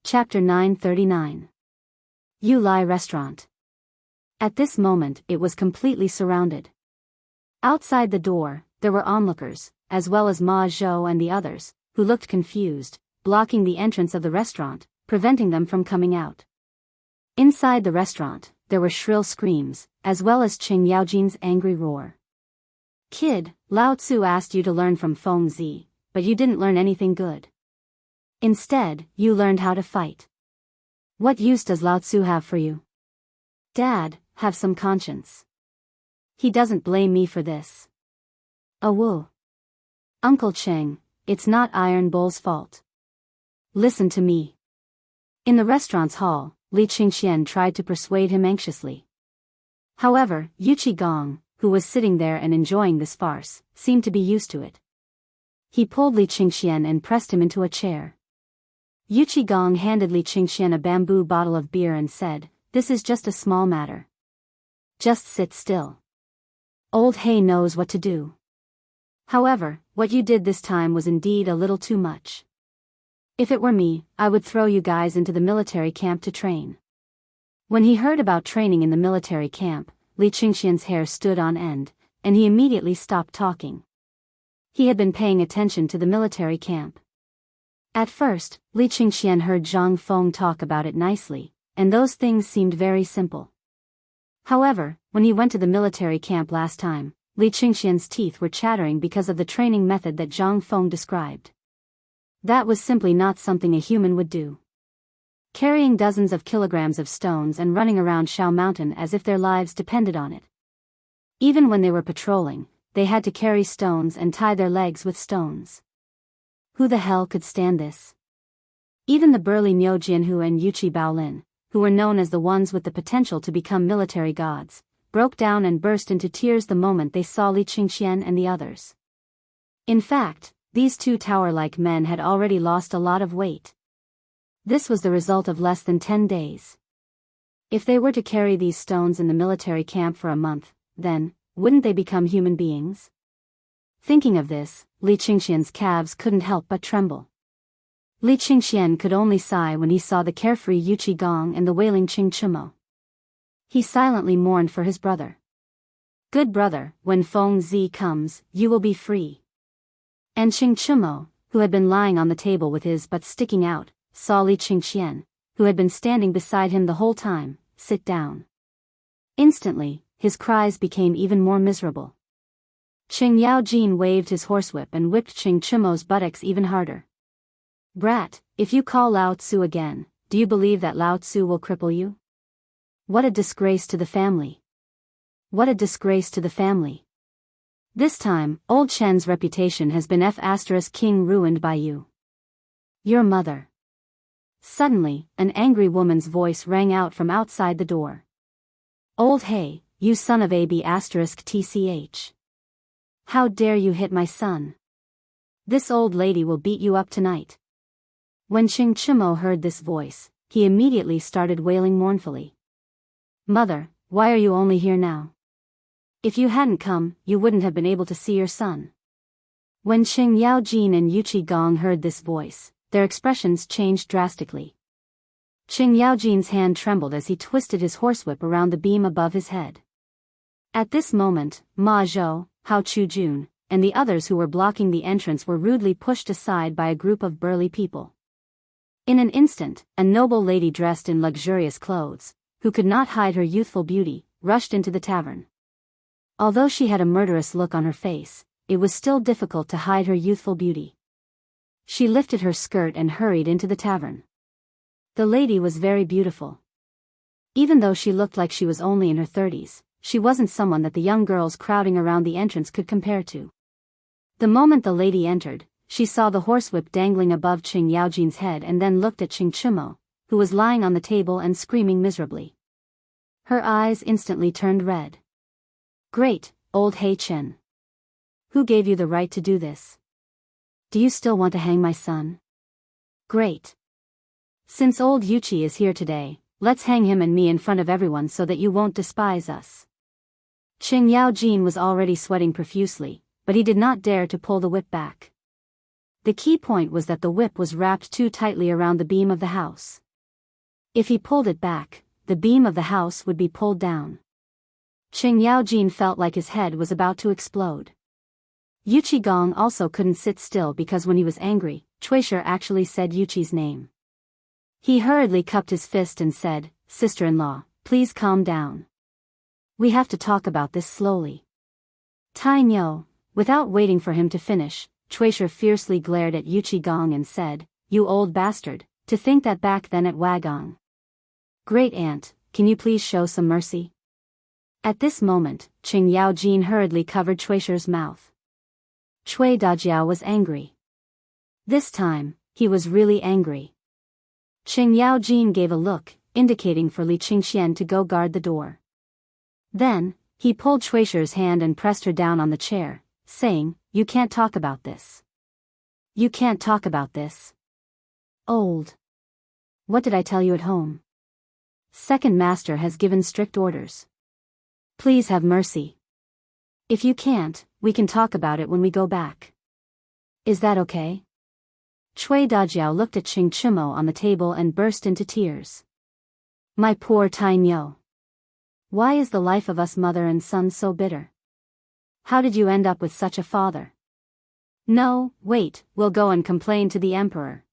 Chapter 939. Yulai Restaurant. At this moment it was completely surrounded. Outside the door, there were onlookers, as well as Ma Zhou and the others, who looked confused, blocking the entrance of the restaurant, preventing them from coming out. Inside the restaurant, there were shrill screams, as well as Qing Yaojin's angry roar. "Kid, Lao Tzu asked you to learn from Feng Zi, but you didn't learn anything good. Instead, you learned how to fight. What use does Lao Tzu have for you? Dad, have some conscience. He doesn't blame me for this. Woo. Uncle Cheng, it's not Iron Bull's fault. Listen to me." In the restaurant's hall, Li Qingxian tried to persuade him anxiously. However, Yuqi Gong, who was sitting there and enjoying this farce, seemed to be used to it. He pulled Li Qingxian and pressed him into a chair. Yuqi Gong handed Li Qingxian a bamboo bottle of beer and said, "This is just a small matter. Just sit still. Old Hay knows what to do. However, what you did this time was indeed a little too much. If it were me, I would throw you guys into the military camp to train." When he heard about training in the military camp, Li Qingxian's hair stood on end, and he immediately stopped talking. He had been paying attention to the military camp. At first, Li Qingxian heard Zhang Feng talk about it nicely, and those things seemed very simple. However, when he went to the military camp last time, Li Qingxian's teeth were chattering because of the training method that Zhang Feng described. That was simply not something a human would do. Carrying dozens of kilograms of stones and running around Shao Mountain as if their lives depended on it. Even when they were patrolling, they had to carry stones and tie their legs with stones. Who the hell could stand this? Even the burly Niu Jianhu and Yuqi Baolin, who were known as the ones with the potential to become military gods, broke down and burst into tears the moment they saw Li Qingxian and the others. In fact, these two tower-like men had already lost a lot of weight. This was the result of less than 10 days. If they were to carry these stones in the military camp for a month, then, wouldn't they become human beings? Thinking of this, Li Qingxian's calves couldn't help but tremble. Li Qingxian could only sigh when he saw the carefree Yuqi Gong and the wailing Qing Chimo. He silently mourned for his brother. "Good brother, when Feng Zi comes, you will be free." And Qing Chimo, who had been lying on the table with his butt sticking out, saw Li Qingxian, who had been standing beside him the whole time, sit down. Instantly, his cries became even more miserable. Qing Yaojin waved his horsewhip and whipped Qing Chimo's buttocks even harder. "Brat, if you call Lao Tzu again, do you believe that Lao Tzu will cripple you? What a disgrace to the family. What a disgrace to the family. This time, old Chen's reputation has been King ruined by you. Your mother." Suddenly, an angry woman's voice rang out from outside the door. "Old Hay, you son of *tch. How dare you hit my son? This old lady will beat you up tonight." When Qing Chimo heard this voice, he immediately started wailing mournfully. "Mother, why are you only here now? If you hadn't come, you wouldn't have been able to see your son." When Qing Yaojin and Yuqi Gong heard this voice, their expressions changed drastically. Qing Yaojin's hand trembled as he twisted his horsewhip around the beam above his head. At this moment, Ma Zhou, Hao Chujun, and the others who were blocking the entrance were rudely pushed aside by a group of burly people. In an instant, a noble lady dressed in luxurious clothes, who could not hide her youthful beauty, rushed into the tavern. Although she had a murderous look on her face, it was still difficult to hide her youthful beauty. She lifted her skirt and hurried into the tavern. The lady was very beautiful. Even though she looked like she was only in her 30s, she wasn't someone that the young girls crowding around the entrance could compare to. The moment the lady entered, she saw the horsewhip dangling above Qing Yaojin's head and then looked at Qing Chimo, who was lying on the table and screaming miserably. Her eyes instantly turned red. "Great, old Hei Chen. Who gave you the right to do this? Do you still want to hang my son? Great. Since old Yuqi is here today, let's hang him and me in front of everyone so that you won't despise us." Qing Yaojin was already sweating profusely, but he did not dare to pull the whip back. The key point was that the whip was wrapped too tightly around the beam of the house. If he pulled it back, the beam of the house would be pulled down. Qing Yaojin felt like his head was about to explode. Yuqi Gong also couldn't sit still because when he was angry, Chuishi actually said Yuqi's name. He hurriedly cupped his fist and said, "Sister-in-law, please calm down. We have to talk about this slowly." Tai Nyo, without waiting for him to finish, Chuishi fiercely glared at Yuqi Gong and said, "You old bastard, to think that back then at Wagong. Great aunt, can you please show some mercy?" At this moment, Qing Yaojin hurriedly covered Chuishi's mouth. Cui Dajiao was angry. This time, he was really angry. Qing Yaojin gave a look, indicating for Li Qingxian to go guard the door. Then, he pulled Chuishi's hand and pressed her down on the chair, saying, "You can't talk about this. You can't talk about this. Old. What did I tell you at home? Second master has given strict orders. Please have mercy. If you can't, we can talk about it when we go back. Is that okay?" Cui Dajiao looked at Qing Chimo on the table and burst into tears. "My poor Tai Nyo. Why is the life of us mother and son so bitter? How did you end up with such a father? No, wait, we'll go and complain to the emperor."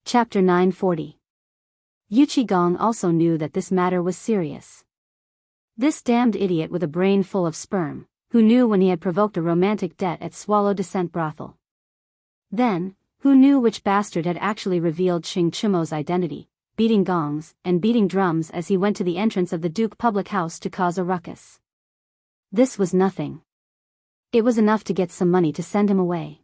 Chapter 940. Yuqi Gong also knew that this matter was serious. This damned idiot with a brain full of sperm, who knew when he had provoked a romantic debt at Swallow Descent Brothel. Then, who knew which bastard had actually revealed Qing Chimo's identity, beating gongs and beating drums as he went to the entrance of the Duke public house to cause a ruckus. This was nothing. It was enough to get some money to send him away.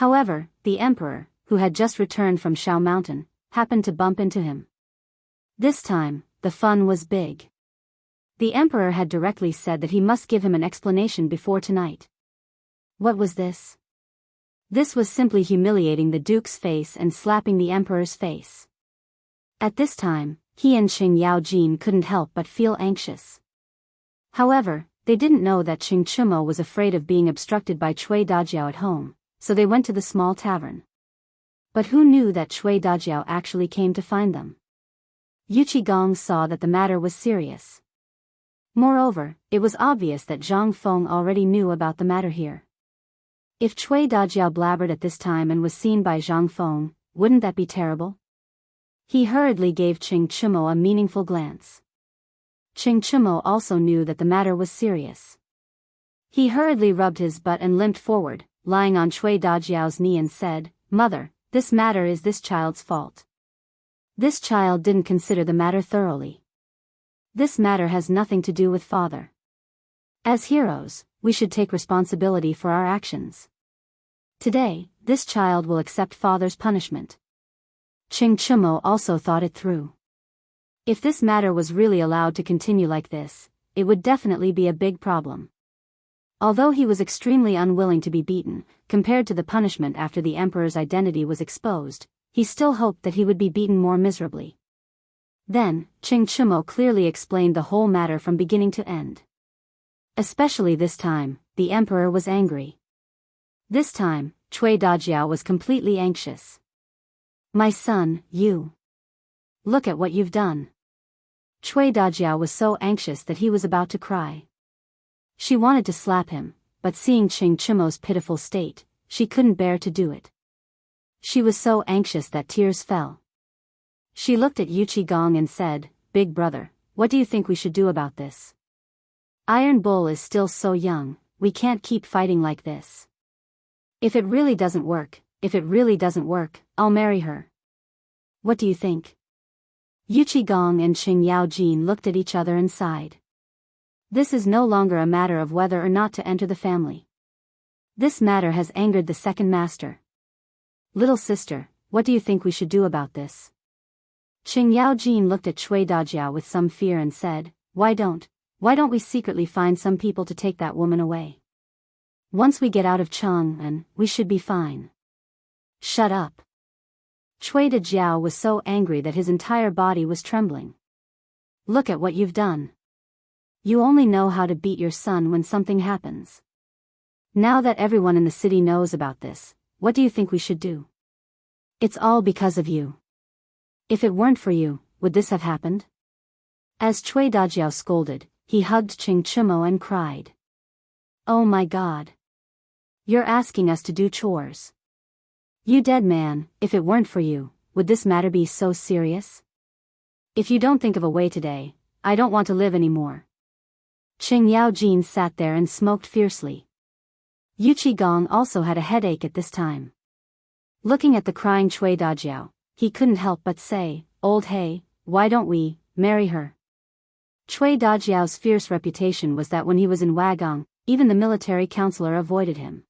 However, the emperor, who had just returned from Shao Mountain, happened to bump into him. This time, the fun was big. The emperor had directly said that he must give him an explanation before tonight. What was this? This was simply humiliating the duke's face and slapping the emperor's face. At this time, he and Qing Yaojin couldn't help but feel anxious. However, they didn't know that Qing Chimo was afraid of being obstructed by Cui Dajiao at home, so they went to the small tavern. But who knew that Cui Dajiao actually came to find them? Yuqi Gong saw that the matter was serious. Moreover, it was obvious that Zhang Feng already knew about the matter here. If Cui Dajiao blabbered at this time and was seen by Zhang Feng, wouldn't that be terrible? He hurriedly gave Qing Chimo a meaningful glance. Qing Chimo also knew that the matter was serious. He hurriedly rubbed his butt and limped forward, lying on Cui Dajiao's knee and said, "Mother, this matter is this child's fault. This child didn't consider the matter thoroughly. This matter has nothing to do with father. As heroes, we should take responsibility for our actions. Today, this child will accept father's punishment." Qing Chimo also thought it through. If this matter was really allowed to continue like this, it would definitely be a big problem. Although he was extremely unwilling to be beaten, compared to the punishment after the emperor's identity was exposed, he still hoped that he would be beaten more miserably. Then, Qing Chimo clearly explained the whole matter from beginning to end. Especially this time, the emperor was angry. This time, Cui Dajiao was completely anxious. "My son, you. Look at what you've done." Cui Dajiao was so anxious that he was about to cry. She wanted to slap him, but seeing Qing Chimo's pitiful state, she couldn't bear to do it. She was so anxious that tears fell. She looked at Yuqi Gong and said, "Big brother, what do you think we should do about this? Iron Bull is still so young, we can't keep fighting like this. If it really doesn't work, I'll marry her. What do you think?" Yuqi Gong and Qing Yaojin looked at each other and sighed. This is no longer a matter of whether or not to enter the family. This matter has angered the second master. "Little sister, what do you think we should do about this?" Qing Yaojin looked at Cui Dajiao with some fear and said, Why don't we secretly find some people to take that woman away? Once we get out of Chang'an, we should be fine." "Shut up." Cui Dajiao was so angry that his entire body was trembling. "Look at what you've done. You only know how to beat your son when something happens. Now that everyone in the city knows about this, what do you think we should do? It's all because of you. If it weren't for you, would this have happened? As Cui Dajiao scolded, he hugged Qing Chumo and cried. Oh my God. You're asking us to do chores. You dead man, if it weren't for you, would this matter be so serious? If you don't think of a way today, I don't want to live anymore. Qing Yaojin sat there and smoked fiercely. Yu Qigong also had a headache at this time. Looking at the crying Cui Dajiao, he couldn't help but say, Old Hey, why don't we marry her? Cui Dajiao's fierce reputation was that when he was in Wagong, even the military counselor avoided him.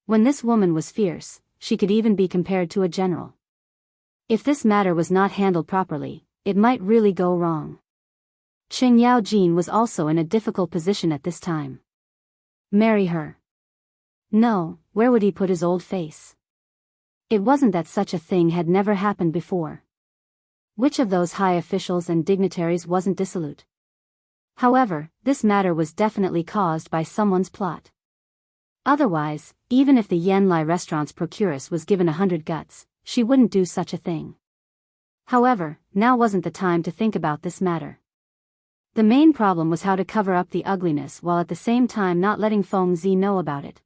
When this woman was fierce, she could even be compared to a general. If this matter was not handled properly, it might really go wrong. Qing Yaojin was also in a difficult position at this time. Marry her? No, where would he put his old face? It wasn't that such a thing had never happened before. Which of those high officials and dignitaries wasn't dissolute? However, this matter was definitely caused by someone's plot. Otherwise, even if the Yanlai restaurant's procuress was given 100 guts, she wouldn't do such a thing. However, now wasn't the time to think about this matter. The main problem was how to cover up the ugliness while at the same time not letting Feng Zi know about it.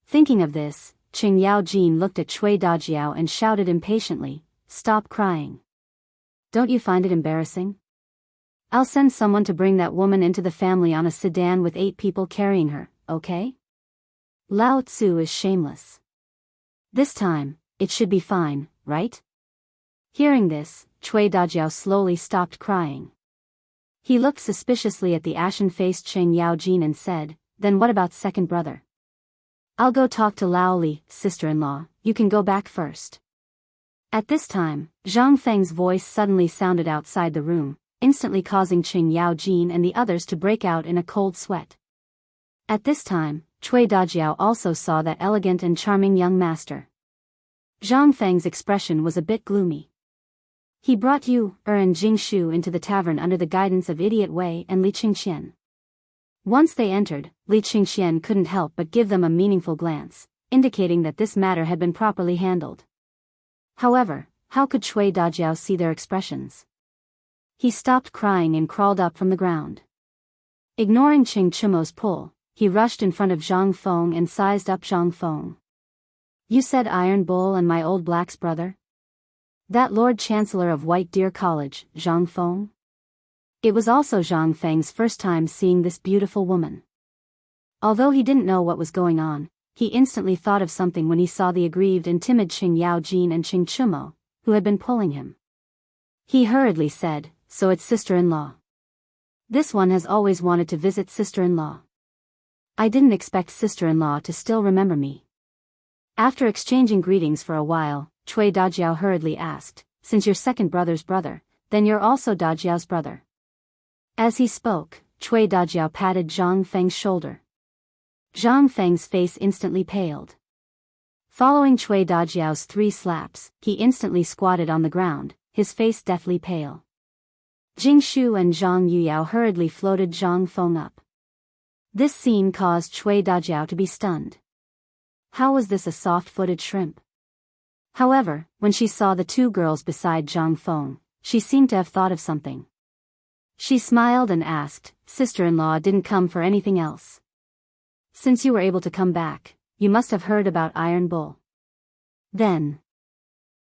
Thinking of this, Qing Yaojin looked at Cui Dajiao and shouted impatiently, Stop crying. Don't you find it embarrassing? I'll send someone to bring that woman into the family on a sedan with 8 people carrying her, okay? Lao Tzu is shameless. This time, it should be fine, right? Hearing this, Cui Dajiao slowly stopped crying. He looked suspiciously at the ashen-faced Qing Yaojin and said, Then what about second brother? I'll go talk to Lao Li, sister-in-law, you can go back first. At this time, Zhang Feng's voice suddenly sounded outside the room, instantly causing Qing Yaojin and the others to break out in a cold sweat. At this time, Cui Dajiao also saw that elegant and charming young master. Zhang Feng's expression was a bit gloomy. He brought Yu and Jingshu into the tavern under the guidance of Idiot Wei and Li Qingxian. Once they entered, Li Qingxian couldn't help but give them a meaningful glance, indicating that this matter had been properly handled. However, how could Cui Dajiao see their expressions? He stopped crying and crawled up from the ground. Ignoring Qing Chumo's pull, he rushed in front of Zhang Feng and sized up Zhang Feng. You said Iron Bull and my old black's brother? That Lord Chancellor of White Deer College, Zhang Feng? It was also Zhang Feng's first time seeing this beautiful woman. Although he didn't know what was going on, he instantly thought of something when he saw the aggrieved and timid Qing Yaojin and Qing Chumo, who had been pulling him. He hurriedly said, So it's sister-in-law. This one has always wanted to visit sister-in-law. I didn't expect sister-in-law to still remember me. After exchanging greetings for a while, Cui Dajiao hurriedly asked, Since you're second brother's brother, then you're also Dajiao's brother. As he spoke, Cui Dajiao patted Zhang Feng's shoulder. Zhang Feng's face instantly paled. Following Cui Dajiao's 3 slaps, he instantly squatted on the ground, his face deathly pale. Jingshu and Zhang Yuyao hurriedly floated Zhang Feng up. This scene caused Cui Dajiao to be stunned. How was this a soft-footed shrimp? However, when she saw the 2 girls beside Zhang Feng, she seemed to have thought of something. She smiled and asked, Sister-in-law didn't come for anything else. Since you were able to come back, you must have heard about Iron Bull. Then,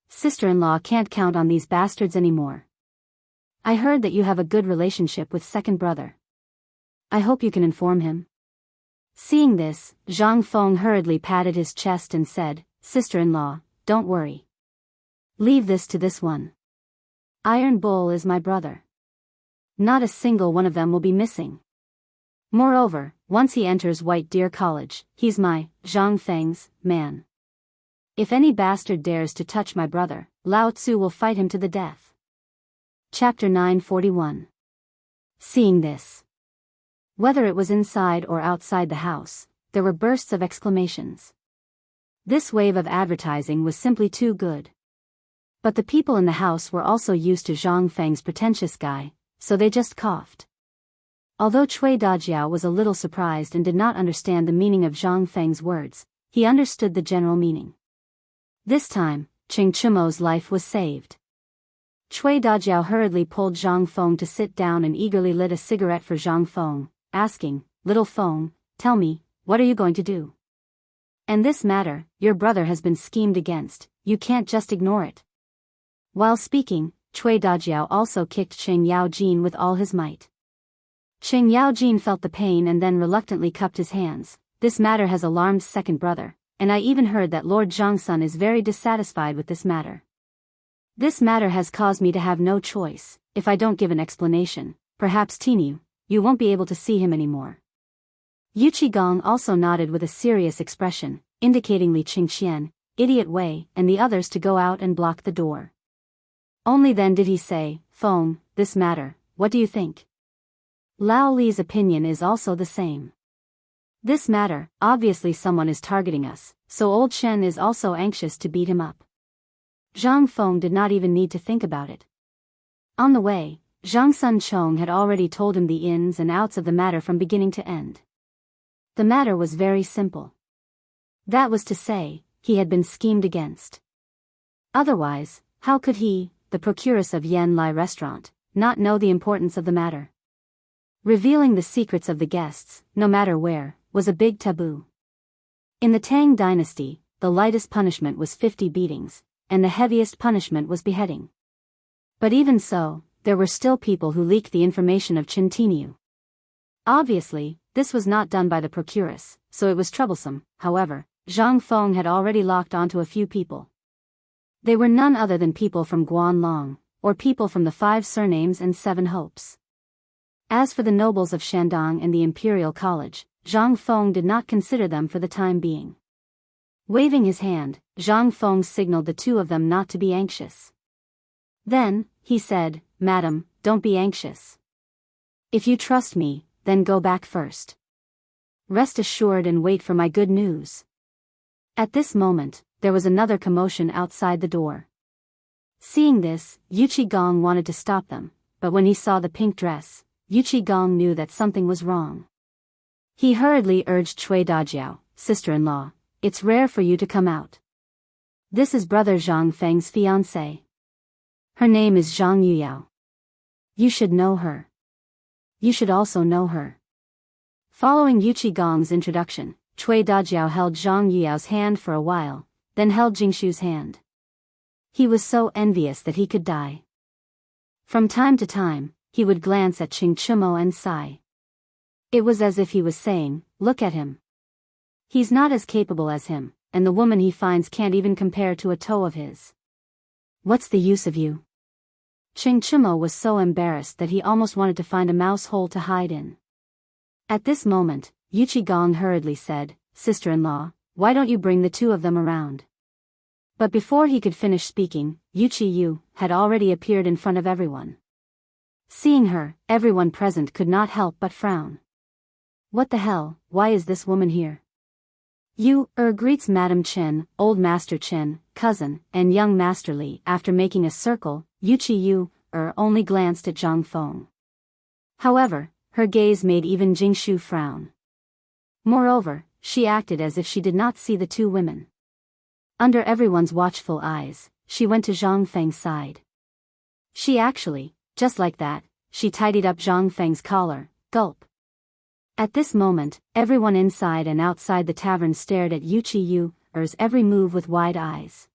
sister-in-law can't count on these bastards anymore. I heard that you have a good relationship with second brother. I hope you can inform him. Seeing this, Zhang Feng hurriedly patted his chest and said, Sister-in-law, don't worry. Leave this to this one. Iron Bull is my brother. Not a single one of them will be missing. Moreover, once he enters White Deer College, he's my, Zhang Feng's, man. If any bastard dares to touch my brother, Lao Tzu will fight him to the death. Chapter 941. Seeing this. Whether it was inside or outside the house, there were bursts of exclamations. This wave of advertising was simply too good. But the people in the house were also used to Zhang Feng's pretentious guy, so they just coughed. Although Cui Dajiao was a little surprised and did not understand the meaning of Zhang Feng's words, he understood the general meaning. This time, Ching Chimo's life was saved. Cui Dajiao hurriedly pulled Zhang Feng to sit down and eagerly lit a cigarette for Zhang Feng, asking, "Little Feng, tell me, what are you going to do? And this matter, your brother has been schemed against, you can't just ignore it." While speaking, Cui Dajiao also kicked Qing Yaojin with all his might. Qing Yaojin felt the pain and then reluctantly cupped his hands. "This matter has alarmed second brother, and I even heard that Lord Zhangsun is very dissatisfied with this matter. This matter has caused me to have no choice. If I don't give an explanation, perhaps Tinu, you won't be able to see him anymore." Yu Qigong also nodded with a serious expression, indicating Li Qingxian, idiot Wei, and the others to go out and block the door. Only then did he say, "Feng, this matter, what do you think?" Lao Li's opinion is also the same. This matter, obviously someone is targeting us, so old Shen is also anxious to beat him up. Zhang Feng did not even need to think about it. On the way, Zhang Sun Chong had already told him the ins and outs of the matter from beginning to end. The matter was very simple. That was to say, he had been schemed against. Otherwise, how could he, the procuress of Yen Lai Restaurant, not know the importance of the matter? Revealing the secrets of the guests, no matter where, was a big taboo. In the Tang dynasty, the lightest punishment was 50 beatings, and the heaviest punishment was beheading. But even so, there were still people who leaked the information of Qin Tiniu. Obviously, this was not done by the procuress, so it was troublesome. However, Zhang Feng had already locked onto a few people. They were none other than people from Guanlong, or people from the 5 surnames and 7 hopes. As for the nobles of Shandong and the Imperial College, Zhang Feng did not consider them for the time being. Waving his hand, Zhang Feng signaled the 2 of them not to be anxious. Then, he said, "Madam, don't be anxious. If you trust me, then go back first. Rest assured and wait for my good news." At this moment, there was another commotion outside the door. Seeing this, Yu Qigong wanted to stop them, but when he saw the pink dress, Yu Qigong knew that something was wrong. He hurriedly urged Cui Dajiao, "Sister-in-law, it's rare for you to come out. This is brother Zhang Feng's fiancée. Her name is Zhang Yuyao. You should know her. You should also know her." Following Yu Qigong's introduction, Cui Dajiao held Zhang Yuyao's hand for a while, then held Jingshu's hand. He was so envious that he could die. From time to time, he would glance at Qing Chimo and sigh. It was as if he was saying, "Look at him. He's not as capable as him, and the woman he finds can't even compare to a toe of his. What's the use of you?" Qing Chimo was so embarrassed that he almost wanted to find a mouse hole to hide in. At this moment, Yu Qigong hurriedly said, "Sister-in-law, why don't you bring the 2 of them around?" But before he could finish speaking, Yu Qiyu had already appeared in front of everyone. Seeing her, everyone present could not help but frown. What the hell, why is this woman here? Yu greets Madam Chen, Old Master Chen, cousin, and young Master Li. After making a circle, Yu Qiyu only glanced at Zhang Feng. However, her gaze made even Jingshu frown. Moreover, she acted as if she did not see the 2 women. Under everyone's watchful eyes, she went to Zhang Feng's side. She actually, just like that, she tidied up Zhang Feng's collar. Gulp. At this moment, everyone inside and outside the tavern stared at Yu Qiyu's every move with wide eyes.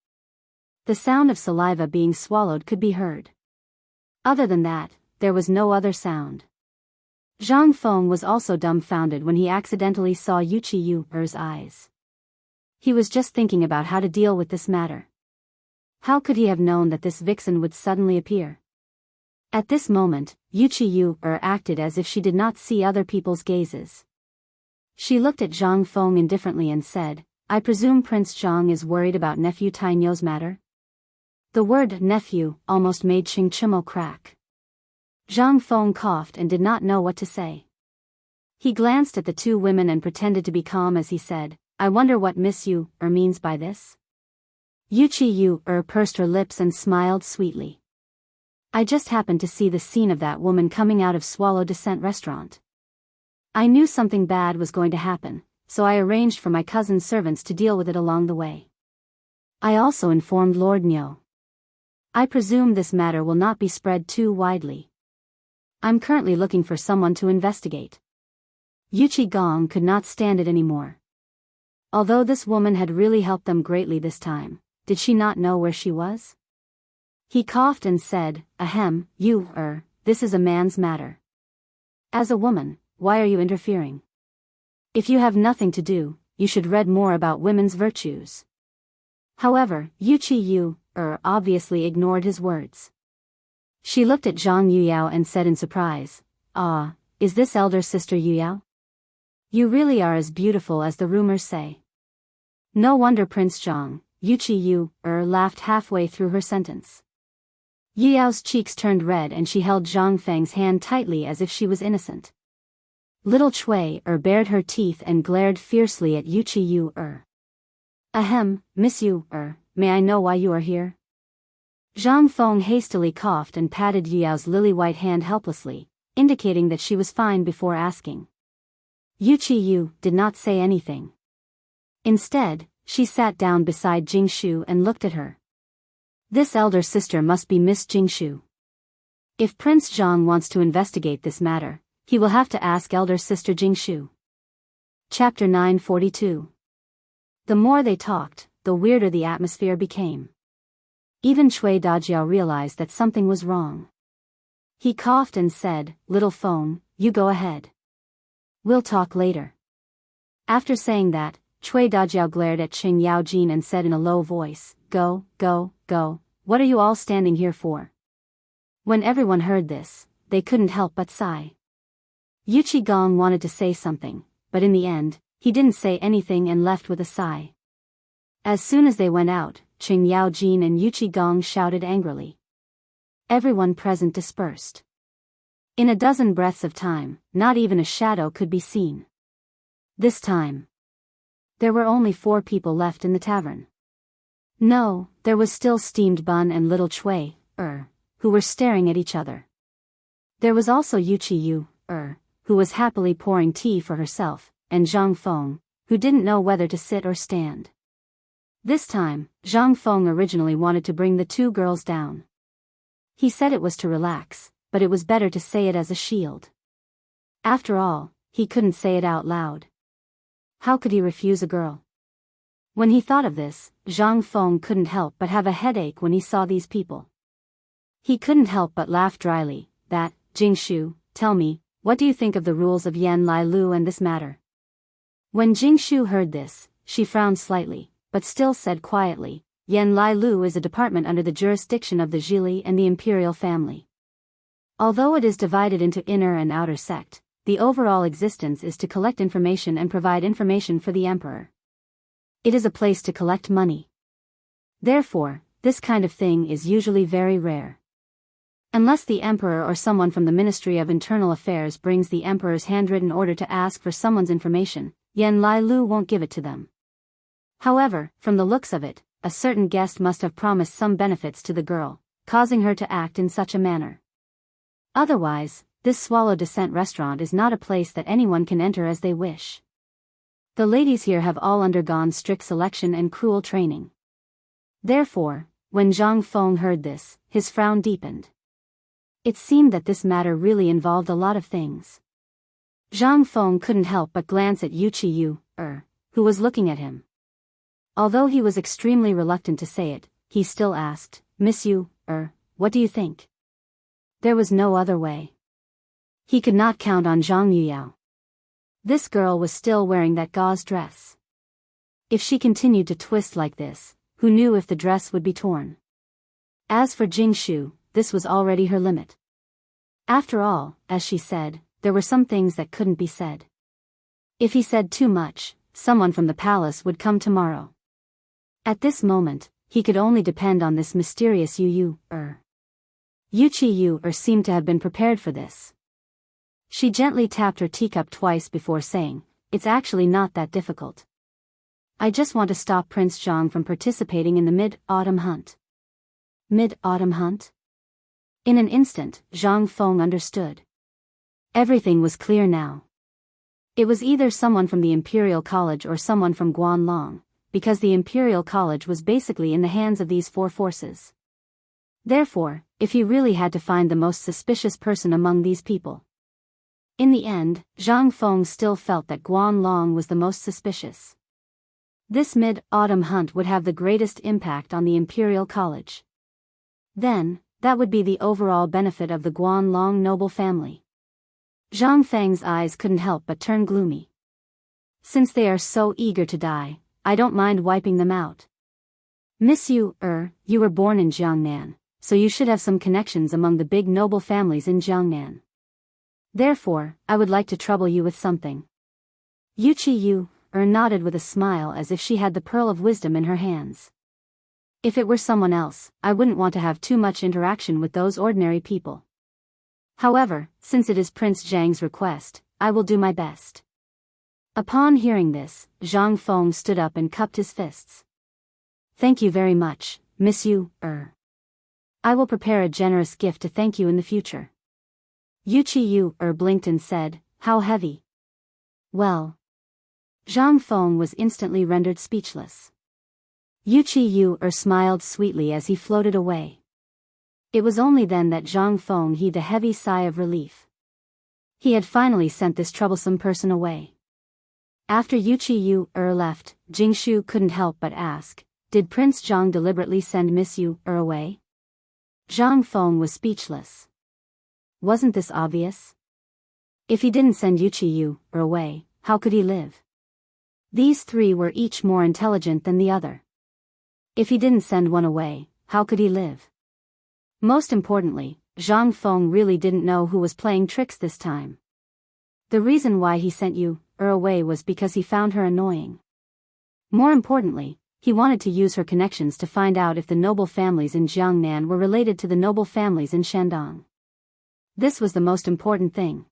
The sound of saliva being swallowed could be heard. Other than that, there was no other sound. Zhang Feng was also dumbfounded when he accidentally saw Yu Qiyu's eyes. He was just thinking about how to deal with this matter. How could he have known that this vixen would suddenly appear? At this moment, Yu Qiyu acted as if she did not see other people's gazes. She looked at Zhang Feng indifferently and said, "I presume Prince Zhang is worried about nephew Tainyo's matter?" The word nephew almost made Qing Chimo crack. Zhang Feng coughed and did not know what to say. He glanced at the 2 women and pretended to be calm as he said, "I wonder what Miss Yu means by this?" Yu Qiyu pursed her lips and smiled sweetly. "I just happened to see the scene of that woman coming out of Swallow Descent restaurant. I knew something bad was going to happen, so I arranged for my cousin's servants to deal with it along the way. I also informed Lord Nyo. I presume this matter will not be spread too widely. I'm currently looking for someone to investigate. Yuchi Gong could not stand it anymore. Although this woman had really helped them greatly this time, did she not know where she was? He coughed and said, "Ahem, this is a man's matter. As a woman, why are you interfering? If you have nothing to do, you should read more about women's virtues." However, Yuchi obviously ignored his words. She looked at Zhang Yuyao and said in surprise, "Ah, is this elder sister Yuyao? You really are as beautiful as the rumors say." No wonder Prince Zhang, Yuchi laughed halfway through her sentence. Yuyao's cheeks turned red and she held Zhang Feng's hand tightly as if she was innocent. Little Chui bared her teeth and glared fiercely at Yuchi "Ahem, Miss may I know why you are here?" Zhang Feng hastily coughed and patted Yuyao's lily-white hand helplessly, indicating that she was fine before asking. Yuchi did not say anything. Instead, she sat down beside Jingshu and looked at her. This elder sister must be Miss Jingshu. If Prince Zhang wants to investigate this matter, he will have to ask elder sister Jingshu. Chapter 942. The more they talked, the weirder the atmosphere became. Even Chui Dajiao realized that something was wrong. He coughed and said, "Little Feng, you go ahead. We'll talk later." After saying that, Chui Dajiao glared at Qing Yaojin and said in a low voice, Go, what are you all standing here for?" When everyone heard this, they couldn't help but sigh. Yuchi Gong wanted to say something, but in the end, he didn't say anything and left with a sigh. As soon as they went out, Qing Yaojin and Yuchi Gong shouted angrily. Everyone present dispersed. In a dozen breaths of time, not even a shadow could be seen. This time, there were only 4 people left in the tavern. No, there was still Steamed Bun and Little Chui, who were staring at each other. There was also Yuchi who was happily pouring tea for herself, and Zhang Feng, who didn't know whether to sit or stand. This time, Zhang Feng originally wanted to bring the 2 girls down. He said it was to relax, but it was better to say it as a shield. After all, he couldn't say it out loud. How could he refuse a girl? When he thought of this, Zhang Feng couldn't help but have a headache when he saw these people. He couldn't help but laugh dryly. Jingshu, tell me, what do you think of the rules of Yan Lai Lu and this matter?" When Jingshu heard this, she frowned slightly, but still said quietly, "Yan Lai Lu is a department under the jurisdiction of the Zhili and the imperial family. Although it is divided into inner and outer sect, the overall existence is to collect information and provide information for the emperor. It is a place to collect money. Therefore, this kind of thing is usually very rare. Unless the emperor or someone from the Ministry of Internal Affairs brings the emperor's handwritten order to ask for someone's information, Yan Lai Lu won't give it to them. However, from the looks of it, a certain guest must have promised some benefits to the girl, causing her to act in such a manner. Otherwise, this Swallow Descent restaurant is not a place that anyone can enter as they wish. The ladies here have all undergone strict selection and cruel training. Therefore, when Zhang Feng heard this, his frown deepened. It seemed that this matter really involved a lot of things. Zhang Feng couldn't help but glance at Yuchi who was looking at him. Although he was extremely reluctant to say it, he still asked, "Miss what do you think?" There was no other way. He could not count on Zhang Yuyao. This girl was still wearing that gauze dress. If she continued to twist like this, who knew if the dress would be torn? As for Jingshu, this was already her limit. After all, as she said, there were some things that couldn't be said. If he said too much, someone from the palace would come tomorrow. At this moment, he could only depend on this mysterious Yuchi seemed to have been prepared for this. She gently tapped her teacup twice before saying, "It's actually not that difficult. I just want to stop Prince Zhang from participating in the mid-autumn hunt." Mid-autumn hunt? In an instant, Zhang Feng understood. Everything was clear now. It was either someone from the Imperial College or someone from Guanlong, because the Imperial College was basically in the hands of these four forces. Therefore, if he really had to find the most suspicious person among these people. In the end, Zhang Feng still felt that Guanlong was the most suspicious. This mid-autumn hunt would have the greatest impact on the Imperial College. Then, that would be the overall benefit of the Guanlong noble family. Zhang Feng's eyes couldn't help but turn gloomy. Since they are so eager to die, I don't mind wiping them out. Miss you were born in Jiangnan, so you should have some connections among the big noble families in Jiangnan. Therefore, I would like to trouble you with something. Wuxia nodded with a smile as if she had the pearl of wisdom in her hands. If it were someone else, I wouldn't want to have too much interaction with those ordinary people. However, since it is Prince Zhang's request, I will do my best. Upon hearing this, Zhang Feng stood up and cupped his fists. Thank you very much, Miss Yu. I will prepare a generous gift to thank you in the future. Wuxia blinked and said, how heavy? Well. Zhang Feng was instantly rendered speechless. Wuxia smiled sweetly as he floated away. It was only then that Zhang Feng heaved a heavy sigh of relief. He had finally sent this troublesome person away. After Wuxia left, Jingshu couldn't help but ask, did Prince Zhang deliberately send Miss Yu away? Zhang Feng was speechless. Wasn't this obvious? If he didn't send Wuxia away, how could he live? These three were each more intelligent than the other. If he didn't send one away, how could he live? Most importantly, Zhang Feng really didn't know who was playing tricks this time. The reason why he sent Yu away was because he found her annoying. More importantly, he wanted to use her connections to find out if the noble families in Jiangnan were related to the noble families in Shandong. This was the most important thing.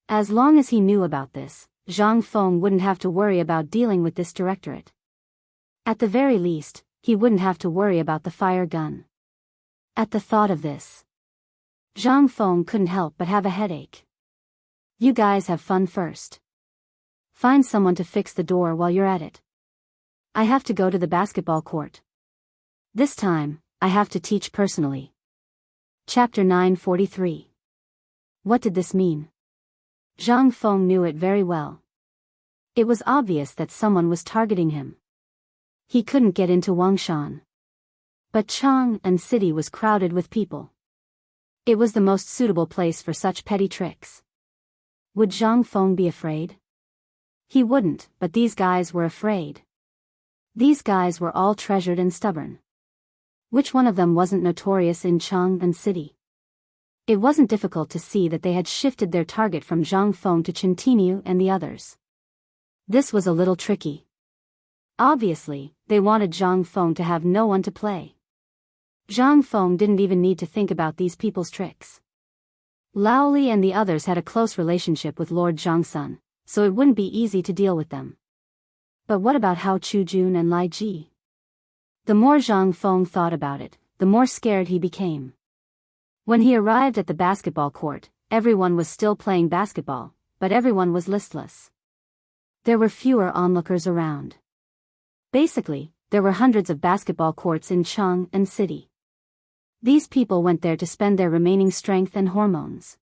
As long as he knew about this, Zhang Feng wouldn't have to worry about dealing with this directorate. At the very least, he wouldn't have to worry about the fire gun. At the thought of this, Zhang Feng couldn't help but have a headache. You guys have fun first. Find someone to fix the door while you're at it. I have to go to the basketball court. This time, I have to teach personally. Chapter 943. What did this mean? Zhang Feng knew it very well. It was obvious that someone was targeting him. He couldn't get into Wangshan. But Chang'an City was crowded with people. It was the most suitable place for such petty tricks. Would Zhang Feng be afraid? He wouldn't, but these guys were afraid. These guys were all treasured and stubborn. Which one of them wasn't notorious in Chang'an City? It wasn't difficult to see that they had shifted their target from Zhang Feng to Qintinu and the others. This was a little tricky. Obviously, they wanted Zhang Feng to have no one to play. Zhang Feng didn't even need to think about these people's tricks. Lao Li and the others had a close relationship with Lord Zhangsun, so it wouldn't be easy to deal with them. But what about Hao Chujun and Lai Ji? The more Zhang Feng thought about it, the more scared he became. When he arrived at the basketball court, everyone was still playing basketball, but everyone was listless. There were fewer onlookers around. Basically, there were hundreds of basketball courts in Chang'an City. These people went there to spend their remaining strength and hormones.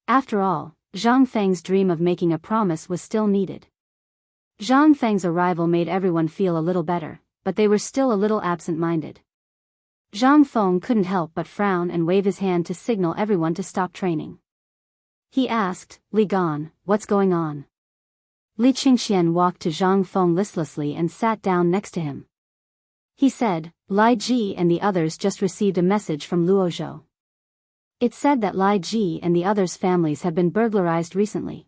After all, Zhang Feng's dream of making a promise was still needed. Zhang Feng's arrival made everyone feel a little better, but they were still a little absent-minded. Zhang Feng couldn't help but frown and wave his hand to signal everyone to stop training. He asked, Li Gan, what's going on? Li Qingxian walked to Zhang Feng listlessly and sat down next to him. He said, Lai Ji and the others just received a message from Luozhou. It said that Lai Ji and the others' families have been burglarized recently.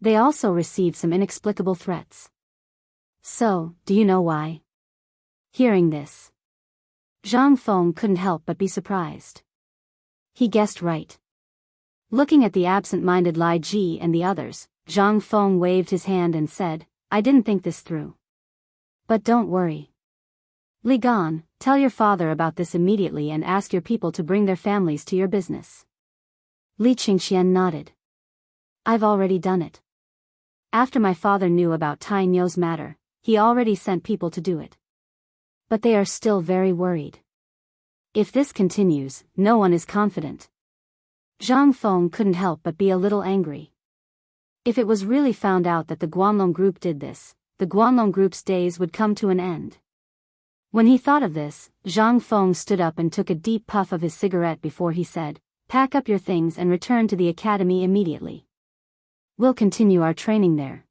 They also received some inexplicable threats. So, do you know why? Hearing this, Zhang Feng couldn't help but be surprised. He guessed right. Looking at the absent-minded Lai Ji and the others, Zhang Feng waved his hand and said, I didn't think this through. But don't worry. Li Gan, tell your father about this immediately and ask your people to bring their families to your business. Li Qingxian nodded. I've already done it. After my father knew about Tai Nyo's matter, he already sent people to do it. But they are still very worried. If this continues, no one is confident. Zhang Feng couldn't help but be a little angry. If it was really found out that the Guanlong group did this, the Guanlong group's days would come to an end. When he thought of this, Zhang Feng stood up and took a deep puff of his cigarette before he said, "Pack up your things and return to the academy immediately. We'll continue our training there.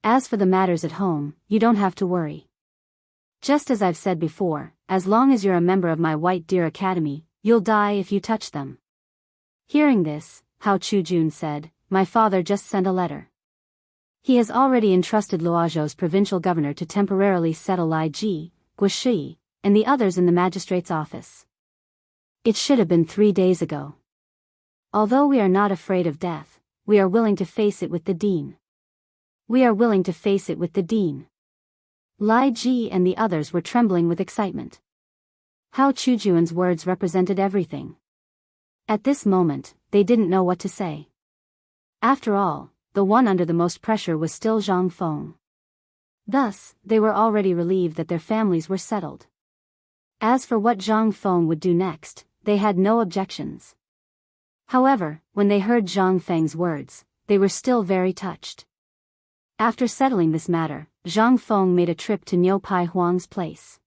As for the matters at home, you don't have to worry. Just as I've said before, as long as you're a member of my White Deer Academy, you'll die if you touch them." Hearing this, Hao Chujun said, "My father just sent a letter. He has already entrusted Luozhou's provincial governor to temporarily settle Lai Ji, Guishi, and the others in the magistrate's office. It should have been 3 days ago. Although we are not afraid of death, we are willing to face it with the dean. We are willing to face it with the dean." Lai Ji and the others were trembling with excitement. Hao Chujun's words represented everything. At this moment, they didn't know what to say. After all, the one under the most pressure was still Zhang Feng. Thus, they were already relieved that their families were settled. As for what Zhang Feng would do next, they had no objections. However, when they heard Zhang Feng's words, they were still very touched. After settling this matter, Zhang Feng made a trip to Niu Pai Huang's place.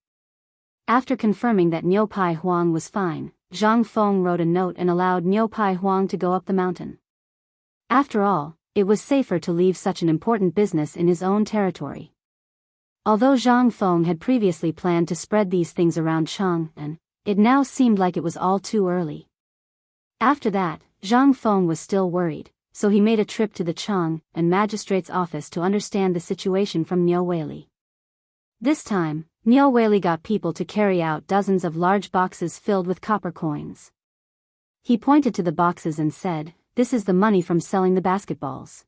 After confirming that Niu Pai Huang was fine, Zhang Feng wrote a note and allowed Niu Pai Huang to go up the mountain. After all, it was safer to leave such an important business in his own territory. Although Zhang Feng had previously planned to spread these things around Chang'an, it now seemed like it was all too early. After that, Zhang Feng was still worried, so he made a trip to the Chang'an magistrate's office to understand the situation from Niu Weili. This time, Niu Weili got people to carry out dozens of large boxes filled with copper coins. He pointed to the boxes and said, "This is the money from selling the basketballs.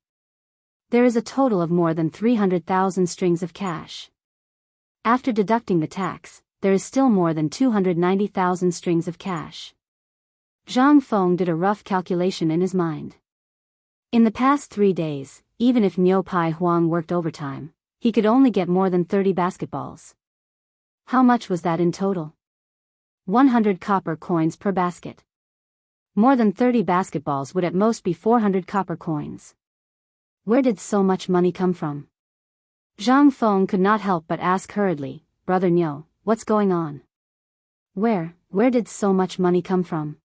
There is a total of more than 300,000 strings of cash. After deducting the tax, there is still more than 290,000 strings of cash." Zhang Feng did a rough calculation in his mind. In the past 3 days, even if Niu Pai Huang worked overtime, he could only get more than 30 basketballs. How much was that in total? 100 copper coins per basket. More than 30 basketballs would at most be 400 copper coins. Where did so much money come from? Zhang Feng could not help but ask hurriedly, "Brother Niu, what's going on? Where did so much money come from?"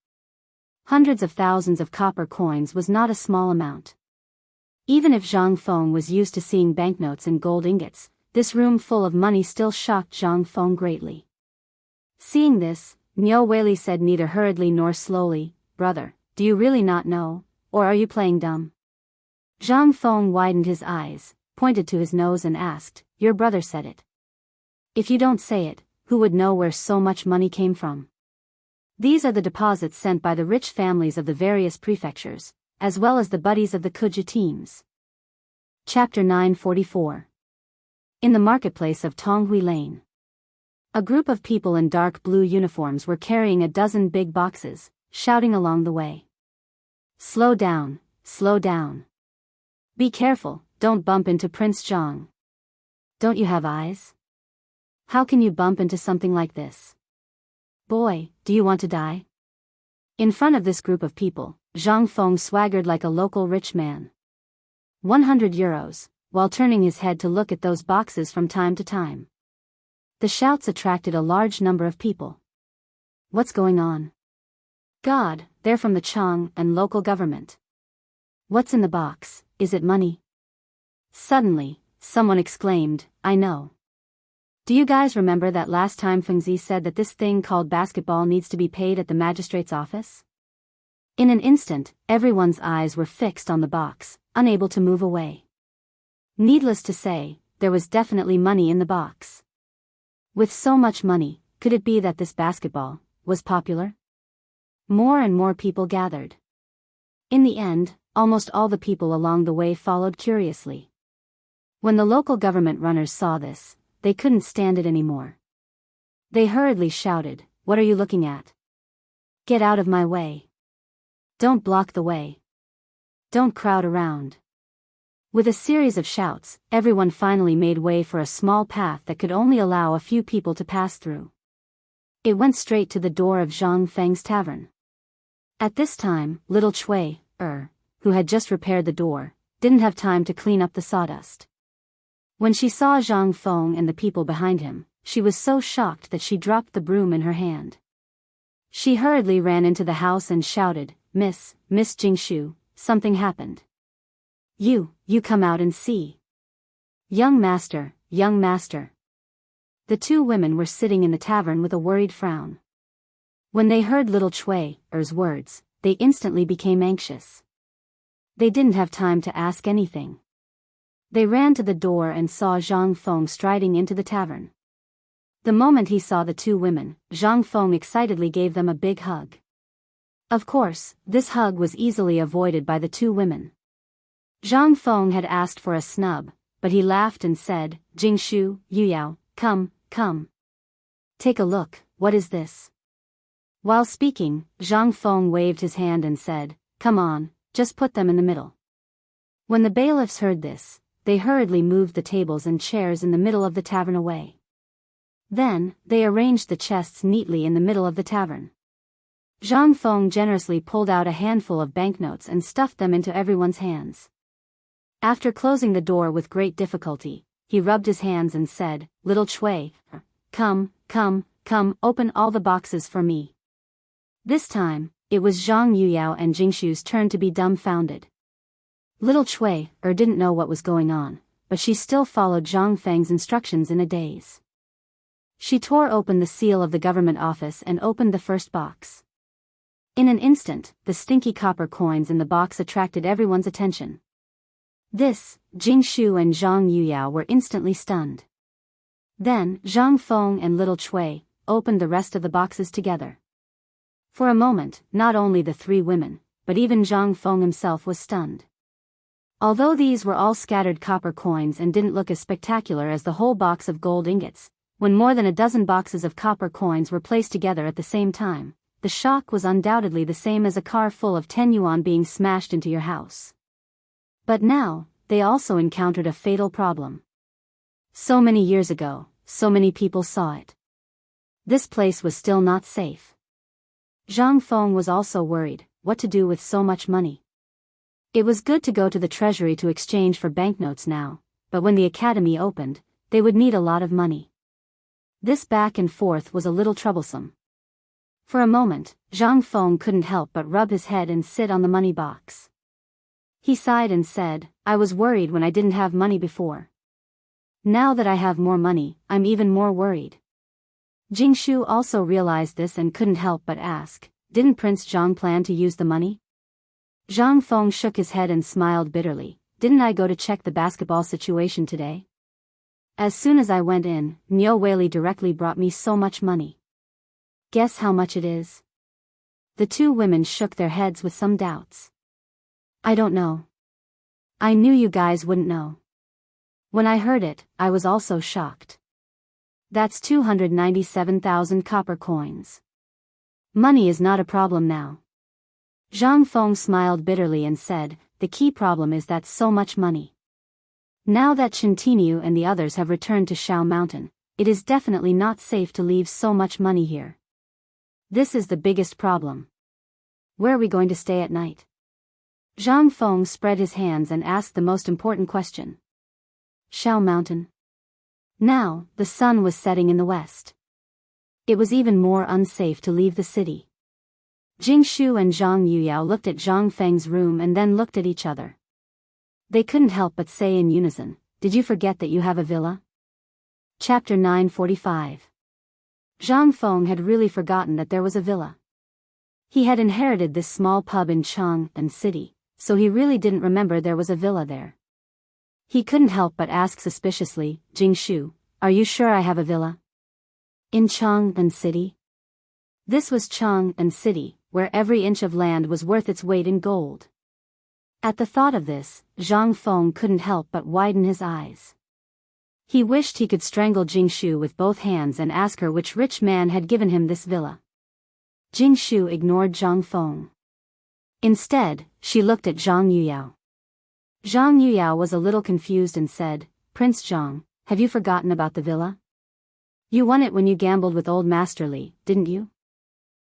Hundreds of thousands of copper coins was not a small amount. Even if Zhang Feng was used to seeing banknotes and gold ingots, this room full of money still shocked Zhang Feng greatly. Seeing this, Niu Weili said neither hurriedly nor slowly, "Brother, do you really not know, or are you playing dumb?" Zhang Feng widened his eyes, pointed to his nose and asked, "Your brother said it. If you don't say it, who would know where so much money came from? These are the deposits sent by the rich families of the various prefectures, as well as the buddies of the Kuja teams." Chapter 944. In the marketplace of Tonghui Lane. A group of people in dark blue uniforms were carrying a dozen big boxes, shouting along the way. "Slow down, slow down. Be careful, don't bump into Prince Zhang. Don't you have eyes? How can you bump into something like this? Boy, do you want to die?" In front of this group of people, Zhang Feng swaggered like a local rich man. 100 euros, while turning his head to look at those boxes from time to time. The shouts attracted a large number of people. What's going on? God, they're from the Chang and local government. What's in the box, is it money? Suddenly, someone exclaimed, "I know. Do you guys remember that last time Fengzi said that this thing called basketball needs to be paid at the magistrate's office?" In an instant, everyone's eyes were fixed on the box, unable to move away. Needless to say, there was definitely money in the box. With so much money, could it be that this basketball was popular? More and more people gathered. In the end, almost all the people along the way followed curiously. When the local government runners saw this, they couldn't stand it anymore. They hurriedly shouted, "What are you looking at? Get out of my way. Don't block the way. Don't crowd around. With a series of shouts, everyone finally made way for a small path that could only allow a few people to pass through. It went straight to the door of Zhang Feng's tavern. At this time, little Cui, who had just repaired the door, didn't have time to clean up the sawdust. When she saw Zhang Feng and the people behind him, she was so shocked that she dropped the broom in her hand. She hurriedly ran into the house and shouted, Miss Jingshu, something happened. You come out and see. Young master. The two women were sitting in the tavern with a worried frown. When they heard little Cui's words, they instantly became anxious. They didn't have time to ask anything. They ran to the door and saw Zhang Feng striding into the tavern. The moment he saw the two women, Zhang Feng excitedly gave them a big hug. Of course, this hug was easily avoided by the two women. Zhang Feng had asked for a snub, but he laughed and said, Jingshu, Yuyao, come. Take a look, what is this? While speaking, Zhang Feng waved his hand and said, come on, just put them in the middle. When the bailiffs heard this, they hurriedly moved the tables and chairs in the middle of the tavern away. Then, they arranged the chests neatly in the middle of the tavern. Zhang Feng generously pulled out a handful of banknotes and stuffed them into everyone's hands. After closing the door with great difficulty, he rubbed his hands and said, little Cui, come, open all the boxes for me. This time, it was Zhang Yuyao and Jingshu's turn to be dumbfounded. Little Cui didn't know what was going on, but she still followed Zhang Feng's instructions in a daze. She tore open the seal of the government office and opened the first box. In an instant, the stinky copper coins in the box attracted everyone's attention. This, Jingshu and Zhang Yuyao were instantly stunned. Then, Zhang Feng and little Cui opened the rest of the boxes together. For a moment, not only the three women, but even Zhang Feng himself was stunned. Although these were all scattered copper coins and didn't look as spectacular as the whole box of gold ingots, when more than a dozen boxes of copper coins were placed together at the same time, the shock was undoubtedly the same as a car full of 10 yuan being smashed into your house. But now, they also encountered a fatal problem. So many years ago, so many people saw it. This place was still not safe. Zhang Feng was also worried, what to do with so much money. It was good to go to the treasury to exchange for banknotes now, but when the academy opened, they would need a lot of money. This back and forth was a little troublesome. For a moment, Zhang Feng couldn't help but rub his head and sit on the money box. He sighed and said, I was worried when I didn't have money before. Now that I have more money, I'm even more worried. Jingshu also realized this and couldn't help but ask, didn't Prince Zhang plan to use the money? Zhang Feng shook his head and smiled bitterly, didn't I go to check the basketball situation today? As soon as I went in, Niu Weili directly brought me so much money. Guess how much it is? The two women shook their heads with some doubts. I don't know. I knew you guys wouldn't know. When I heard it, I was also shocked. That's 297,000 copper coins. Money is not a problem now. Zhang Feng smiled bitterly and said, the key problem is that so much money. Now that Chintinu and the others have returned to Shao Mountain, it is definitely not safe to leave so much money here. This is the biggest problem. Where are we going to stay at night? Zhang Feng spread his hands and asked the most important question. Shao Mountain. Now, the sun was setting in the west. It was even more unsafe to leave the city. Jingshu and Zhang Yuyao looked at Zhang Feng's room and then looked at each other. They couldn't help but say in unison, did you forget that you have a villa? Chapter 945. Zhang Feng had really forgotten that there was a villa. He had inherited this small pub in Chang'an City, so he really didn't remember there was a villa there. He couldn't help but ask suspiciously, Jingshu, are you sure I have a villa? In Chang'an City? This was Chang'an City, where every inch of land was worth its weight in gold. At the thought of this, Zhang Feng couldn't help but widen his eyes. He wished he could strangle Jingshu with both hands and ask her which rich man had given him this villa. Jingshu ignored Zhang Feng. Instead, she looked at Zhang Yuyao. Zhang Yuyao was a little confused and said, Prince Zhang, have you forgotten about the villa? You won it when you gambled with old Master Li, didn't you?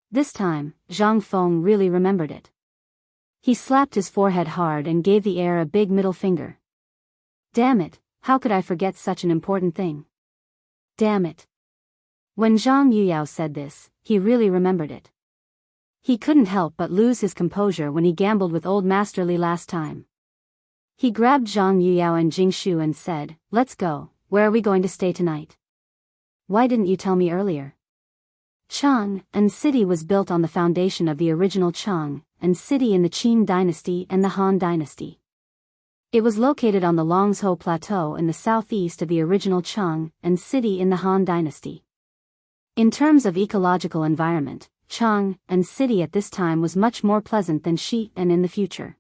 This time, Zhang Feng really remembered it. He slapped his forehead hard and gave the heir a big middle finger. Damn it, how could I forget such an important thing? Damn it. When Zhang Yuyao said this, he really remembered it. He couldn't help but lose his composure when he gambled with old Master Li last time. He grabbed Zhang Yuyao and Jingshu and said, Let's go, where are we going to stay tonight? Why didn't you tell me earlier? Chang'an City was built on the foundation of the original Chang'an City in the Qin dynasty and the Han dynasty. It was located on the Longzhou Plateau in the southeast of the original Chang'an City in the Han dynasty. In terms of ecological environment, Chang'an City at this time was much more pleasant than Xi'an in the future.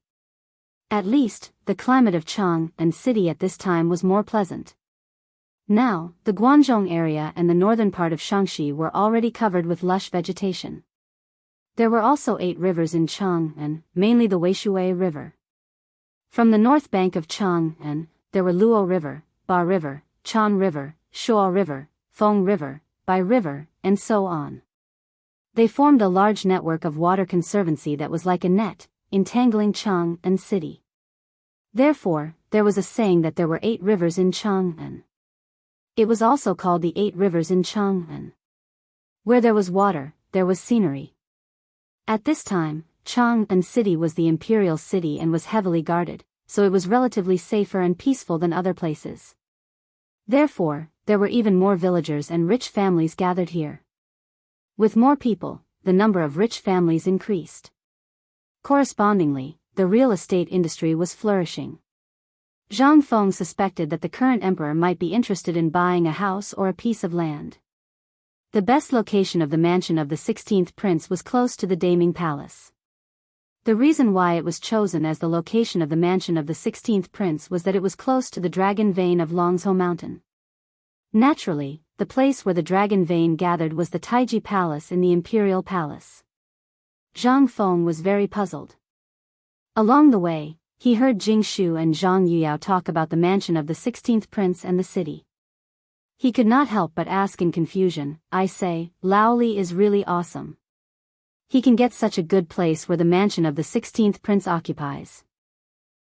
At least, the climate of Chang'an City at this time was more pleasant. Now, the Guangzhou area and the northern part of Shaanxi were already covered with lush vegetation. There were also 8 rivers in Chang'an, mainly the Weishui River. From the north bank of Chang'an, there were Luo River, Ba River, Chan River, Shuo River, Feng River, Bai River, and so on. They formed a large network of water conservancy that was like a net, entangling Chang'an City. Therefore, there was a saying that there were 8 rivers in Chang'an. It was also called the 8 rivers in Chang'an. Where there was water, there was scenery. At this time, Chang'an City was the imperial city and was heavily guarded, so it was relatively safer and peaceful than other places. Therefore, there were even more villagers and rich families gathered here. With more people, the number of rich families increased. Correspondingly, the real estate industry was flourishing. Zhang Feng suspected that the current emperor might be interested in buying a house or a piece of land. The best location of the mansion of the 16th prince was close to the Daming Palace. The reason why it was chosen as the location of the mansion of the 16th prince was that it was close to the dragon vein of Longzhou Mountain. Naturally, the place where the dragon vein gathered was the Taiji Palace in the Imperial Palace. Zhang Feng was very puzzled. Along the way, he heard Jingshu and Zhang Yuyao talk about the mansion of the 16th prince and the city. He could not help but ask in confusion, I say, Laoli is really awesome. He can get such a good place where the mansion of the 16th prince occupies.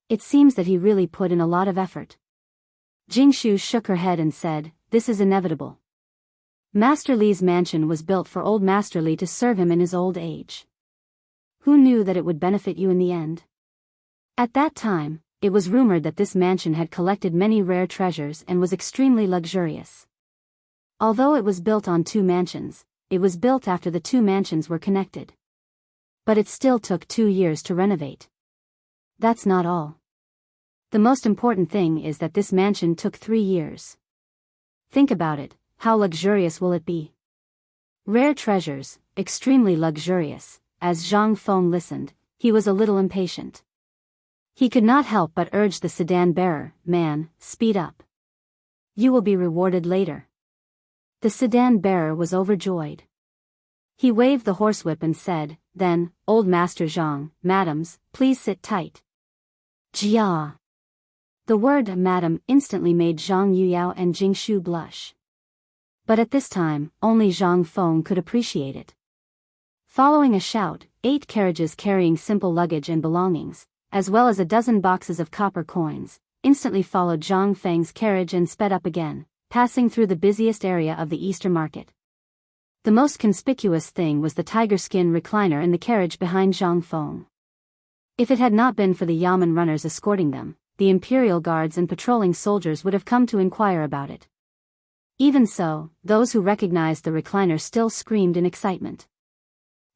It seems that he really put in a lot of effort. Jingshu shook her head and said, This is inevitable. Master Li's mansion was built for old Master Li to serve him in his old age. Who knew that it would benefit you in the end? At that time, it was rumored that this mansion had collected many rare treasures and was extremely luxurious. Although it was built on 2 mansions, it was built after the 2 mansions were connected. But it still took 2 years to renovate. That's not all. The most important thing is that this mansion took 3 years. Think about it, how luxurious will it be? Rare treasures, extremely luxurious. As Zhang Feng listened, he was a little impatient. He could not help but urge the sedan bearer, Man, speed up. You will be rewarded later. The sedan bearer was overjoyed. He waved the horsewhip and said, Then, old Master Zhang, madams, please sit tight. Jia. The word madam instantly made Zhang Yuyao and Jingshu blush. But at this time, only Zhang Feng could appreciate it. Following a shout, 8 carriages carrying simple luggage and belongings, as well as a dozen boxes of copper coins, instantly followed Zhang Feng's carriage and sped up again, passing through the busiest area of the Easter market. The most conspicuous thing was the tiger skin recliner in the carriage behind Zhang Feng. If it had not been for the Yamen runners escorting them, the imperial guards and patrolling soldiers would have come to inquire about it. Even so, those who recognized the recliner still screamed in excitement.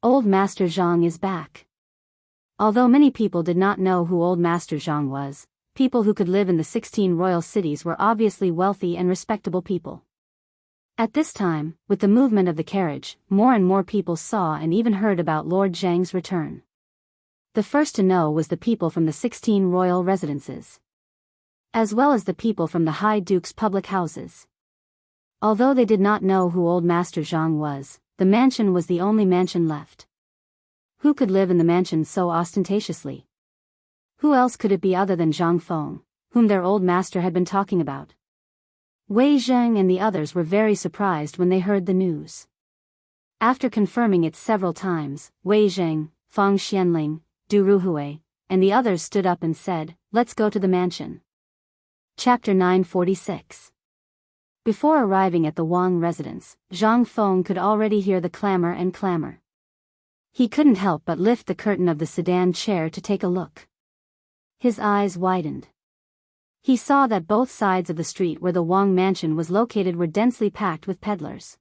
Old Master Zhang is back. Although many people did not know who Old Master Zhang was, people who could live in the 16 royal cities were obviously wealthy and respectable people. At this time, with the movement of the carriage, more and more people saw and even heard about Lord Zhang's return. The first to know was the people from the 16 royal residences, as well as the people from the High Duke's public houses. Although they did not know who Old Master Zhang was, the mansion was the only mansion left. Who could live in the mansion so ostentatiously? Who else could it be other than Zhang Feng, whom their old master had been talking about? Wei Zheng and the others were very surprised when they heard the news. After confirming it several times, Wei Zheng, Fang Xianling, Du Ruhui, and the others stood up and said, "Let's go to the mansion." Chapter 946. Before arriving at the Wang residence, Zhang Feng could already hear the clamor. He couldn't help but lift the curtain of the sedan chair to take a look. His eyes widened. He saw that both sides of the street where the Wang mansion was located were densely packed with peddlers.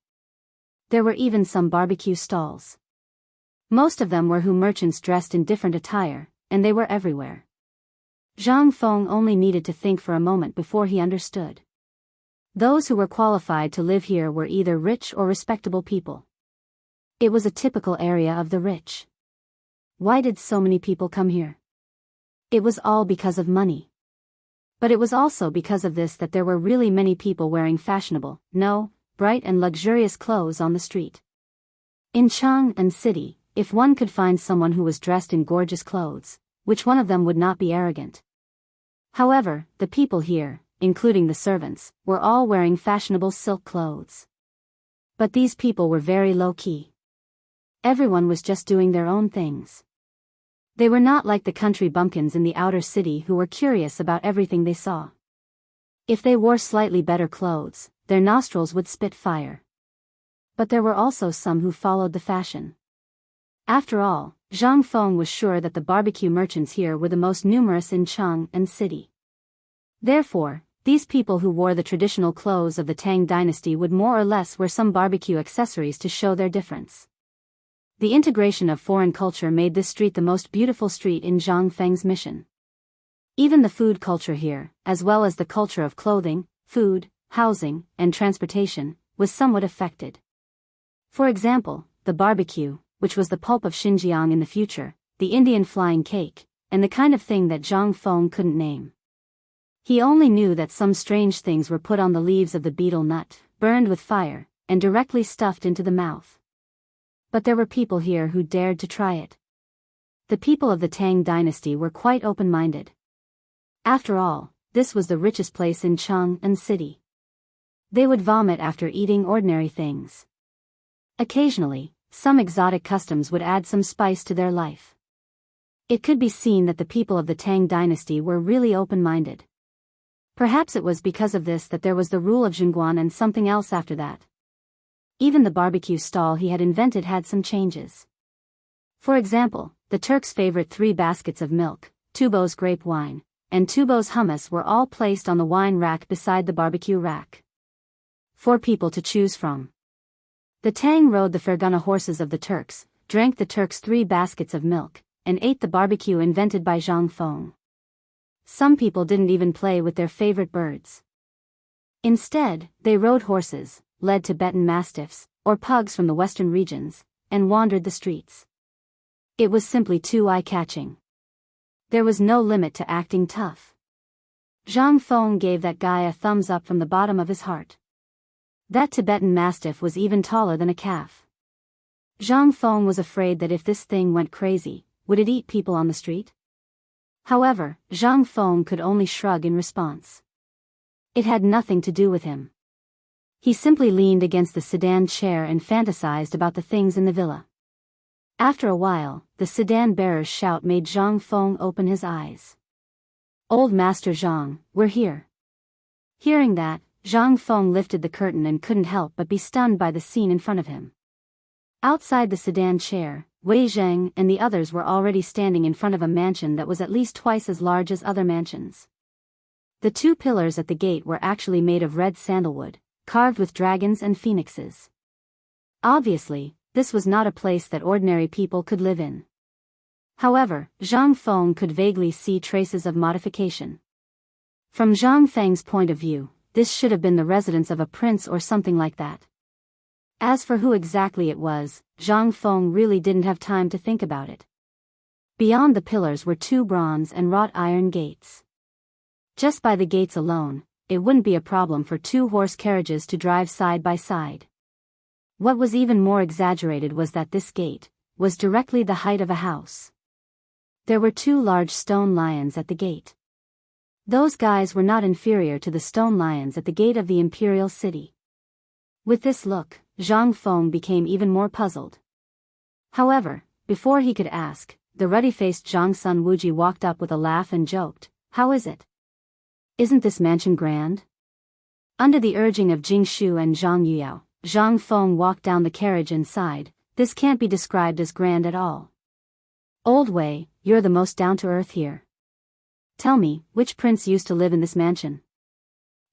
There were even some barbecue stalls. Most of them were merchants dressed in different attire, and they were everywhere. Zhang Feng only needed to think for a moment before he understood. Those who were qualified to live here were either rich or respectable people. It was a typical area of the rich. Why did so many people come here? It was all because of money. But it was also because of this that there were really many people wearing fashionable, bright and luxurious clothes on the street. In Chang'an City, if one could find someone who was dressed in gorgeous clothes, which one of them would not be arrogant? However, the people here, including the servants, were all wearing fashionable silk clothes. But these people were very low-key. Everyone was just doing their own things. They were not like the country bumpkins in the outer city who were curious about everything they saw. If they wore slightly better clothes, their nostrils would spit fire. But there were also some who followed the fashion. After all, Zhang Feng was sure that the barbecue merchants here were the most numerous in Chang'an City. Therefore, these people who wore the traditional clothes of the Tang dynasty would more or less wear some barbecue accessories to show their difference. The integration of foreign culture made this street the most beautiful street in Zhang Feng's mission. Even the food culture here, as well as the culture of clothing, food, housing, and transportation, was somewhat affected. For example, the barbecue, which was the pulp of Xinjiang in the future, the Indian flying cake, and the kind of thing that Zhang Feng couldn't name. He only knew that some strange things were put on the leaves of the betel nut, burned with fire, and directly stuffed into the mouth. But there were people here who dared to try it. The people of the Tang dynasty were quite open-minded. After all, this was the richest place in Chang'an City. They would vomit after eating ordinary things. Occasionally, some exotic customs would add some spice to their life. It could be seen that the people of the Tang dynasty were really open-minded. Perhaps it was because of this that there was the rule of Zhongguan and something else after that. Even the barbecue stall he had invented had some changes. For example, the Turks' favorite 3 baskets of milk, 2 bowls grape wine, and 2 bowls hummus were all placed on the wine rack beside the barbecue rack. 4 people to choose from. The Tang rode the Fergana horses of the Turks, drank the Turks' 3 baskets of milk, and ate the barbecue invented by Zhang Feng. Some people didn't even play with their favorite birds. Instead, they rode horses, led Tibetan mastiffs, or pugs from the western regions, and wandered the streets. It was simply too eye-catching. There was no limit to acting tough. Zhang Feng gave that guy a thumbs up from the bottom of his heart. That Tibetan mastiff was even taller than a calf. Zhang Feng was afraid that if this thing went crazy, would it eat people on the street? However, Zhang Feng could only shrug in response. It had nothing to do with him. He simply leaned against the sedan chair and fantasized about the things in the villa. After a while, the sedan bearer's shout made Zhang Feng open his eyes. "Old Master Zhang, we're here." Hearing that, Zhang Feng lifted the curtain and couldn't help but be stunned by the scene in front of him. Outside the sedan chair, Wei Zheng and the others were already standing in front of a mansion that was at least twice as large as other mansions. The 2 pillars at the gate were actually made of red sandalwood, carved with dragons and phoenixes. Obviously, this was not a place that ordinary people could live in. However, Zhang Feng could vaguely see traces of modification. From Zhang Feng's point of view, this should have been the residence of a prince or something like that. As for who exactly it was, Zhang Feng really didn't have time to think about it. Beyond the pillars were 2 bronze and wrought iron gates. Just by the gates alone, it wouldn't be a problem for 2 horse carriages to drive side by side. What was even more exaggerated was that this gate was directly the height of a house. There were 2 large stone lions at the gate. Those guys were not inferior to the stone lions at the gate of the imperial city. With this look, Zhang Feng became even more puzzled. However, before he could ask, the ruddy-faced Zhang Sun Wuji walked up with a laugh and joked, "How is it? Isn't this mansion grand?" Under the urging of Jing Shu and Zhang Yuyao, Zhang Feng walked down the carriage and sighed, "This can't be described as grand at all. Old Wei, you're the most down-to-earth here. Tell me, which prince used to live in this mansion?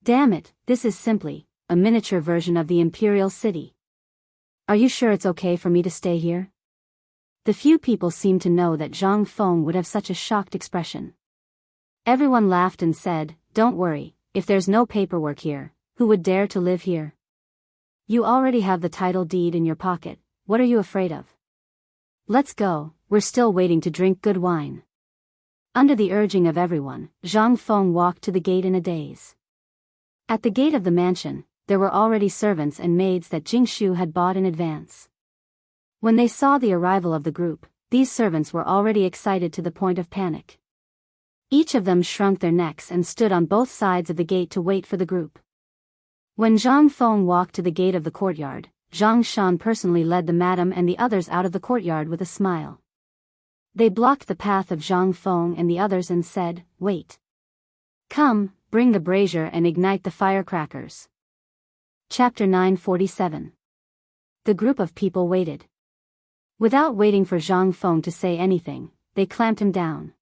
Damn it, this is simply a miniature version of the imperial city. Are you sure it's okay for me to stay here?" The few people seemed to know that Zhang Feng would have such a shocked expression. Everyone laughed and said, "Don't worry, if there's no paperwork here, who would dare to live here? You already have the title deed in your pocket, what are you afraid of? Let's go, we're still waiting to drink good wine." Under the urging of everyone, Zhang Feng walked to the gate in a daze. At the gate of the mansion, there were already servants and maids that Jing Shu had bought in advance. When they saw the arrival of the group, these servants were already excited to the point of panic. Each of them shrunk their necks and stood on both sides of the gate to wait for the group. When Zhang Feng walked to the gate of the courtyard, Zhang Shan personally led the madam and the others out of the courtyard with a smile. They blocked the path of Zhang Feng and the others and said, "Wait. Come, bring the brazier and ignite the firecrackers." Chapter 947. The group of people waited. Without waiting for Zhang Feng to say anything, they clamped him down.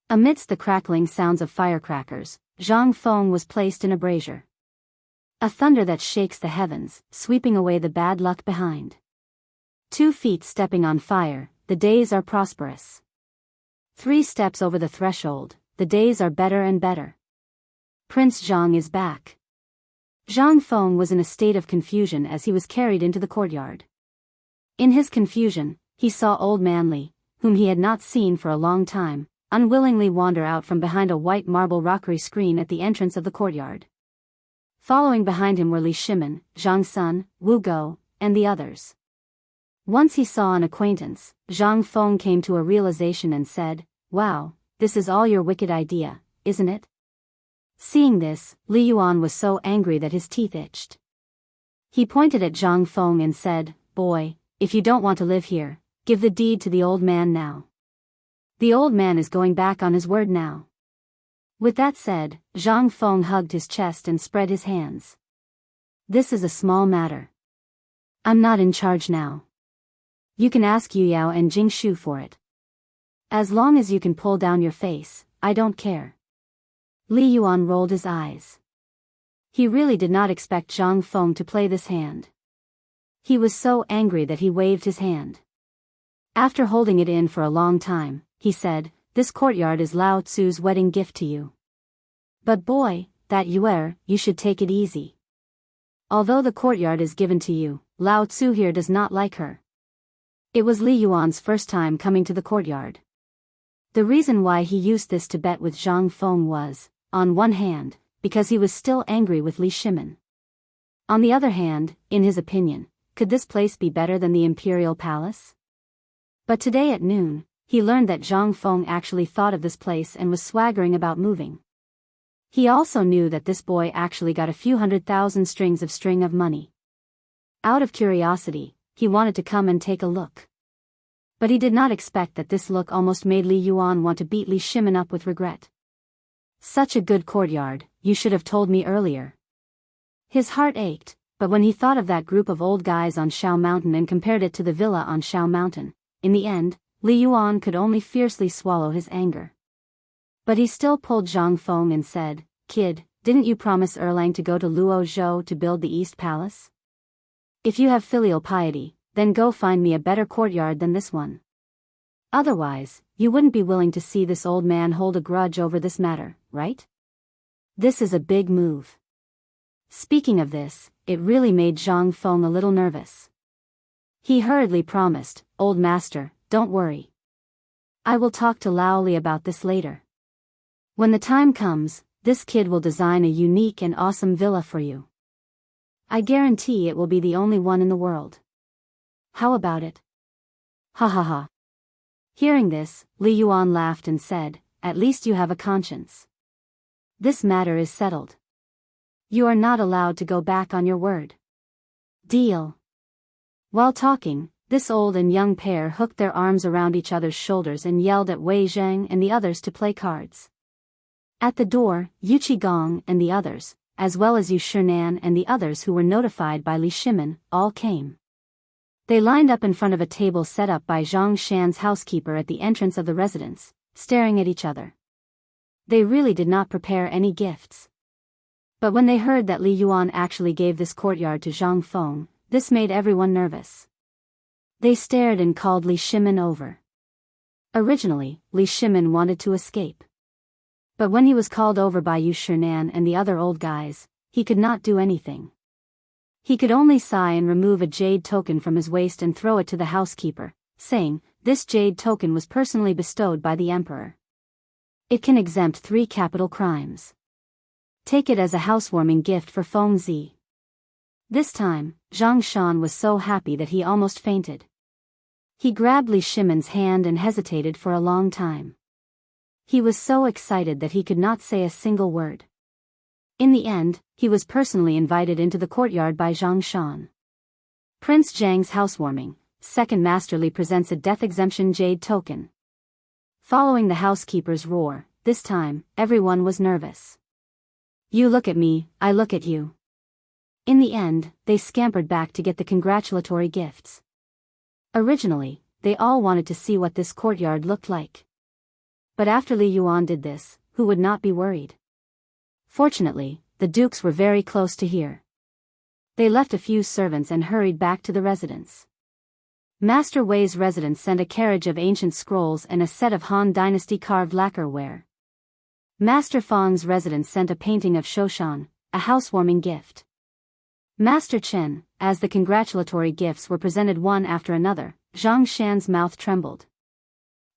Amidst the crackling sounds of firecrackers, Zhang Feng was placed in a brazier. A thunder that shakes the heavens, sweeping away the bad luck behind. 2 feet stepping on fire, the days are prosperous. 3 steps over the threshold, the days are better and better. Prince Zhang is back. Zhang Feng was in a state of confusion as he was carried into the courtyard. In his confusion, he saw old man Li, whom he had not seen for a long time, unwillingly wander out from behind a white marble rockery screen at the entrance of the courtyard. Following behind him were Li Shimin, Zhang Sun, Wu Go, and the others. Once he saw an acquaintance, Zhang Feng came to a realization and said, "Wow, this is all your wicked idea, isn't it?" Seeing this, Li Yuan was so angry that his teeth itched. He pointed at Zhang Feng and said, "Boy, if you don't want to live here, give the deed to the old man now. The old man is going back on his word now." With that said, Zhang Feng hugged his chest and spread his hands. "This is a small matter. I'm not in charge now. You can ask Yu Yao and Jing Shu for it. As long as you can pull down your face, I don't care." Li Yuan rolled his eyes. He really did not expect Zhang Feng to play this hand. He was so angry that he waved his hand. After holding it in for a long time, he said, "This courtyard is Lao Tzu's wedding gift to you. But boy, that you should take it easy. Although the courtyard is given to you, Lao Tzu here does not like her." It was Li Yuan's first time coming to the courtyard. The reason why he used this to bet with Zhang Feng was, on one hand, because he was still angry with Li Shimin. On the other hand, in his opinion, could this place be better than the imperial palace? But today at noon, he learned that Zhang Feng actually thought of this place and was swaggering about moving. He also knew that this boy actually got a few 100,000 strings of string of money. Out of curiosity, he wanted to come and take a look. But he did not expect that this look almost made Li Yuan want to beat Li Shimin up with regret. "Such a good courtyard, you should have told me earlier." His heart ached, but when he thought of that group of old guys on Shao Mountain and compared it to the villa on Shao Mountain, in the end, Li Yuan could only fiercely swallow his anger. But he still pulled Zhang Feng and said, "Kid, didn't you promise Erlang to go to Luo Zhou to build the East Palace? If you have filial piety, then go find me a better courtyard than this one. Otherwise, you wouldn't be willing to see this old man hold a grudge over this matter, right? This is a big move." Speaking of this, it really made Zhang Feng a little nervous. He hurriedly promised, "Old master, don't worry. I will talk to Lao Li about this later. When the time comes, this kid will design a unique and awesome villa for you. I guarantee it will be the only one in the world. How about it?" "Ha ha ha." Hearing this, Li Yuan laughed and said, "At least you have a conscience. This matter is settled. You are not allowed to go back on your word. Deal." While talking, this old and young pair hooked their arms around each other's shoulders and yelled at Wei Zheng and the others to play cards. At the door, Yu Qigong and the others, as well as Yu Shinan and the others who were notified by Li Shimin, all came. They lined up in front of a table set up by Zhang Shan's housekeeper at the entrance of the residence, staring at each other. They really did not prepare any gifts. But when they heard that Li Yuan actually gave this courtyard to Zhang Feng, this made everyone nervous. They stared and called Li Shimin over. Originally, Li Shimin wanted to escape. But when he was called over by Yu Shinan and the other old guys, he could not do anything. He could only sigh and remove a jade token from his waist and throw it to the housekeeper, saying, "This jade token was personally bestowed by the emperor. It can exempt 3 capital crimes. Take it as a housewarming gift for Feng Zi." This time, Zhang Shan was so happy that he almost fainted. He grabbed Li Shimin's hand and hesitated for a long time. He was so excited that he could not say a single word. In the end, he was personally invited into the courtyard by Zhang Shan. Prince Zhang's housewarming, second masterly presents a death exemption jade token. Following the housekeeper's roar, this time, everyone was nervous. You look at me, I look at you. In the end, they scampered back to get the congratulatory gifts. Originally, they all wanted to see what this courtyard looked like. But after Li Yuan did this, who would not be worried? Fortunately, the dukes were very close to here. They left a few servants and hurried back to the residence. Master Wei's residence sent a carriage of ancient scrolls and a set of Han Dynasty carved lacquerware. Master Fang's residence sent a painting of Shoshan, a housewarming gift. Master Chen, as the congratulatory gifts were presented one after another, Zhang Shan's mouth trembled.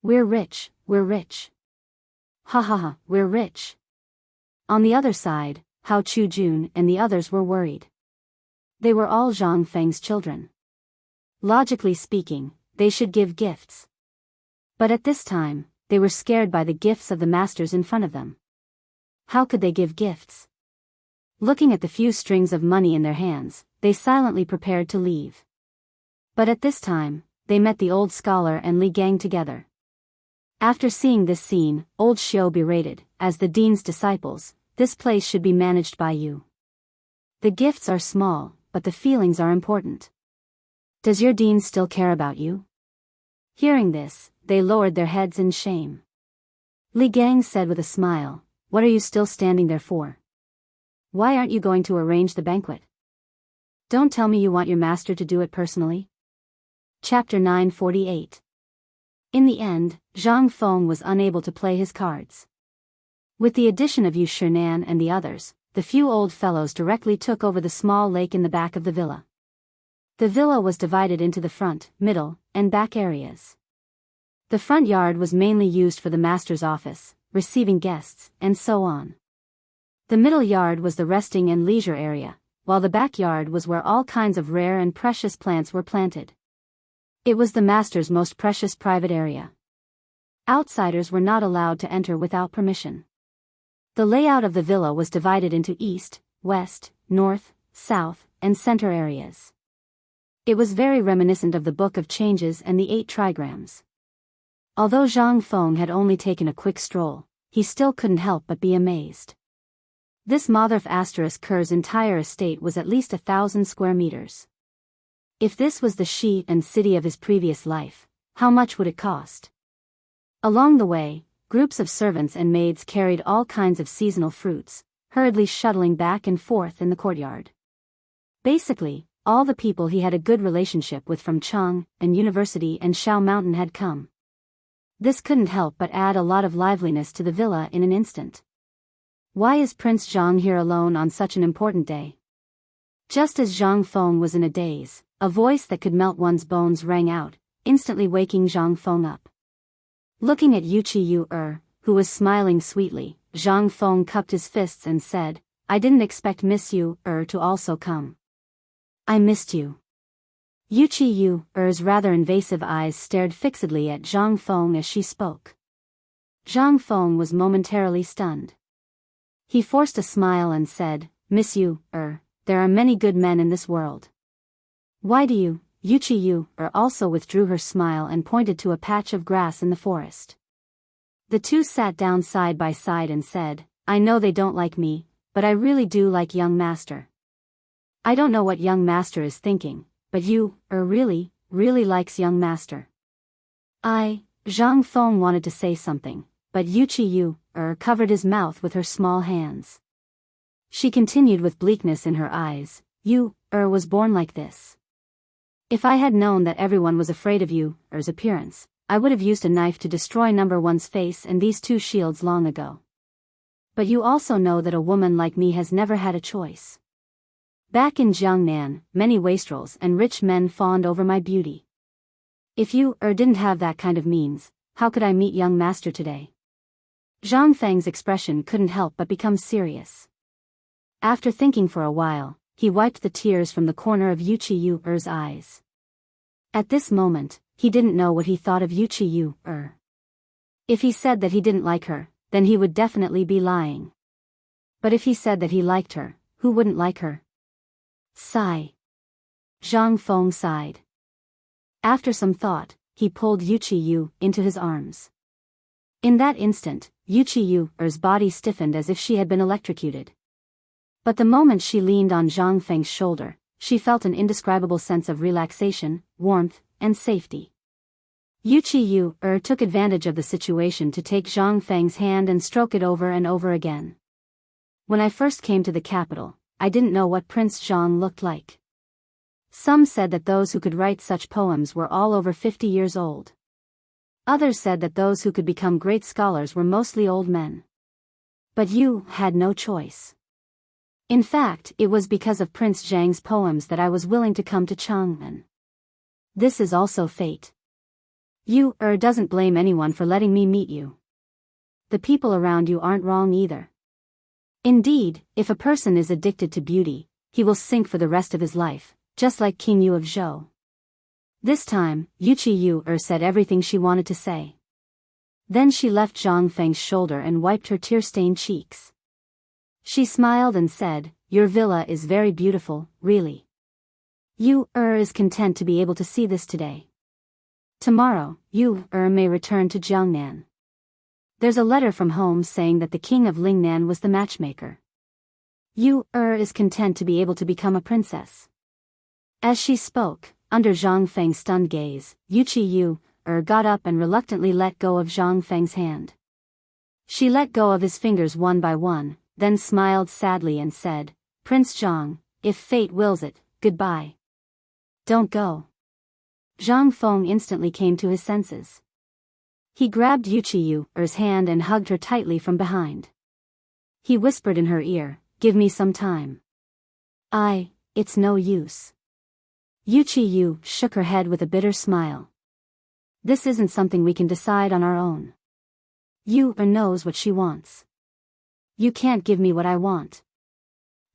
We're rich, we're rich. Ha ha ha, we're rich. On the other side, Hao Chu-jun and the others were worried. They were all Zhang Feng's children. Logically speaking, they should give gifts. But at this time, they were scared by the gifts of the masters in front of them. How could they give gifts? Looking at the few strings of money in their hands, they silently prepared to leave. But at this time, they met the old scholar and Li Gang together. After seeing this scene, old Xiao berated, as the dean's disciples, this place should be managed by you. The gifts are small, but the feelings are important. Does your dean still care about you? Hearing this, they lowered their heads in shame. Li Gang said with a smile, What are you still standing there for? Why aren't you going to arrange the banquet? Don't tell me you want your master to do it personally? Chapter 948. In the end, Zhang Feng was unable to play his cards. With the addition of Yu Shinan and the others, the few old fellows directly took over the small lake in the back of the villa. The villa was divided into the front, middle, and back areas. The front yard was mainly used for the master's office, receiving guests, and so on. The middle yard was the resting and leisure area, while the backyard was where all kinds of rare and precious plants were planted. It was the master's most precious private area. Outsiders were not allowed to enter without permission. The layout of the villa was divided into east, west, north, south, and center areas. It was very reminiscent of the Book of Changes and the 8 trigrams. Although Zhang Feng had only taken a quick stroll, he still couldn't help but be amazed. This Motherf Ker's entire estate was at least 1,000 square meters. If this was the sheet and city of his previous life, how much would it cost? Along the way, groups of servants and maids carried all kinds of seasonal fruits, hurriedly shuttling back and forth in the courtyard. Basically, all the people he had a good relationship with from Chang and University and Shao Mountain had come. This couldn't help but add a lot of liveliness to the villa in an instant. Why is Prince Zhang here alone on such an important day? Just as Zhang Feng was in a daze, a voice that could melt one's bones rang out, instantly waking Zhang Feng up. Looking at Yu who was smiling sweetly, Zhang Feng cupped his fists and said, I didn't expect Miss Yu to also come. I missed you. Yuqi's rather invasive eyes stared fixedly at Zhang Feng as she spoke. Zhang Feng was momentarily stunned. He forced a smile and said, Miss Yu, there are many good men in this world. Why do you? Yuqiu also withdrew her smile and pointed to a patch of grass in the forest. The two sat down side by side and said, I know they don't like me, but I really do like young master. I don't know what young master is thinking, but you, really likes young master. Zhang Feng wanted to say something, but Yuqiu, covered his mouth with her small hands. She continued with bleakness in her eyes, You, was born like this. If I had known that everyone was afraid of you's appearance, I would have used a knife to destroy number one's face and these two shields long ago. But you also know that a woman like me has never had a choice. Back in Jiangnan, many wastrels and rich men fawned over my beauty. If you, didn't have that kind of means, how could I meet young master today? Zhang Feng's expression couldn't help but become serious. After thinking for a while, he wiped the tears from the corner of Yuqiu's eyes. At this moment, he didn't know what he thought of Yuqiu. If he said that he didn't like her, then he would definitely be lying. But if he said that he liked her, who wouldn't like her? Sigh. Zhang Feng sighed. After some thought, he pulled Yuqiu into his arms. In that instant, Yuqiu's body stiffened as if she had been electrocuted. But the moment she leaned on Zhang Feng's shoulder, she felt an indescribable sense of relaxation, warmth, and safety. Yuqiu took advantage of the situation to take Zhang Feng's hand and stroke it over and over again. When I first came to the capital, I didn't know what Prince Zhang looked like. Some said that those who could write such poems were all over 50 years old. Others said that those who could become great scholars were mostly old men. But you had no choice. In fact, it was because of Prince Zhang's poems that I was willing to come to Chang'an. This is also fate. You, doesn't blame anyone for letting me meet you. The people around you aren't wrong either. Indeed, if a person is addicted to beauty, he will sink for the rest of his life, just like King Yu of Zhou. This time, Yuqiu said everything she wanted to say. Then she left Zhang Feng's shoulder and wiped her tear-stained cheeks. She smiled and said, Your villa is very beautiful, really. You, is content to be able to see this today. Tomorrow, you, may return to Jiangnan. There's a letter from home saying that the king of Lingnan was the matchmaker. You, is content to be able to become a princess. As she spoke, under Zhang Feng's stunned gaze, Yuqiu, got up and reluctantly let go of Zhang Feng's hand. She let go of his fingers one by one, then smiled sadly and said, Prince Zhang, if fate wills it, goodbye. Don't go. Zhang Feng instantly came to his senses. He grabbed Yuqiu's hand and hugged her tightly from behind. He whispered in her ear, Give me some time. It's no use. Yuqiu shook her head with a bitter smile. This isn't something we can decide on our own. You knows what she wants. You can't give me what I want.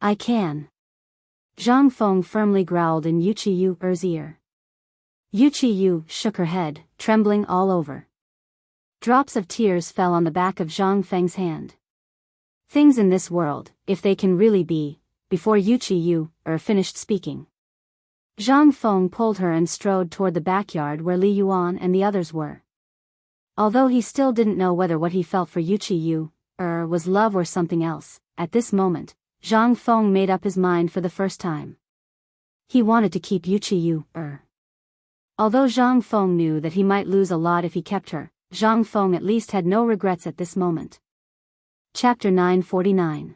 I can. Zhang Feng firmly growled in Yuqiu's ear. Yuqiu shook her head, trembling all over. Drops of tears fell on the back of Zhang Feng's hand. Things in this world, if they can really be, before Yuqiu finished speaking. Zhang Feng pulled her and strode toward the backyard where Li Yuan and the others were. Although he still didn't know whether what he felt for Yuqiu was love or something else, at this moment, Zhang Feng made up his mind for the first time. He wanted to keep Yuqiu. Although Zhang Feng knew that he might lose a lot if he kept her, Zhang Feng at least had no regrets at this moment. Chapter 949.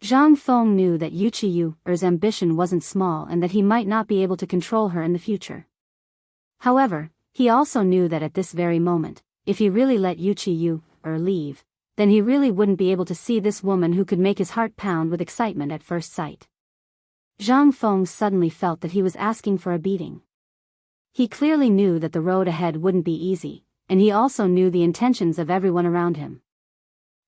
Zhang Feng knew that Yuqiu's ambition wasn't small and that he might not be able to control her in the future. However, he also knew that at this very moment, if he really let Yuqiu leave, then he really wouldn't be able to see this woman who could make his heart pound with excitement at first sight. Zhang Feng suddenly felt that he was asking for a beating. He clearly knew that the road ahead wouldn't be easy, and he also knew the intentions of everyone around him.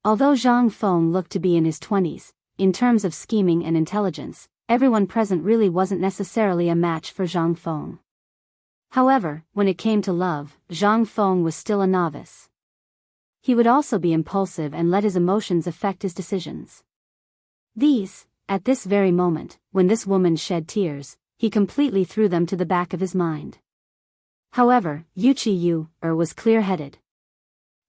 Although Zhang Feng looked to be in his 20s, in terms of scheming and intelligence, everyone present really wasn't necessarily a match for Zhang Feng. However, when it came to love, Zhang Feng was still a novice. He would also be impulsive and let his emotions affect his decisions. At this very moment, when this woman shed tears, he completely threw them to the back of his mind. However, Wuxia Xianxia was clear-headed.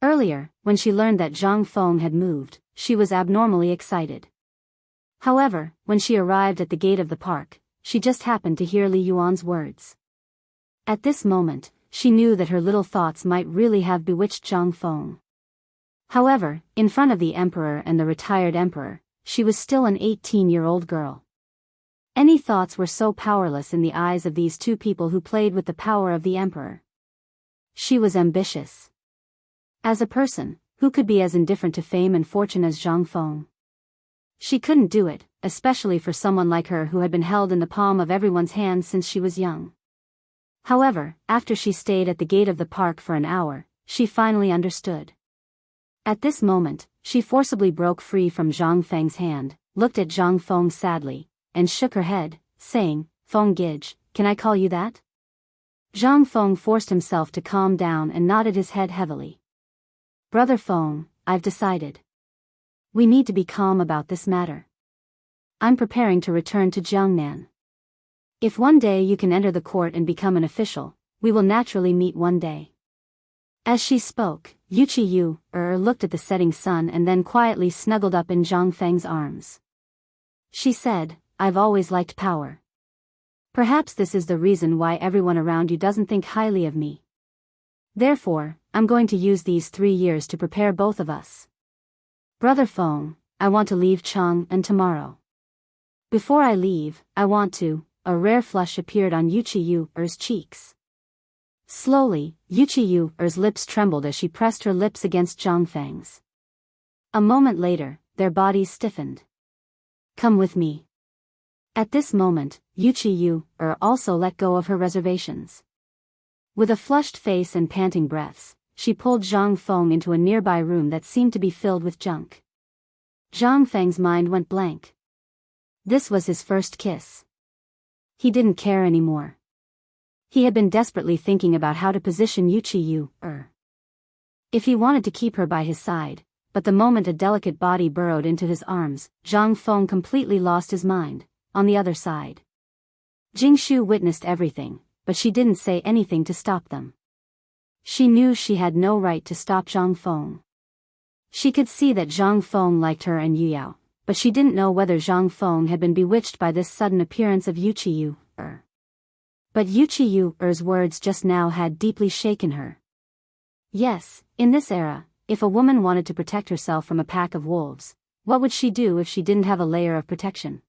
Earlier, when she learned that Zhang Feng had moved, she was abnormally excited. However, when she arrived at the gate of the park, she just happened to hear Li Yuan's words. At this moment, she knew that her little thoughts might really have bewitched Zhang Feng. However, in front of the emperor and the retired emperor, she was still an 18-year-old girl. Any thoughts were so powerless in the eyes of these two people who played with the power of the emperor. She was ambitious. As a person, who could be as indifferent to fame and fortune as Zhang Feng? She couldn't do it, especially for someone like her who had been held in the palm of everyone's hand since she was young. However, after she stayed at the gate of the park for an hour, she finally understood. At this moment, she forcibly broke free from Zhang Feng's hand, looked at Zhang Feng sadly, and shook her head, saying, "Feng Gij, can I call you that?" Zhang Feng forced himself to calm down and nodded his head heavily. "Brother Feng, I've decided. We need to be calm about this matter. I'm preparing to return to Jiangnan. If one day you can enter the court and become an official, we will naturally meet one day." As she spoke, Wuxia Xianxia looked at the setting sun and then quietly snuggled up in Zhang Feng's arms. She said, "I've always liked power. Perhaps this is the reason why everyone around you doesn't think highly of me. Therefore, I'm going to use these 3 years to prepare both of us. Brother Feng, I want to leave Chang'an tomorrow. Before I leave, I want to..." A rare flush appeared on Wuxia Xianxia's cheeks. Slowly, Wuxia Xianxia's lips trembled as she pressed her lips against Zhang Feng's. A moment later, their bodies stiffened. "Come with me." At this moment, Wuxia Xianxia also let go of her reservations. With a flushed face and panting breaths, she pulled Zhang Feng into a nearby room that seemed to be filled with junk. Zhang Feng's mind went blank. This was his first kiss. He didn't care anymore. He had been desperately thinking about how to position Wuxia Xianxia. If he wanted to keep her by his side, but the moment a delicate body burrowed into his arms, Zhang Feng completely lost his mind. On the other side, Jianghu witnessed everything, but she didn't say anything to stop them. She knew she had no right to stop Zhang Feng. She could see that Zhang Feng liked her and Yu Yao, but she didn't know whether Zhang Feng had been bewitched by this sudden appearance of Wuxia Xianxia. But Wuxia Xianxia's words just now had deeply shaken her. Yes, in this era, if a woman wanted to protect herself from a pack of wolves, what would she do if she didn't have a layer of protection?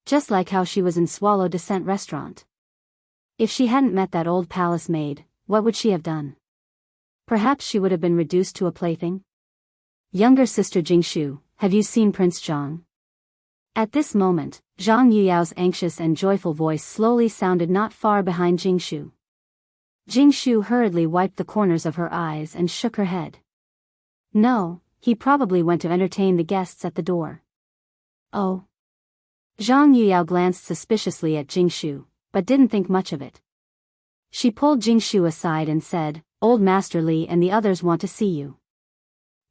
Just like how she was in Swallow Descent restaurant. If she hadn't met that old palace maid, what would she have done? Perhaps she would have been reduced to a plaything? Younger sister Jingshu, have you seen Prince Zhang? At this moment, Zhang Yuyao's anxious and joyful voice slowly sounded not far behind Jingshu. Jingshu hurriedly wiped the corners of her eyes and shook her head. No, he probably went to entertain the guests at the door. Oh. Zhang Yuyao glanced suspiciously at Jingshu, but didn't think much of it. She pulled Jingshu aside and said, "Old Master Li and the others want to see you.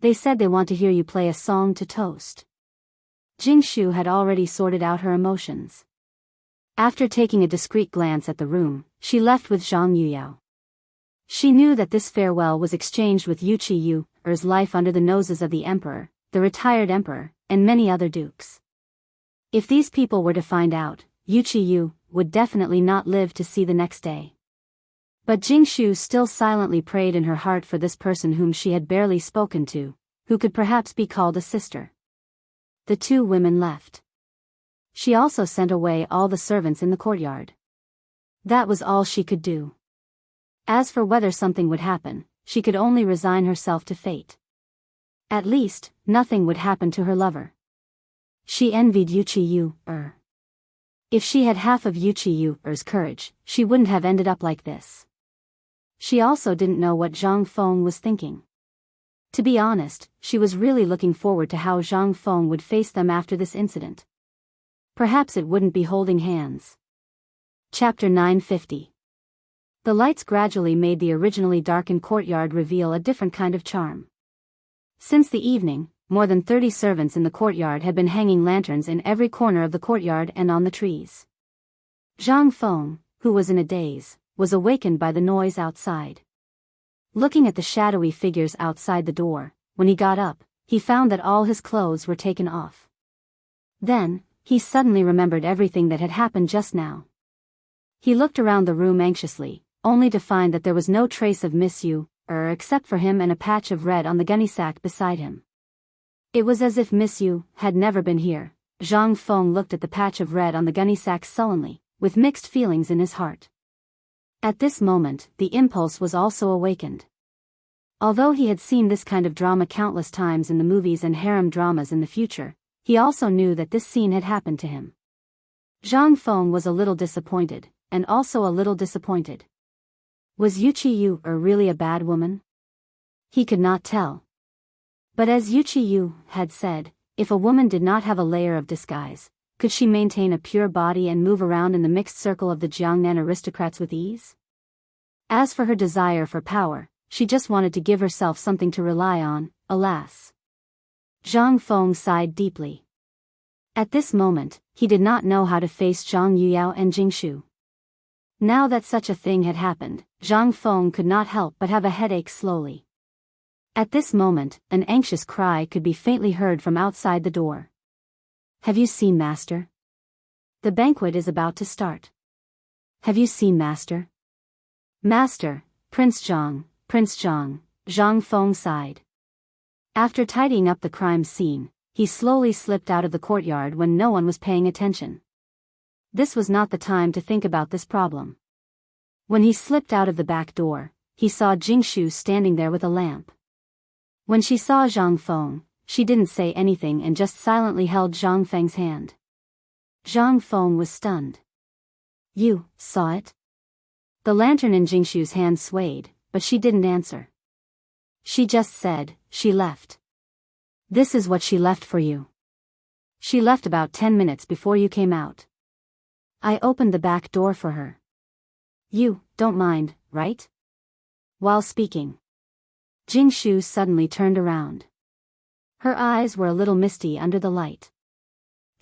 They said they want to hear you play a song to toast." Jingshu had already sorted out her emotions. After taking a discreet glance at the room, she left with Zhang Yuyao. She knew that this farewell was exchanged with Wuxia Xianxia's life under the noses of the emperor, the retired emperor, and many other dukes. If these people were to find out, Wuxia Xianxia would definitely not live to see the next day. But Jingshu still silently prayed in her heart for this person whom she had barely spoken to, who could perhaps be called a sister. The two women left. She also sent away all the servants in the courtyard. That was all she could do. As for whether something would happen, she could only resign herself to fate. At least, nothing would happen to her lover. She envied Wuxia Xianxia. If she had half of Wuxia Xianxia's courage, she wouldn't have ended up like this. She also didn't know what Zhang Feng was thinking. To be honest, she was really looking forward to how Zhang Feng would face them after this incident. Perhaps it wouldn't be holding hands. Chapter 950. The lights gradually made the originally darkened courtyard reveal a different kind of charm. Since the evening, more than 30 servants in the courtyard had been hanging lanterns in every corner of the courtyard and on the trees. Zhang Feng, who was in a daze, was awakened by the noise outside. Looking at the shadowy figures outside the door, when he got up, he found that all his clothes were taken off. Then, he suddenly remembered everything that had happened just now. He looked around the room anxiously, only to find that there was no trace of Miss Yu, except for him and a patch of red on the gunny sack beside him. It was as if Miss Yu had never been here. Zhang Feng looked at the patch of red on the gunny sack sullenly, with mixed feelings in his heart. At this moment, the impulse was also awakened. Although he had seen this kind of drama countless times in the movies and harem dramas in the future, he also knew that this scene had happened to him. Zhang Feng was a little disappointed, and also a little disappointed. Was Wuxia Yu really a bad woman? He could not tell. But as Wuxia Yu had said, if a woman did not have a layer of disguise, could she maintain a pure body and move around in the mixed circle of the Jiangnan aristocrats with ease? As for her desire for power, she just wanted to give herself something to rely on, alas. Zhang Feng sighed deeply. At this moment, he did not know how to face Zhang Yuyao and Jingshu. Now that such a thing had happened, Zhang Feng could not help but have a headache slowly. At this moment, an anxious cry could be faintly heard from outside the door. Have you seen Master? The banquet is about to start. Have you seen Master? Master, Prince Zhang, Zhang Feng sighed. After tidying up the crime scene, he slowly slipped out of the courtyard when no one was paying attention. This was not the time to think about this problem. When he slipped out of the back door, he saw Jingshu standing there with a lamp. When she saw Zhang Feng, she didn't say anything and just silently held Zhang Feng's hand. Zhang Feng was stunned. You saw it? The lantern in Jingshu's hand swayed, but she didn't answer. She just said, she left. This is what she left for you. She left about 10 minutes before you came out. I opened the back door for her. You don't mind, right? While speaking, Jingshu suddenly turned around. Her eyes were a little misty under the light.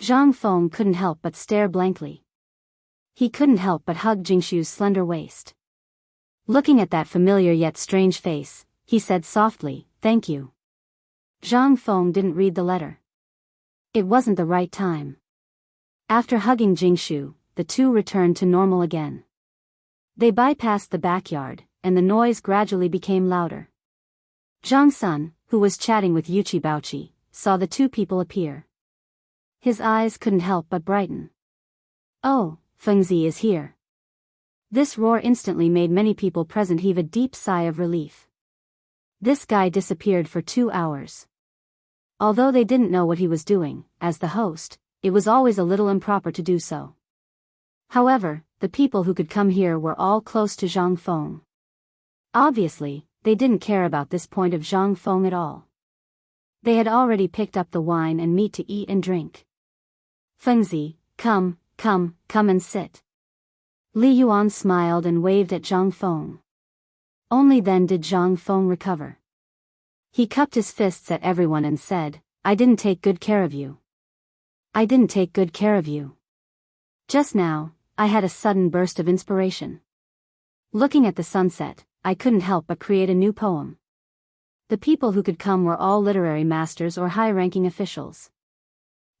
Zhang Feng couldn't help but stare blankly. He couldn't help but hug Jingshu's slender waist. Looking at that familiar yet strange face, he said softly, "Thank you." Zhang Feng didn't read the letter. It wasn't the right time. After hugging Jingshu, the two returned to normal again. They bypassed the backyard, and the noise gradually became louder. Zhang Sun, who was chatting with Yuchi Baochi, saw the two people appear. His eyes couldn't help but brighten. Oh, Fengzi is here. This roar instantly made many people present heave a deep sigh of relief. This guy disappeared for 2 hours. Although they didn't know what he was doing, as the host, it was always a little improper to do so. However, the people who could come here were all close to Zhang Feng. Obviously, they didn't care about this point of Zhang Feng at all. They had already picked up the wine and meat to eat and drink. Fengzi, come and sit. Li Yuan smiled and waved at Zhang Feng. Only then did Zhang Feng recover. He cupped his fists at everyone and said, I didn't take good care of you. I didn't take good care of you. Just now, I had a sudden burst of inspiration. Looking at the sunset, I couldn't help but create a new poem. The people who could come were all literary masters or high-ranking officials.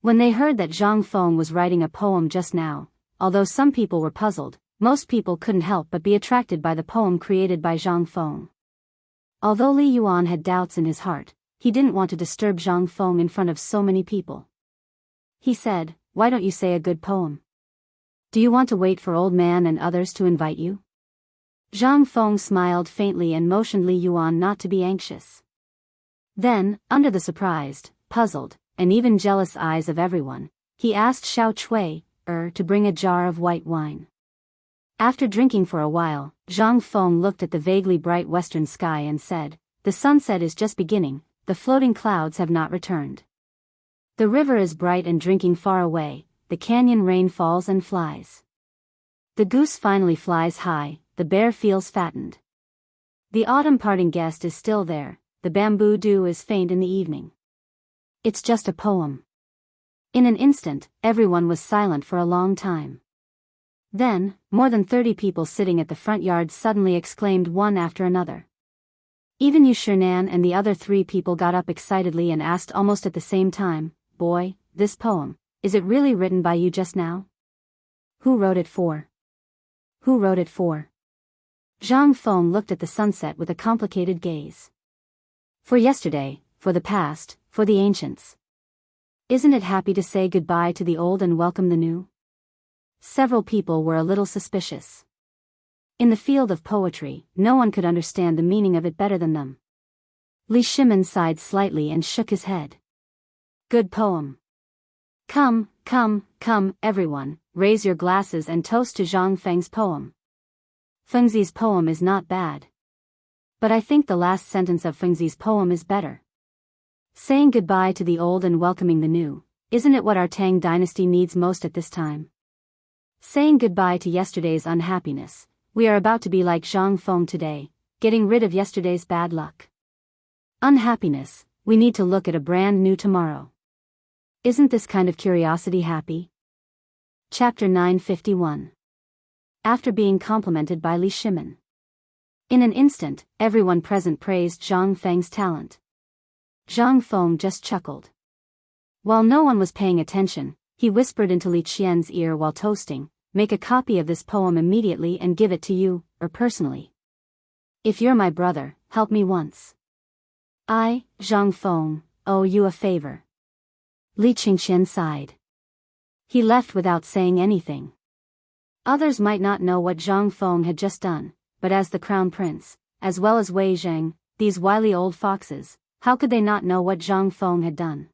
When they heard that Zhang Feng was writing a poem just now, although some people were puzzled, most people couldn't help but be attracted by the poem created by Zhang Feng. Although Li Yuan had doubts in his heart, he didn't want to disturb Zhang Feng in front of so many people. He said, why don't you say a good poem? Do you want to wait for old man and others to invite you? Zhang Feng smiled faintly and motioned Li Yuan not to be anxious. Then, under the surprised, puzzled, and even jealous eyes of everyone, he asked Xiao Chui, to bring a jar of white wine. After drinking for a while, Zhang Feng looked at the vaguely bright western sky and said, the sunset is just beginning, the floating clouds have not returned. The river is bright and drinking far away, the canyon rain falls and flies. The goose finally flies high, the bear feels fattened. The autumn parting guest is still there, the bamboo dew is faint in the evening. It's just a poem. In an instant, everyone was silent for a long time. Then, more than 30 people sitting at the front yard suddenly exclaimed one after another. Even Yu Shernan and the other 3 people got up excitedly and asked almost at the same time, "Boy, this poem, is it really written by you just now? Who wrote it for? Who wrote it for?" Zhang Feng looked at the sunset with a complicated gaze. "For yesterday, for the past, for the ancients. Isn't it happy to say goodbye to the old and welcome the new?" Several people were a little suspicious. In the field of poetry, no one could understand the meaning of it better than them. Li Shimin sighed slightly and shook his head. "Good poem. Come, everyone, raise your glasses and toast to Zhang Feng's poem. Fengzi's poem is not bad. But I think the last sentence of Fengzi's poem is better. Saying goodbye to the old and welcoming the new, isn't it what our Tang dynasty needs most at this time? Saying goodbye to yesterday's unhappiness, we are about to be like Zhang Feng today, getting rid of yesterday's bad luck. Unhappiness, we need to look at a brand new tomorrow. Isn't this kind of curiosity happy?" Chapter 951. After being complimented by Li Shimin. In an instant, everyone present praised Zhang Feng's talent. Zhang Feng just chuckled. While no one was paying attention, he whispered into Li Qian's ear while toasting, "Make a copy of this poem immediately and give it to you, or personally. If you're my brother, help me once. I, Zhang Feng, owe you a favor." Li Qingqian sighed. He left without saying anything. Others might not know what Zhang Feng had just done, but as the crown prince, as well as Wei Zheng, these wily old foxes, how could they not know what Zhang Feng had done?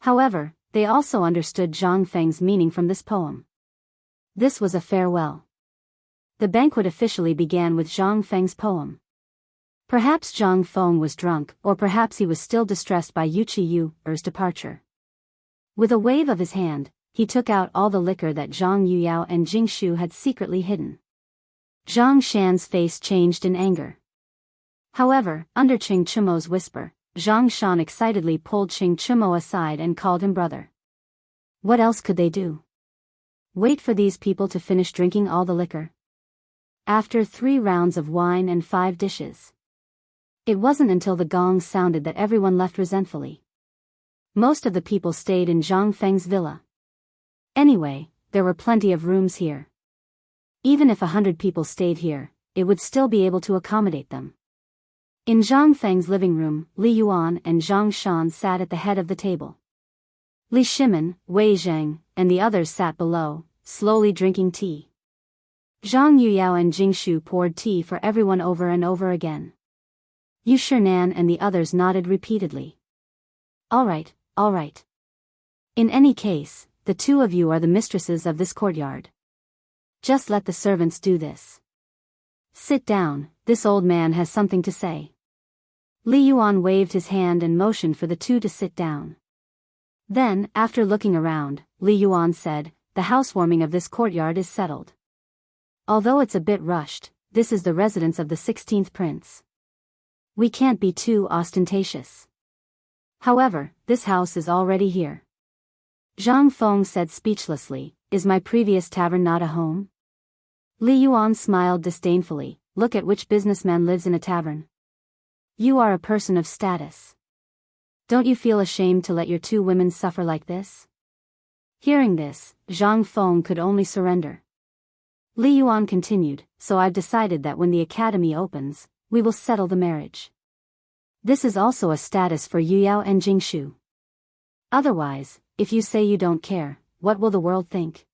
However, they also understood Zhang Feng's meaning from this poem. This was a farewell. The banquet officially began with Zhang Feng's poem. Perhaps Zhang Feng was drunk, or perhaps he was still distressed by Yu Qi's departure. With a wave of his hand, he took out all the liquor that Zhang Yuyao and Jing Shu had secretly hidden. Zhang Shan's face changed in anger. However, under Qing Chimo's whisper, Zhang Shan excitedly pulled Qing Chimo aside and called him brother. What else could they do? Wait for these people to finish drinking all the liquor? After 3 rounds of wine and 5 dishes. It wasn't until the gong sounded that everyone left resentfully. Most of the people stayed in Zhang Feng's villa. Anyway, there were plenty of rooms here. Even if 100 people stayed here, it would still be able to accommodate them. In Zhang Feng's living room, Li Yuan and Zhang Shan sat at the head of the table. Li Shimin, Wei Zheng, and the others sat below, slowly drinking tea. Zhang Yuyao and Jing Shu poured tea for everyone over and over again. Yu Shernan and the others nodded repeatedly. All right. In any case, the 2 of you are the mistresses of this courtyard. Just let the servants do this. Sit down, this old man has something to say. Li Yuan waved his hand and motioned for the 2 to sit down. Then, after looking around, Li Yuan said, "The housewarming of this courtyard is settled. Although it's a bit rushed, this is the residence of the 16th prince. We can't be too ostentatious. However, this house is already here." Zhang Feng said speechlessly, "Is my previous tavern not a home?" Li Yuan smiled disdainfully, "Look at which businessman lives in a tavern. You are a person of status. Don't you feel ashamed to let your 2 women suffer like this?" Hearing this, Zhang Feng could only surrender. Li Yuan continued, "So I've decided that when the academy opens, we will settle the marriage. This is also a status for Yuyao and Jing Shu. Otherwise, if you say you don't care, what will the world think?"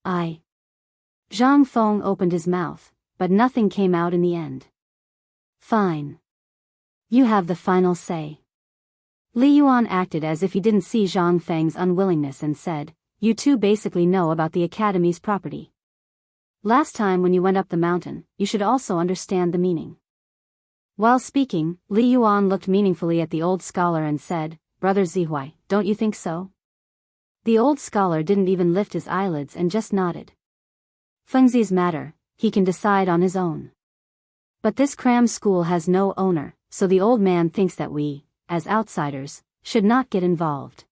Zhang Feng opened his mouth, but nothing came out in the end. "Fine. You have the final say." Li Yuan acted as if he didn't see Zhang Feng's unwillingness and said, "You 2 basically know about the academy's property. Last time when you went up the mountain, you should also understand the meaning." While speaking, Li Yuan looked meaningfully at the old scholar and said, "Brother Zihuai, don't you think so?" The old scholar didn't even lift his eyelids and just nodded. Fengzi's matter, he can decide on his own. But this cram school has no owner, so the old man thinks that we, as outsiders, should not get involved.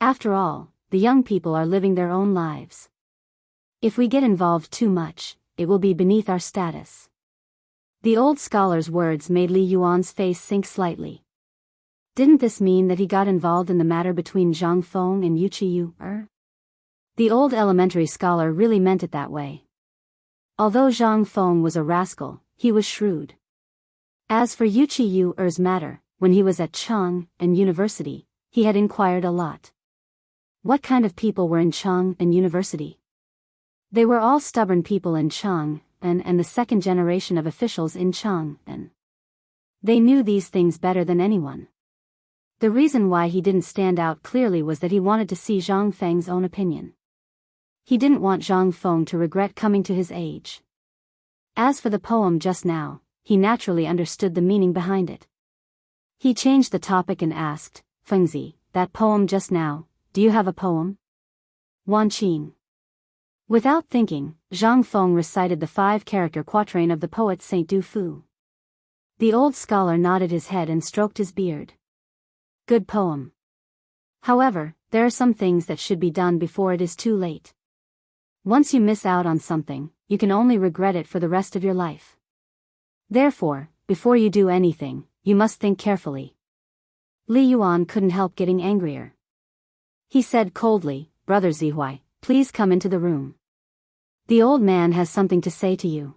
After all, the young people are living their own lives. If we get involved too much, it will be beneath our status. The old scholar's words made Li Yuan's face sink slightly. Didn't this mean that he got involved in the matter between Zhang Feng and Wuxia Xianxia? The old elementary scholar really meant it that way. Although Zhang Feng was a rascal, he was shrewd. As for Wuxia Xianxia's matter, when he was at Cheng and University, he had inquired a lot. What kind of people were in Cheng and University? They were all stubborn people in Cheng and the second generation of officials in Cheng and they knew these things better than anyone. The reason why he didn't stand out clearly was that he wanted to see Zhang Feng's own opinion. He didn't want Zhang Feng to regret coming to his age. As for the poem just now, he naturally understood the meaning behind it. He changed the topic and asked, Fengzi, that poem just now, do you have a poem? Wan Qing. Without thinking, Zhang Feng recited the 5-character quatrain of the poet Saint Du Fu. The old scholar nodded his head and stroked his beard. Good poem. However, there are some things that should be done before it is too late. Once you miss out on something, you can only regret it for the rest of your life. Therefore, before you do anything, you must think carefully. Li Yuan couldn't help getting angrier. He said coldly, Brother Zihuai, please come into the room. The old man has something to say to you.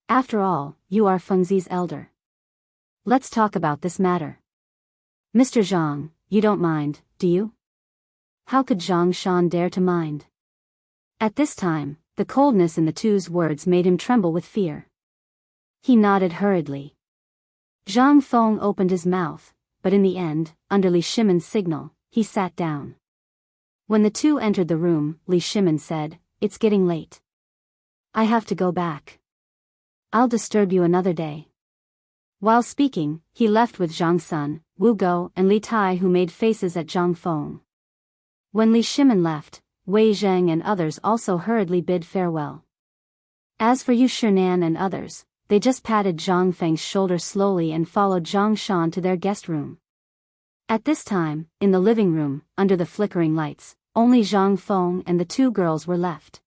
After all, you are Fengzi's elder. Let's talk about this matter. Mr. Zhang, you don't mind, do you? How could Zhang Shan dare to mind? At this time, the coldness in the two's words made him tremble with fear. He nodded hurriedly. Zhang Feng opened his mouth, but in the end, under Li Shimon's signal, he sat down. When the two entered the room, Li Shimon said, It's getting late. I have to go back. I'll disturb you another day. While speaking, he left with Zhang Sun, Wu Go and Li Tai, who made faces at Zhang Feng. When Li Shimon left, Wei Zheng and others also hurriedly bid farewell. As for Yu Shinan and others, they just patted Zhang Feng's shoulder slowly and followed Zhang Shan to their guest room. At this time, in the living room, under the flickering lights, only Zhang Feng and the two girls were left.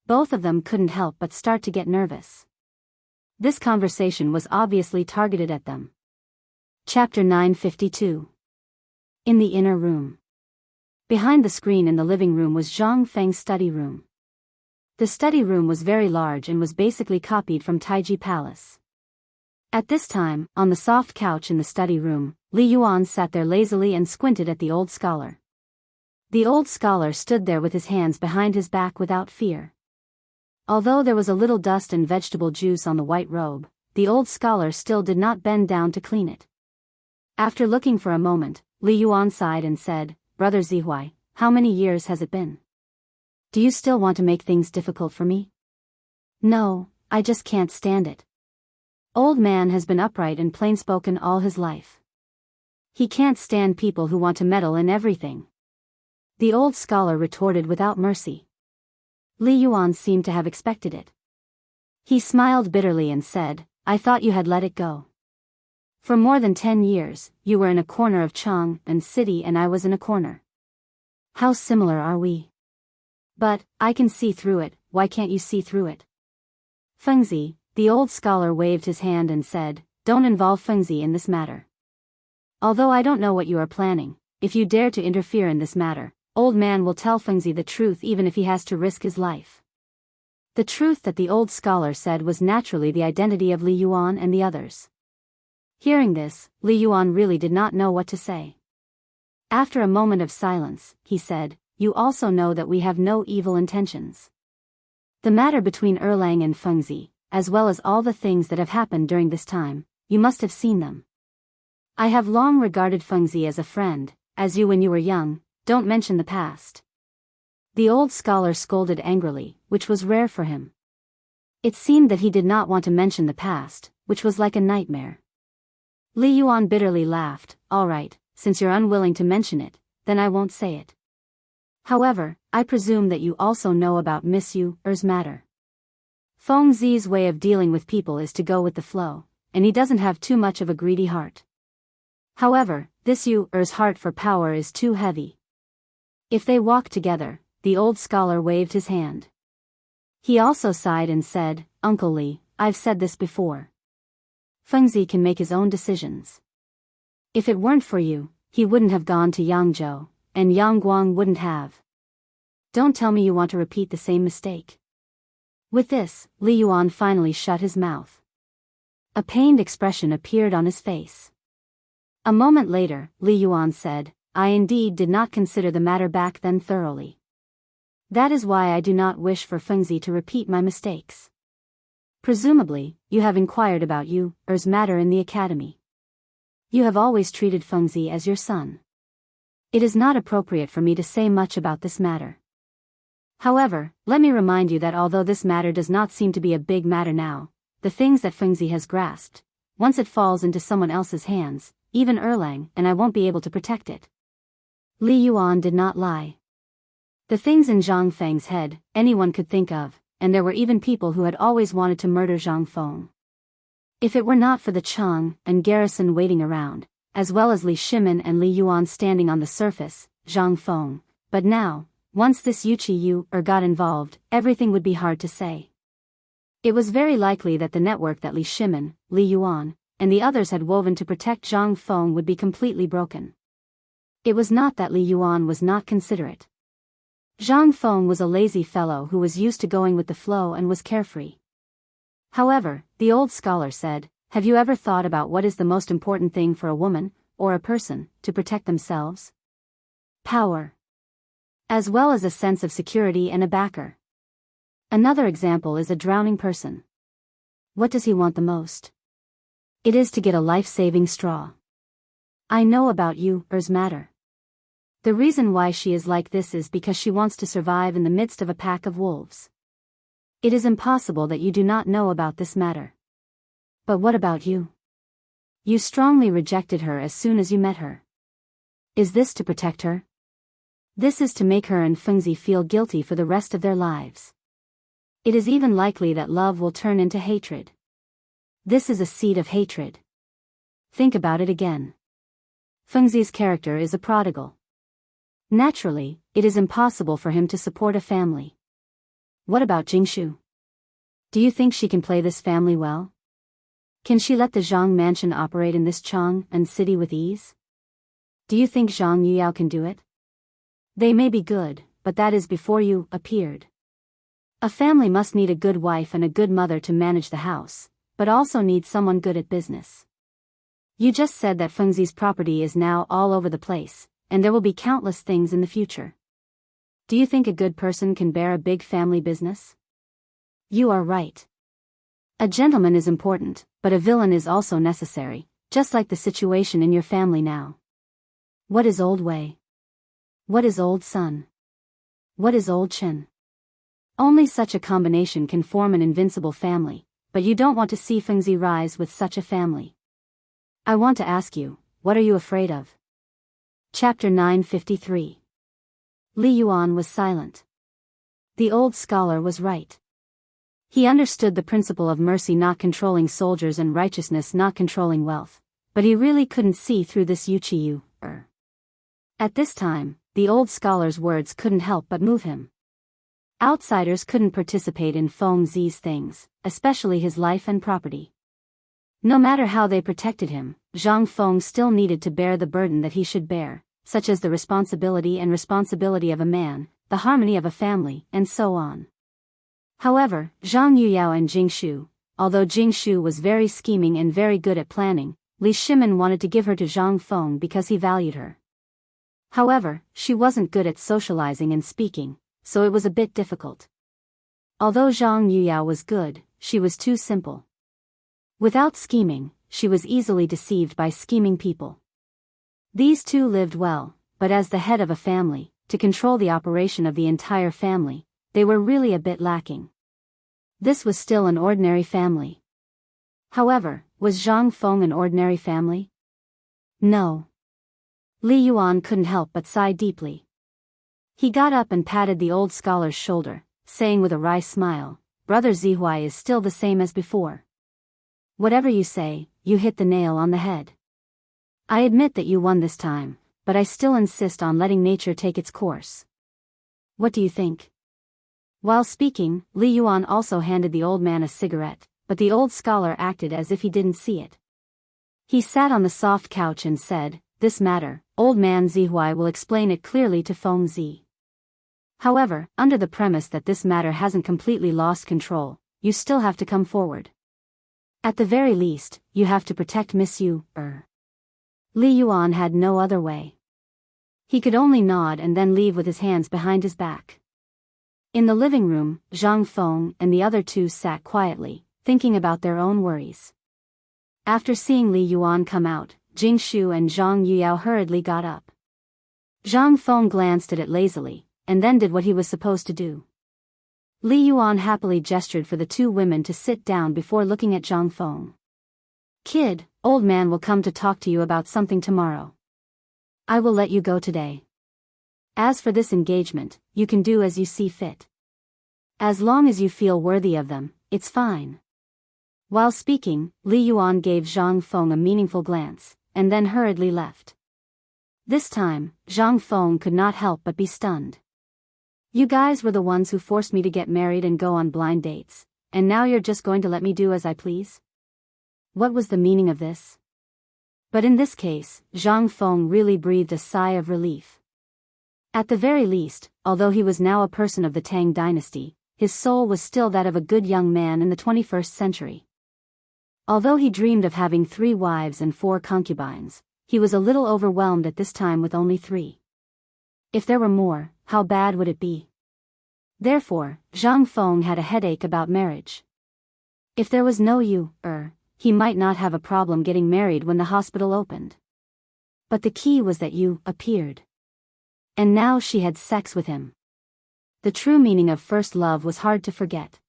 Both of them couldn't help but start to get nervous. This conversation was obviously targeted at them. Chapter 952. In the inner room. Behind the screen in the living room was Zhang Feng's study room. The study room was very large and was basically copied from Taiji Palace. At this time, on the soft couch in the study room, Li Yuan sat there lazily and squinted at the old scholar. The old scholar stood there with his hands behind his back without fear. Although there was a little dust and vegetable juice on the white robe, the old scholar still did not bend down to clean it. After looking for a moment, Li Yuan sighed and said, Brother Zihuai, how many years has it been? Do you still want to make things difficult for me? No, I just can't stand it. Old man has been upright and plain-spoken all his life. He can't stand people who want to meddle in everything. The old scholar retorted without mercy. Li Yuan seemed to have expected it. He smiled bitterly and said, I thought you had let it go. For more than 10 years, you were in a corner of Cheng and city and I was in a corner. How similar are we? But, I can see through it, why can't you see through it? Fengzi, the old scholar waved his hand and said, Don't involve Fengzi in this matter. Although I don't know what you are planning, if you dare to interfere in this matter, old man will tell Fengzi the truth even if he has to risk his life. The truth that the old scholar said was naturally the identity of Li Yuan and the others. Hearing this, Li Yuan really did not know what to say. After a moment of silence, he said, You also know that we have no evil intentions. The matter between Erlang and Fengzi, as well as all the things that have happened during this time, you must have seen them. I have long regarded Fengzi as a friend, as you when you were young, don't mention the past. The old scholar scolded angrily, which was rare for him. It seemed that he did not want to mention the past, which was like a nightmare. Li Yuan bitterly laughed, All right, since you're unwilling to mention it, then I won't say it. However, I presume that you also know about Miss Yu's matter. Feng Zi's way of dealing with people is to go with the flow, and he doesn't have too much of a greedy heart. However, this Yu's heart for power is too heavy. If they walked together, the old scholar waved his hand. He also sighed and said, Uncle Li, I've said this before. Feng Zi can make his own decisions. If it weren't for you, he wouldn't have gone to Yangzhou, and Yang Guang wouldn't have. Don't tell me you want to repeat the same mistake. With this, Li Yuan finally shut his mouth. A pained expression appeared on his face. A moment later, Li Yuan said, I indeed did not consider the matter back then thoroughly. That is why I do not wish for Feng Zi to repeat my mistakes. Presumably, you have inquired about Yu's matter in the academy. You have always treated Feng Zi as your son. It is not appropriate for me to say much about this matter. However, let me remind you that although this matter does not seem to be a big matter now, the things that Feng Zi has grasped, once it falls into someone else's hands, even Erlang and I won't be able to protect it. Li Yuan did not lie. The things in Zhang Feng's head, anyone could think of, and there were even people who had always wanted to murder Zhang Feng. If it were not for the Chang and garrison waiting around, as well as Li Shimin and Li Yuan standing on the surface, Zhang Feng, but now, once this Wuxia got involved, everything would be hard to say. It was very likely that the network that Li Shimin, Li Yuan, and the others had woven to protect Zhang Feng would be completely broken. It was not that Li Yuan was not considerate. Zhang Feng was a lazy fellow who was used to going with the flow and was carefree. However, the old scholar said, have you ever thought about what is the most important thing for a woman, or a person, to protect themselves? Power. As well as a sense of security and a backer. Another example is a drowning person. What does he want the most? It is to get a life-saving straw. I know about Yu's matter. The reason why she is like this is because she wants to survive in the midst of a pack of wolves. It is impossible that you do not know about this matter. But what about you? You strongly rejected her as soon as you met her. Is this to protect her? This is to make her and Feng Zi feel guilty for the rest of their lives. It is even likely that love will turn into hatred. This is a seed of hatred. Think about it again. Feng Zi's character is a prodigal. Naturally, it is impossible for him to support a family. What about Jingshu? Do you think she can play this family well? Can she let the Zhang mansion operate in this Chang and city with ease? Do you think Zhang Yuyao can do it? They may be good, but that is before you appeared. A family must need a good wife and a good mother to manage the house, but also needs someone good at business. You just said that Feng Zi's property is now all over the place, and there will be countless things in the future. Do you think a good person can bear a big family business? You are right. A gentleman is important, but a villain is also necessary, just like the situation in your family now. What is old Wei? What is old Sun? What is old Chen? Only such a combination can form an invincible family, but you don't want to see Feng Zi rise with such a family. I want to ask you, what are you afraid of? Chapter 953. Li Yuan was silent. The old scholar was right. He understood the principle of mercy not controlling soldiers and righteousness not controlling wealth, but he really couldn't see through this Wuxia. At this time, the old scholar's words couldn't help but move him. Outsiders couldn't participate in Feng Zi's things, especially his life and property. No matter how they protected him, Zhang Feng still needed to bear the burden that he should bear, such as the responsibility of a man, the harmony of a family, and so on. However, Zhang Yuyao and Jingshu, although Jingshu was very scheming and very good at planning, Li Shimin wanted to give her to Zhang Feng because he valued her. However, she wasn't good at socializing and speaking, so it was a bit difficult. Although Zhang Yuyao was good, she was too simple. Without scheming, she was easily deceived by scheming people. These two lived well, but as the head of a family, to control the operation of the entire family, they were really a bit lacking. This was still an ordinary family. However, was Zhang Feng an ordinary family? No. Li Yuan couldn't help but sigh deeply. He got up and patted the old scholar's shoulder, saying with a wry smile, "Brother Zihuai is still the same as before. Whatever you say, you hit the nail on the head. I admit that you won this time, but I still insist on letting nature take its course. What do you think?" While speaking, Li Yuan also handed the old man a cigarette, but the old scholar acted as if he didn't see it. He sat on the soft couch and said, "This matter, old man Zihuai will explain it clearly to Feng Zi. However, under the premise that this matter hasn't completely lost control, you still have to come forward. At the very least, you have to protect Miss Yu, Li Yuan had no other way. He could only nod and then leave with his hands behind his back. In the living room, Zhang Feng and the other two sat quietly, thinking about their own worries. After seeing Li Yuan come out, Jing Shu and Zhang Yuyao hurriedly got up. Zhang Feng glanced at it lazily, and then did what he was supposed to do. Li Yuan happily gestured for the two women to sit down before looking at Zhang Feng. "Kid, old man will come to talk to you about something tomorrow. I will let you go today. As for this engagement, you can do as you see fit. As long as you feel worthy of them, it's fine." While speaking, Li Yuan gave Zhang Feng a meaningful glance, and then hurriedly left. This time, Zhang Feng could not help but be stunned. "You guys were the ones who forced me to get married and go on blind dates, and now you're just going to let me do as I please? What was the meaning of this?" But in this case, Zhang Feng really breathed a sigh of relief. At the very least, although he was now a person of the Tang dynasty, his soul was still that of a good young man in the 21st century. Although he dreamed of having 3 wives and 4 concubines, he was a little overwhelmed at this time with only 3. If there were more, how bad would it be? Therefore, Zhang Feng had a headache about marriage. If there was no Yu, he might not have a problem getting married when the hospital opened. But the key was that Yu appeared. And now she had sex with him. The true meaning of first love was hard to forget.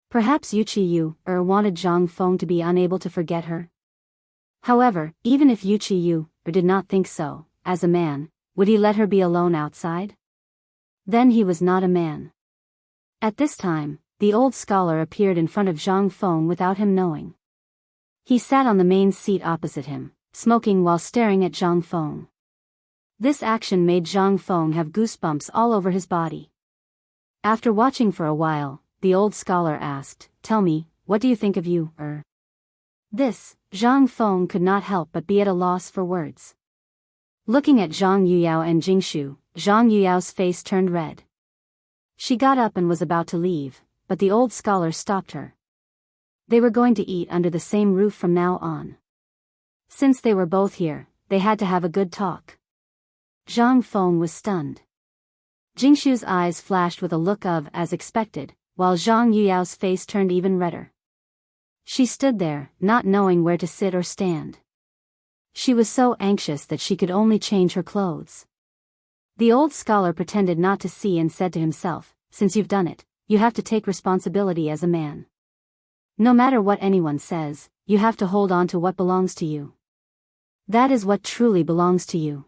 Perhaps Yuqi Yu wanted Zhang Feng to be unable to forget her. However, even if Yuqi Yu did not think so, as a man, would he let her be alone outside? Then he was not a man. At this time, the old scholar appeared in front of Zhang Feng without him knowing. He sat on the main seat opposite him, smoking while staring at Zhang Feng. This action made Zhang Feng have goosebumps all over his body. After watching for a while, the old scholar asked, "Tell me, what do you think of you, This, Zhang Feng could not help but be at a loss for words. Looking at Zhang Yuyao and Jingshu, Zhang Yuyao's face turned red. She got up and was about to leave, but the old scholar stopped her. They were going to eat under the same roof from now on. Since they were both here, they had to have a good talk. Zhang Feng was stunned. Jingshu's eyes flashed with a look of as expected, while Zhang Yuyao's face turned even redder. She stood there, not knowing where to sit or stand. She was so anxious that she could only change her clothes. The old scholar pretended not to see and said to himself, "Since you've done it, you have to take responsibility as a man. No matter what anyone says, you have to hold on to what belongs to you. That is what truly belongs to you.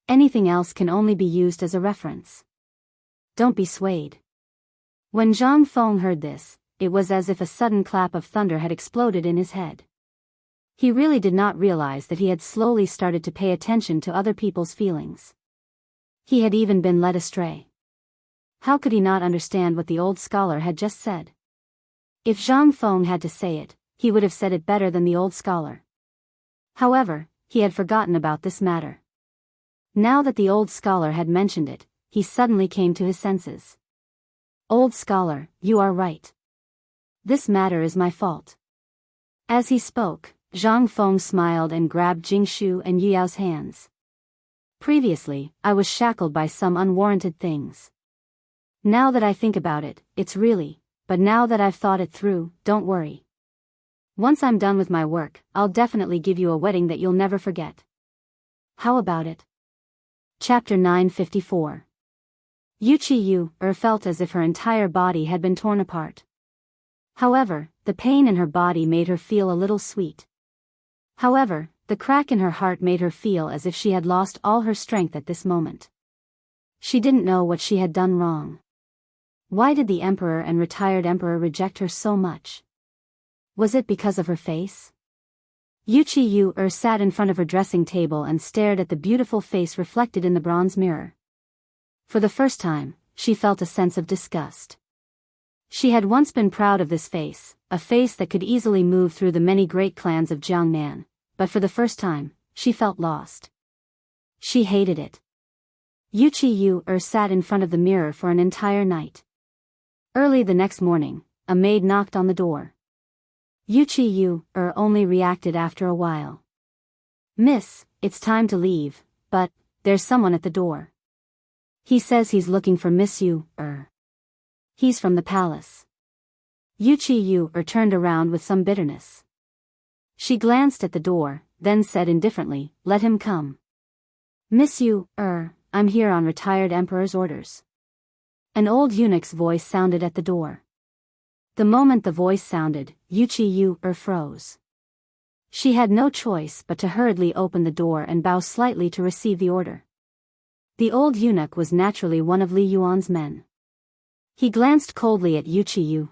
Anything else can only be used as a reference. Don't be swayed." When Zhang Feng heard this, it was as if a sudden clap of thunder had exploded in his head. He really did not realize that he had slowly started to pay attention to other people's feelings. He had even been led astray. How could he not understand what the old scholar had just said? If Zhang Feng had to say it, he would have said it better than the old scholar. However, he had forgotten about this matter. Now that the old scholar had mentioned it, he suddenly came to his senses. "Old scholar, you are right. This matter is my fault." As he spoke, Zhang Feng smiled and grabbed Jingshu and Yuyao's hands. "Previously, I was shackled by some unwarranted things. Now that I think about it, it's really, but now that I've thought it through, don't worry. Once I'm done with my work, I'll definitely give you a wedding that you'll never forget. How about it?" Chapter 954. Yuqi Yu felt as if her entire body had been torn apart. However, the pain in her body made her feel a little sweet. However, the crack in her heart made her feel as if she had lost all her strength at this moment. She didn't know what she had done wrong. Why did the emperor and retired emperor reject her so much? Was it because of her face? Wuxia sat in front of her dressing table and stared at the beautiful face reflected in the bronze mirror. For the first time, she felt a sense of disgust. She had once been proud of this face, a face that could easily move through the many great clans of Jiangnan, but for the first time, she felt lost. She hated it. Wuxia sat in front of the mirror for an entire night. Early the next morning, a maid knocked on the door. Wuxia only reacted after a while. "Miss, it's time to leave, but there's someone at the door. He says he's looking for Miss Yu. He's from the palace." Wuxia turned around with some bitterness. She glanced at the door, then said indifferently, "Let him come." "Miss Yu, I'm here on retired emperor's orders." An old eunuch's voice sounded at the door. The moment the voice sounded, Wuxia froze. She had no choice but to hurriedly open the door and bow slightly to receive the order. The old eunuch was naturally one of Li Yuan's men. He glanced coldly at Wuxia,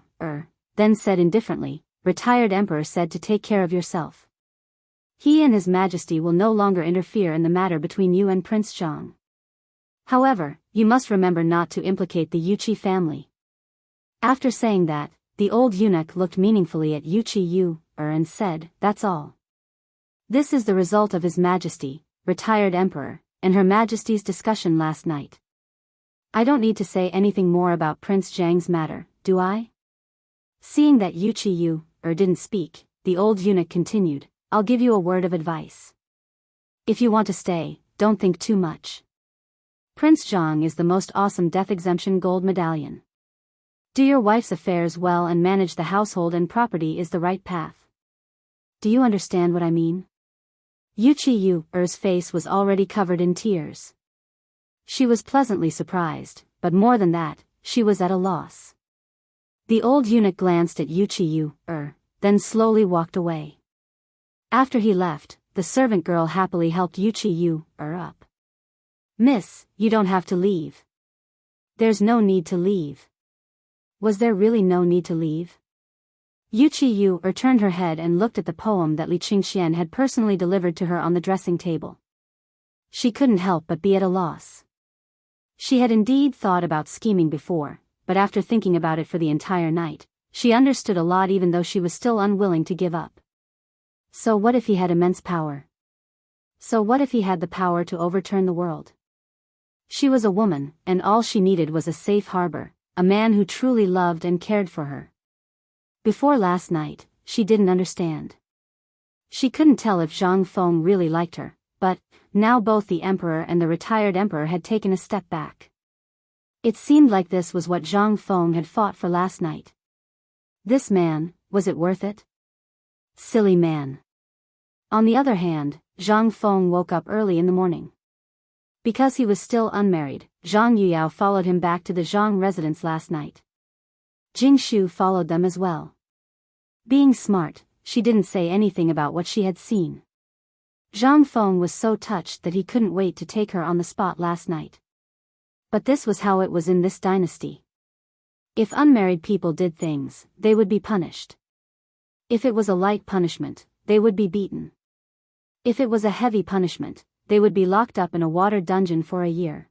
then said indifferently, "Retired emperor said to take care of yourself. He and his majesty will no longer interfere in the matter between you and Prince Zhang. However, you must remember not to implicate the Wuxia family." After saying that, the old eunuch looked meaningfully at Wuxia and said, "That's all. This is the result of His Majesty, retired emperor, and Her Majesty's discussion last night. I don't need to say anything more about Prince Zhang's matter, do I?" Seeing that Wuxia didn't speak, the old eunuch continued, "I'll give you a word of advice. If you want to stay, don't think too much. Prince Zhang is the most awesome death exemption gold medallion. Do your wife's affairs well and manage the household and property is the right path. Do you understand what I mean?" Wuxia's face was already covered in tears. She was pleasantly surprised, but more than that, she was at a loss. The old eunuch glanced at Wuxia, then slowly walked away. After he left, the servant girl happily helped Wuxia up. "Miss, you don't have to leave." "There's no need to leave." Was there really no need to leave? Wuxia turned her head and looked at the poem that Li Qingxian had personally delivered to her on the dressing table. She couldn't help but be at a loss. She had indeed thought about scheming before, but after thinking about it for the entire night, she understood a lot even though she was still unwilling to give up. So what if he had immense power? So what if he had the power to overturn the world? She was a woman, and all she needed was a safe harbor, a man who truly loved and cared for her. Before last night, she didn't understand. She couldn't tell if Zhang Feng really liked her, but now both the emperor and the retired emperor had taken a step back. It seemed like this was what Zhang Feng had fought for last night. This man, was it worth it? Silly man. On the other hand, Zhang Feng woke up early in the morning. Because he was still unmarried, Zhang Yuyao followed him back to the Zhang residence last night. Jingshu followed them as well. Being smart, she didn't say anything about what she had seen. Zhang Feng was so touched that he couldn't wait to take her on the spot last night. But this was how it was in this dynasty. If unmarried people did things, they would be punished. If it was a light punishment, they would be beaten. If it was a heavy punishment, they would be locked up in a water dungeon for a year.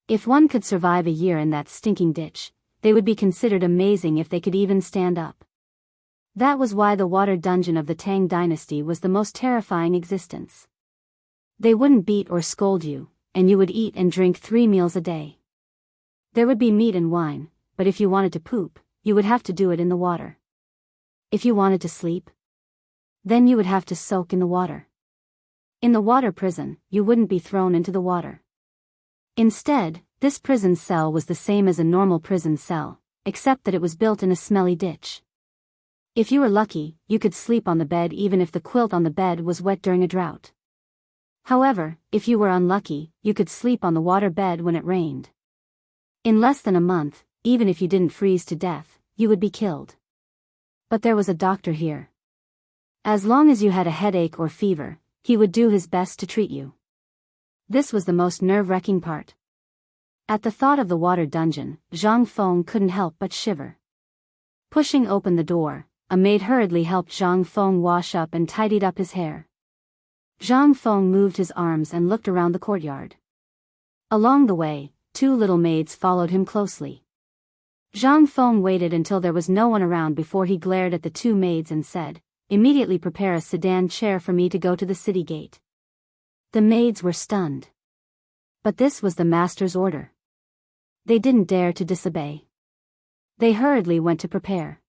If one could survive a year in that stinking ditch, they would be considered amazing if they could even stand up. That was why the water dungeon of the Tang dynasty was the most terrifying existence. They wouldn't beat or scold you, and you would eat and drink 3 meals a day. There would be meat and wine, but if you wanted to poop, you would have to do it in the water. If you wanted to sleep, then you would have to soak in the water. In the water prison, you wouldn't be thrown into the water. Instead, this prison cell was the same as a normal prison cell, except that it was built in a smelly ditch. If you were lucky, you could sleep on the bed even if the quilt on the bed was wet during a drought. However, if you were unlucky, you could sleep on the water bed when it rained. In less than a month, even if you didn't freeze to death, you would be killed. But there was a doctor here. As long as you had a headache or fever, he would do his best to treat you. This was the most nerve-wracking part. At the thought of the water dungeon, Zhang Feng couldn't help but shiver. Pushing open the door, a maid hurriedly helped Zhang Feng wash up and tidied up his hair. Zhang Feng moved his arms and looked around the courtyard. Along the way, 2 little maids followed him closely. Zhang Feng waited until there was no one around before he glared at the 2 maids and said, "Immediately prepare a sedan chair for me to go to the city gate." The maids were stunned. But this was the master's order. They didn't dare to disobey. They hurriedly went to prepare.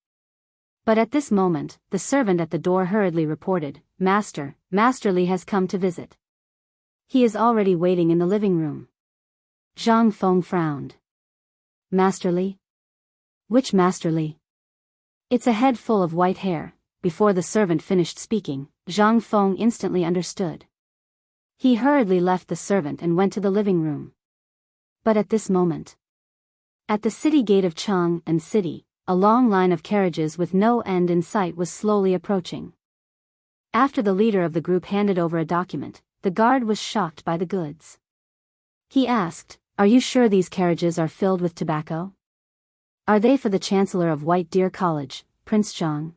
But at this moment, the servant at the door hurriedly reported, "Master, Master Li has come to visit. He is already waiting in the living room." Zhang Feng frowned. "Master Li? Which Master Li?" "It's a head full of white hair." Before the servant finished speaking, Zhang Feng instantly understood. He hurriedly left the servant and went to the living room. But at this moment, at the city gate of Chang'an City, a long line of carriages with no end in sight was slowly approaching. After the leader of the group handed over a document, the guard was shocked by the goods. He asked, "Are you sure these carriages are filled with tobacco? Are they for the Chancellor of White Deer College, Prince Zhang?"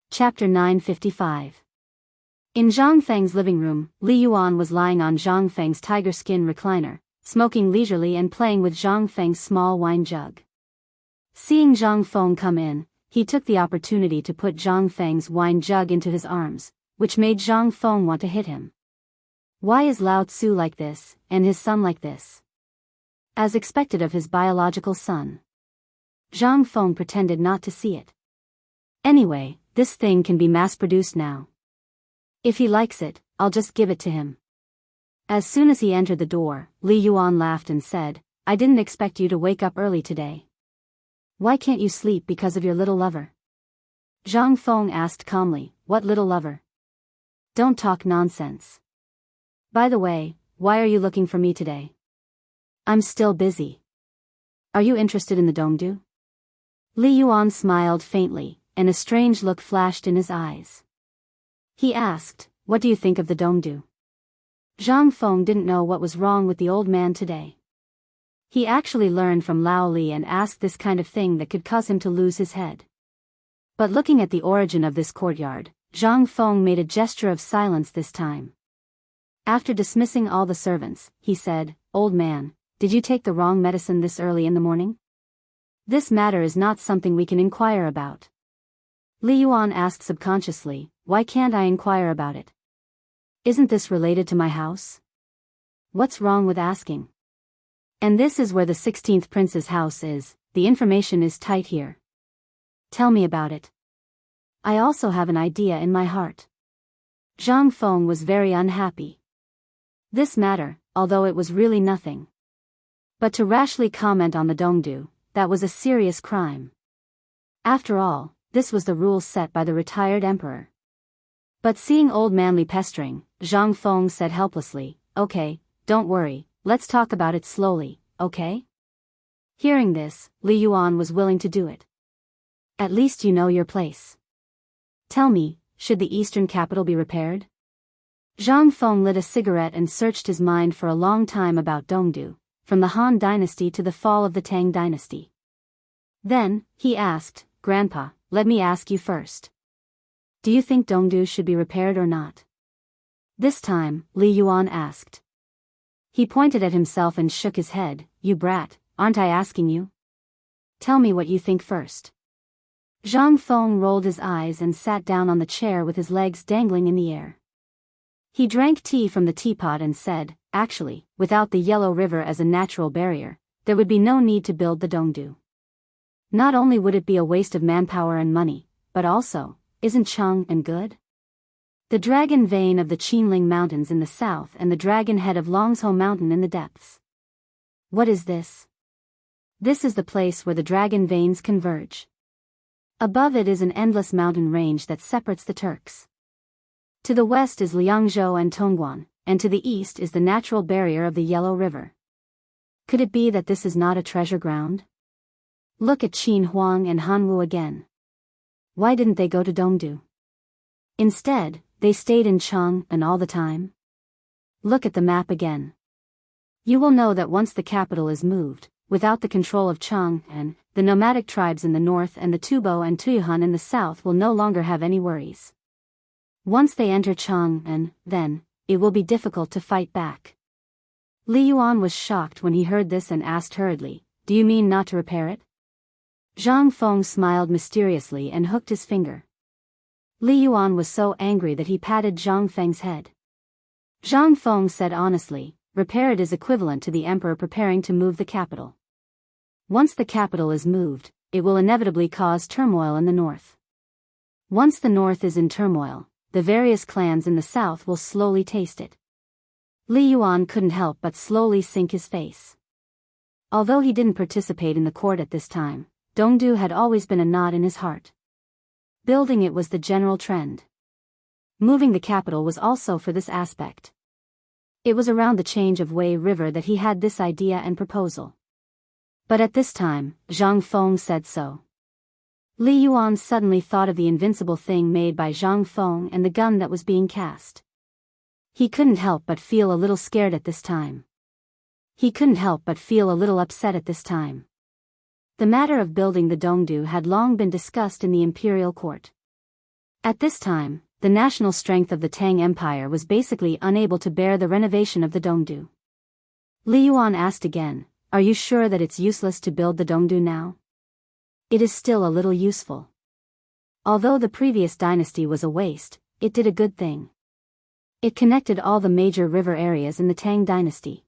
Chapter 955. In Zhang Feng's living room, Li Yuan was lying on Zhang Feng's tiger skin recliner, smoking leisurely and playing with Zhang Feng's small wine jug. Seeing Zhang Feng come in, he took the opportunity to put Zhang Feng's wine jug into his arms, which made Zhang Feng want to hit him. Why is Lao Tzu like this, and his son like this? As expected of his biological son. Zhang Feng pretended not to see it. Anyway, this thing can be mass-produced now. If he likes it, I'll just give it to him. As soon as he entered the door, Li Yuan laughed and said, "I didn't expect you to wake up early today. Why can't you sleep because of your little lover?" Zhang Feng asked calmly, "What little lover? Don't talk nonsense. By the way, why are you looking for me today? I'm still busy. Are you interested in the Dongdu?" Li Yuan smiled faintly, and a strange look flashed in his eyes. He asked, "What do you think of the Dongdu?" Zhang Feng didn't know what was wrong with the old man today. He actually learned from Lao Li and asked this kind of thing that could cause him to lose his head. But looking at the origin of this courtyard, Zhang Feng made a gesture of silence this time. After dismissing all the servants, he said, "Old man, did you take the wrong medicine this early in the morning? This matter is not something we can inquire about." Li Yuan asked subconsciously, "Why can't I inquire about it? Isn't this related to my house? What's wrong with asking? And this is where the 16th prince's house is. The information is tight here. Tell me about it. I also have an idea in my heart." Zhang Feng was very unhappy. This matter, although it was really nothing. But to rashly comment on the Dongdu, that was a serious crime. After all, this was the rules set by the retired emperor. But seeing old man Li pestering, Zhang Feng said helplessly, "Okay, don't worry, let's talk about it slowly, okay?" Hearing this, Li Yuan was willing to do it. "At least you know your place. Tell me, should the eastern capital be repaired?" Zhang Feng lit a cigarette and searched his mind for a long time about Dongdu, from the Han dynasty to the fall of the Tang dynasty. Then, he asked, "Grandpa, let me ask you first. Do you think Dongdu should be repaired or not?" This time, Li Yuan asked. He pointed at himself and shook his head, "You brat, aren't I asking you? Tell me what you think first." Zhang Feng rolled his eyes and sat down on the chair with his legs dangling in the air. He drank tea from the teapot and said, "Actually, without the Yellow River as a natural barrier, there would be no need to build the Dongdu. Not only would it be a waste of manpower and money, but also, isn't Chang'an good? The dragon vein of the Qinling Mountains in the south and the dragon head of Longzhou Mountain in the depths. What is this? This is the place where the dragon veins converge. Above it is an endless mountain range that separates the Turks. To the west is Liangzhou and Tongguan, and to the east is the natural barrier of the Yellow River. Could it be that this is not a treasure ground? Look at Qin Huang and Hanwu again. Why didn't they go to Dongdu? Instead, they stayed in Chang'an all the time. Look at the map again. You will know that once the capital is moved, without the control of Chang'an, the nomadic tribes in the north and the Tubo and Tuyuhan in the south will no longer have any worries. Once they enter Chang'an, then, it will be difficult to fight back. Li Yuan was shocked when he heard this and asked hurriedly, "Do you mean not to repair it?" Zhang Feng smiled mysteriously and hooked his finger. Li Yuan was so angry that he patted Zhang Feng's head. Zhang Feng said honestly, "Repair it is equivalent to the emperor preparing to move the capital. Once the capital is moved, it will inevitably cause turmoil in the north. Once the north is in turmoil, the various clans in the south will slowly taste it." Li Yuan couldn't help but slowly sink his face. Although he didn't participate in the court at this time, Dongdu had always been a knot in his heart. Building it was the general trend. Moving the capital was also for this aspect. It was around the change of Wei River that he had this idea and proposal. But at this time, Zhang Feng said so. Li Yuan suddenly thought of the invincible thing made by Zhang Feng and the gun that was being cast. He couldn't help but feel a little scared at this time. He couldn't help but feel a little upset at this time. The matter of building the Dongdu had long been discussed in the imperial court. At this time, the national strength of the Tang Empire was basically unable to bear the renovation of the Dongdu. Li Yuan asked again, "Are you sure that it's useless to build the Dongdu now?" "It is still a little useful. Although the previous dynasty was a waste, it did a good thing. It connected all the major river areas in the Tang dynasty.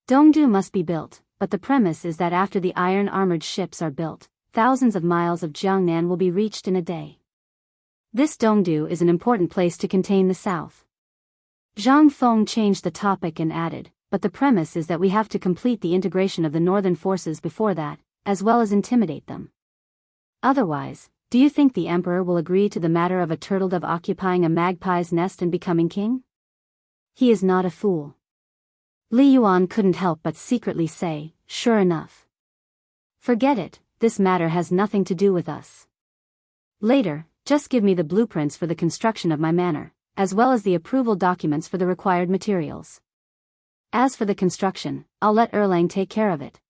Dongdu must be built, but the premise is that after the iron-armored ships are built, thousands of miles of Jiangnan will be reached in a day. This Dongdu is an important place to contain the south." Zhang Feng changed the topic and added, "But the premise is that we have to complete the integration of the northern forces before that, as well as intimidate them. Otherwise, do you think the emperor will agree to the matter of a turtledove occupying a magpie's nest and becoming king? He is not a fool." Li Yuan couldn't help but secretly say, "Sure enough. Forget it, this matter has nothing to do with us. Later, just give me the blueprints for the construction of my manor, as well as the approval documents for the required materials. As for the construction, I'll let Erlang take care of it.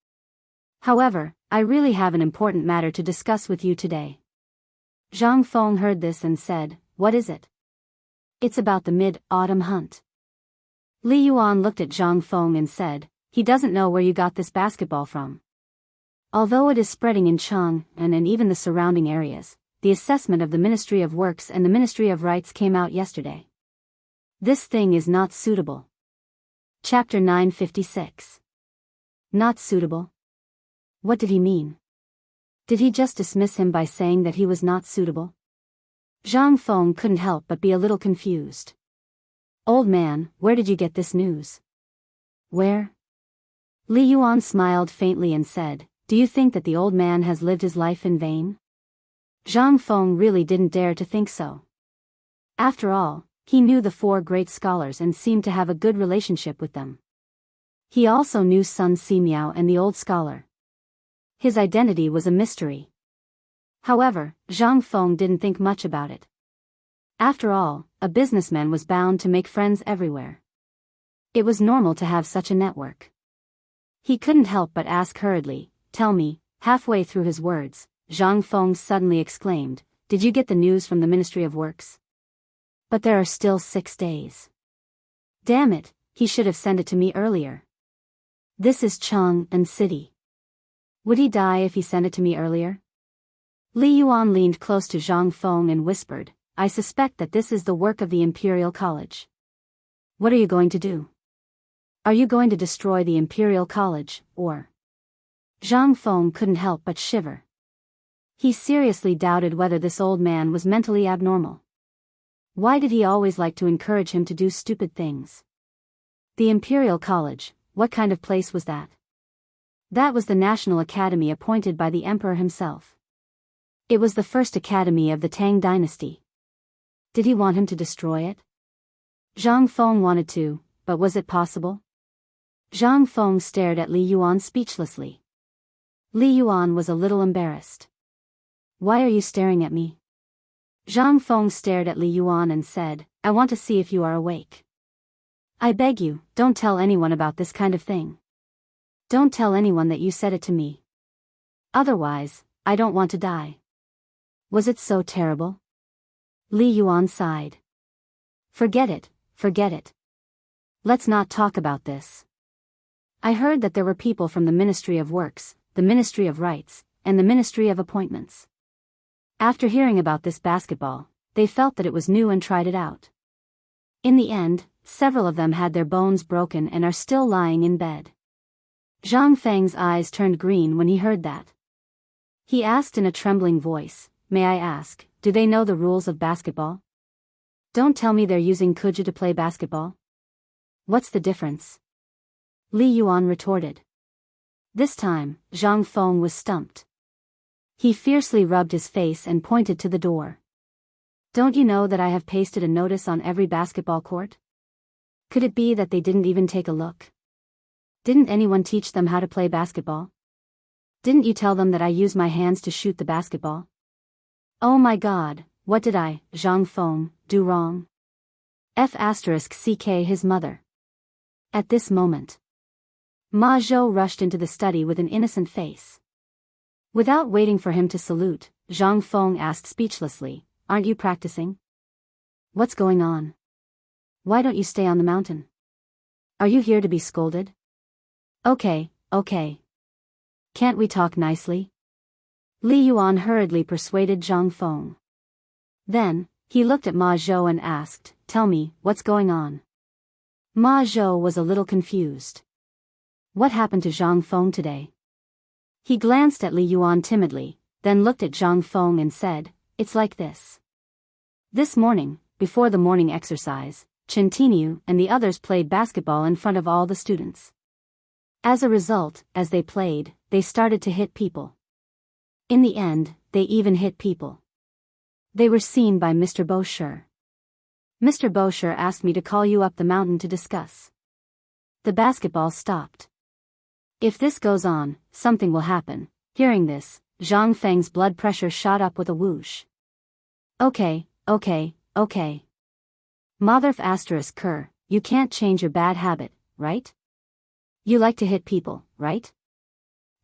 However, I really have an important matter to discuss with you today." Zhang Feng heard this and said, "What is it?" "It's about the mid-autumn hunt." Li Yuan looked at Zhang Feng and said, "He doesn't know where you got this basketball from. Although it is spreading in Chang'an and even the surrounding areas, the assessment of the Ministry of Works and the Ministry of Rights came out yesterday. This thing is not suitable." Chapter 956. Not suitable? What did he mean? Did he just dismiss him by saying that he was not suitable? Zhang Feng couldn't help but be a little confused. "Old man, where did you get this news?" "Where?" Li Yuan smiled faintly and said, "Do you think that the old man has lived his life in vain?" Zhang Feng really didn't dare to think so. After all, he knew the four great scholars and seemed to have a good relationship with them. He also knew Sun Simiao and the old scholar. His identity was a mystery. However, Zhang Feng didn't think much about it. After all, a businessman was bound to make friends everywhere. It was normal to have such a network. He couldn't help but ask hurriedly, "Tell me," halfway through his words, Zhang Feng suddenly exclaimed, "Did you get the news from the Ministry of Works? But there are still 6 days. Damn it, he should have sent it to me earlier. This is Chang'an City. Would he die if he sent it to me earlier?" Li Yuan leaned close to Zhang Feng and whispered, "I suspect that this is the work of the Imperial College. What are you going to do? Are you going to destroy the Imperial College, or?" Zhang Feng couldn't help but shiver. He seriously doubted whether this old man was mentally abnormal. Why did he always like to encourage him to do stupid things? The Imperial College, what kind of place was that? That was the National Academy appointed by the Emperor himself. It was the first academy of the Tang dynasty. Did he want him to destroy it? Zhang Feng wanted to, but was it possible? Zhang Feng stared at Li Yuan speechlessly. Li Yuan was a little embarrassed. "Why are you staring at me?" Zhang Feng stared at Li Yuan and said, "I want to see if you are awake." I beg you, don't tell anyone about this kind of thing. Don't tell anyone that you said it to me. Otherwise, I don't want to die. Was it so terrible? Li Yuan sighed. Forget it, forget it. Let's not talk about this. I heard that there were people from the Ministry of Works, the Ministry of Rights, and the Ministry of Appointments. After hearing about this basketball, they felt that it was new and tried it out. In the end, several of them had their bones broken and are still lying in bed. Zhang Feng's eyes turned green when he heard that. He asked in a trembling voice, "May I ask, do they know the rules of basketball? Don't tell me they're using kuja to play basketball. What's the difference?" Li Yuan retorted. This time, Zhang Feng was stumped. He fiercely rubbed his face and pointed to the door. Don't you know that I have pasted a notice on every basketball court? Could it be that they didn't even take a look? Didn't anyone teach them how to play basketball? Didn't you tell them that I use my hands to shoot the basketball? Oh my God, what did I, Zhang Feng, do wrong? F*ck his mother. At this moment, Ma Zhou rushed into the study with an innocent face. Without waiting for him to salute, Zhang Feng asked speechlessly, "Aren't you practicing? What's going on? Why don't you stay on the mountain? Are you here to be scolded?" Okay. Can't we talk nicely?" Li Yuan hurriedly persuaded Zhang Feng. Then, he looked at Ma Zhou and asked, "Tell me, what's going on?" Ma Zhou was a little confused. What happened to Zhang Feng today? He glanced at Li Yuan timidly, then looked at Zhang Feng and said, "It's like this. This morning, before the morning exercise, Qiantinyu and the others played basketball in front of all the students. As a result, as they played, they started to hit people. In the end, they even hit people. They were seen by Mr. Bosher. Mr. Bosher asked me to call you up the mountain to discuss. The basketball stopped. If this goes on, something will happen." Hearing this, Zhang Feng's blood pressure shot up with a whoosh. Okay. Mother ***, you can't change your bad habit, right? You like to hit people, right?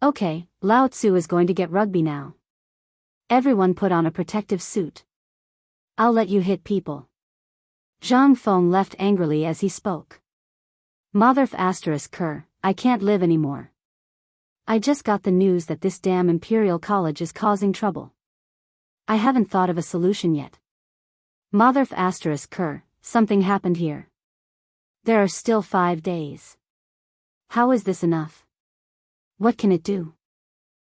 Okay, Lao Tzu is going to get rugby now. Everyone put on a protective suit. I'll let you hit people." Zhang Feng left angrily as he spoke. Mother ***, I can't live anymore. I just got the news that this damn Imperial College is causing trouble. I haven't thought of a solution yet. Mother ***, something happened here. There are still 5 days. How is this enough? What can it do?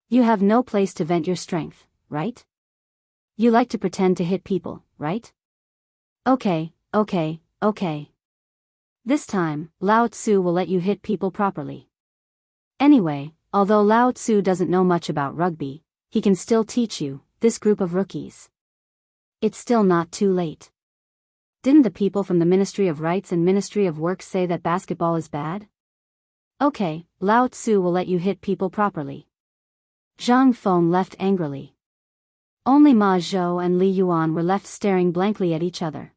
You have no place to vent your strength, right? You like to pretend to hit people, right? Okay. This time, Lao Tzu will let you hit people properly. Anyway, although Lao Tzu doesn't know much about rugby, he can still teach you, this group of rookies. It's still not too late. Didn't the people from the Ministry of Rights and Ministry of Works say that basketball is bad? Okay, Lao Tzu will let you hit people properly." Zhang Feng left angrily. Only Ma Zhou and Li Yuan were left staring blankly at each other.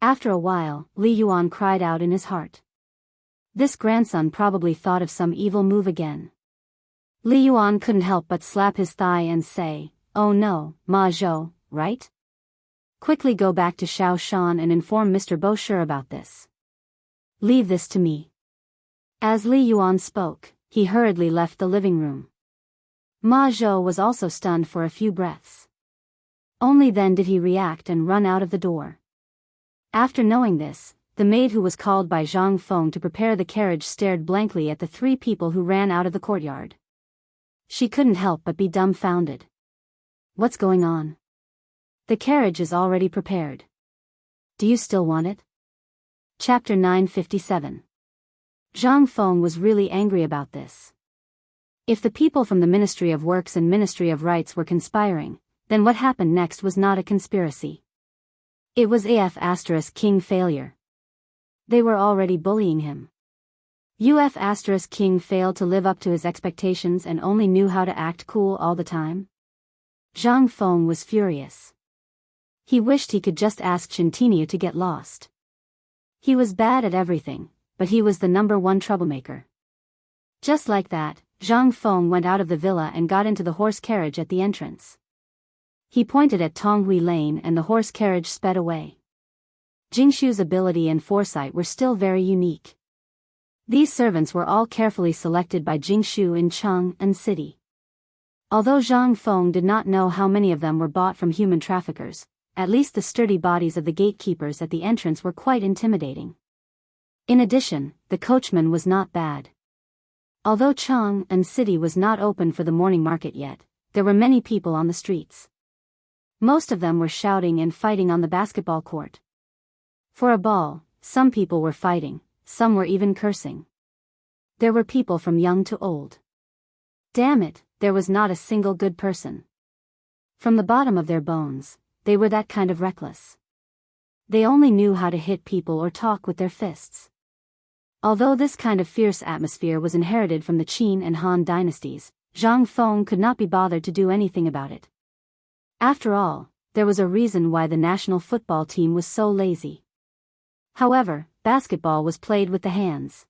After a while, Li Yuan cried out in his heart. This grandson probably thought of some evil move again. Li Yuan couldn't help but slap his thigh and say, "Oh no, Ma Zhou, right? Quickly go back to Shaoshan and inform Mr. Bosher about this. Leave this to me." As Li Yuan spoke, he hurriedly left the living room. Ma Zhou was also stunned for a few breaths. Only then did he react and run out of the door. After knowing this, the maid who was called by Zhang Feng to prepare the carriage stared blankly at the 3 people who ran out of the courtyard. She couldn't help but be dumbfounded. What's going on? The carriage is already prepared. Do you still want it? Chapter 957. Zhang Feng was really angry about this. If the people from the Ministry of Works and Ministry of Rights were conspiring, then what happened next was not a conspiracy. It was ***King failure. They were already bullying him. **King failed to live up to his expectations and only knew how to act cool all the time. Zhang Feng was furious. He wished he could just ask Qiantinyu to get lost. He was bad at everything, but he was the #1 troublemaker. Just like that, Zhang Feng went out of the villa and got into the horse carriage at the entrance. He pointed at Tonghui Lane and the horse carriage sped away. Jingshu's ability and foresight were still very unique. These servants were all carefully selected by Jingshu in Chang'an City. Although Zhang Feng did not know how many of them were bought from human traffickers, at least the sturdy bodies of the gatekeepers at the entrance were quite intimidating. In addition, the coachman was not bad. Although Chang'an City was not open for the morning market yet, there were many people on the streets. Most of them were shouting and fighting on the basketball court. For a ball, some people were fighting, some were even cursing. There were people from young to old. Damn it, there was not a single good person. From the bottom of their bones, they were that kind of reckless. They only knew how to hit people or talk with their fists. Although this kind of fierce atmosphere was inherited from the Qin and Han dynasties, Zhang Feng could not be bothered to do anything about it. After all, there was a reason why the national football team was so lazy. However, basketball was played with the hands.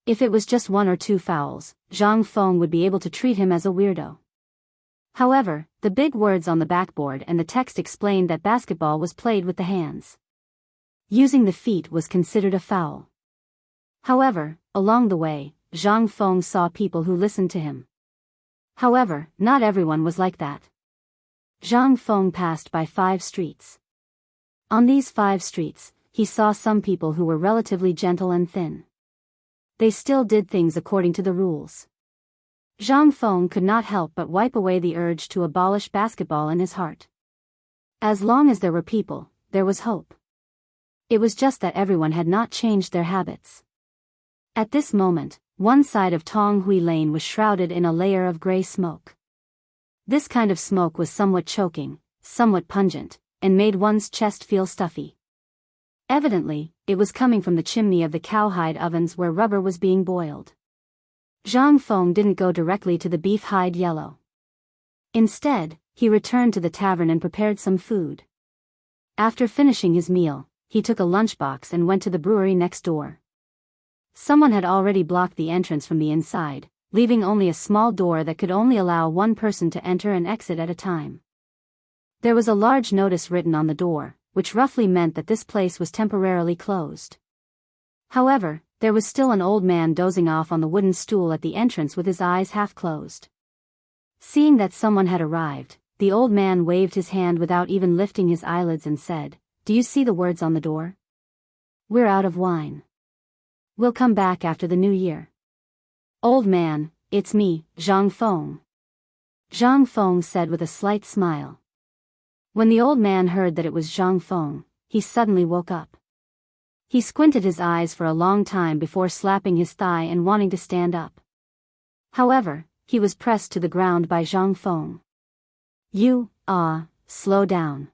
If it was just 1 or 2 fouls, Zhang Feng would be able to treat him as a weirdo. However, the big words on the backboard and the text explained that basketball was played with the hands. Using the feet was considered a foul. However, along the way, Zhang Feng saw people who listened to him. However, not everyone was like that. Zhang Feng passed by 5 streets. On these 5 streets, he saw some people who were relatively gentle and thin. They still did things according to the rules. Zhang Feng could not help but wipe away the urge to abolish basketball in his heart. As long as there were people, there was hope. It was just that everyone had not changed their habits. At this moment, one side of Tonghui Lane was shrouded in a layer of gray smoke. This kind of smoke was somewhat choking, somewhat pungent, and made one's chest feel stuffy. Evidently, it was coming from the chimney of the cowhide ovens where rubber was being boiled. Zhang Feng didn't go directly to the beef hide yellow. Instead, he returned to the tavern and prepared some food. After finishing his meal, he took a lunchbox and went to the brewery next door. Someone had already blocked the entrance from the inside, leaving only a small door that could only allow one person to enter and exit at a time. There was a large notice written on the door, which roughly meant that this place was temporarily closed. However, there was still an old man dozing off on the wooden stool at the entrance with his eyes half closed. Seeing that someone had arrived, the old man waved his hand without even lifting his eyelids and said, "Do you see the words on the door? We're out of wine. We'll come back after the new year." "Old man, it's me, Zhang Feng," Zhang Feng said with a slight smile. When the old man heard that it was Zhang Feng, he suddenly woke up. He squinted his eyes for a long time before slapping his thigh and wanting to stand up. However, he was pressed to the ground by Zhang Feng. Slow down.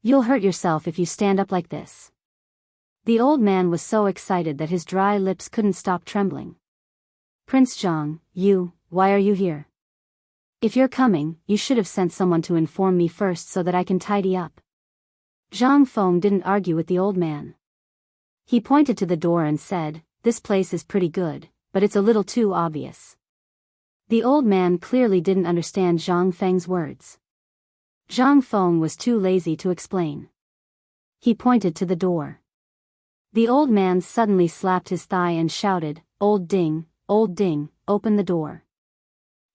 You'll hurt yourself if you stand up like this." The old man was so excited that his dry lips couldn't stop trembling. "Prince Zhang, why are you here? If you're coming, you should have sent someone to inform me first so that I can tidy up." Zhang Feng didn't argue with the old man. He pointed to the door and said, "This place is pretty good, but it's a little too obvious." The old man clearly didn't understand Zhang Feng's words. Zhang Feng was too lazy to explain. He pointed to the door. The old man suddenly slapped his thigh and shouted, old ding, open the door.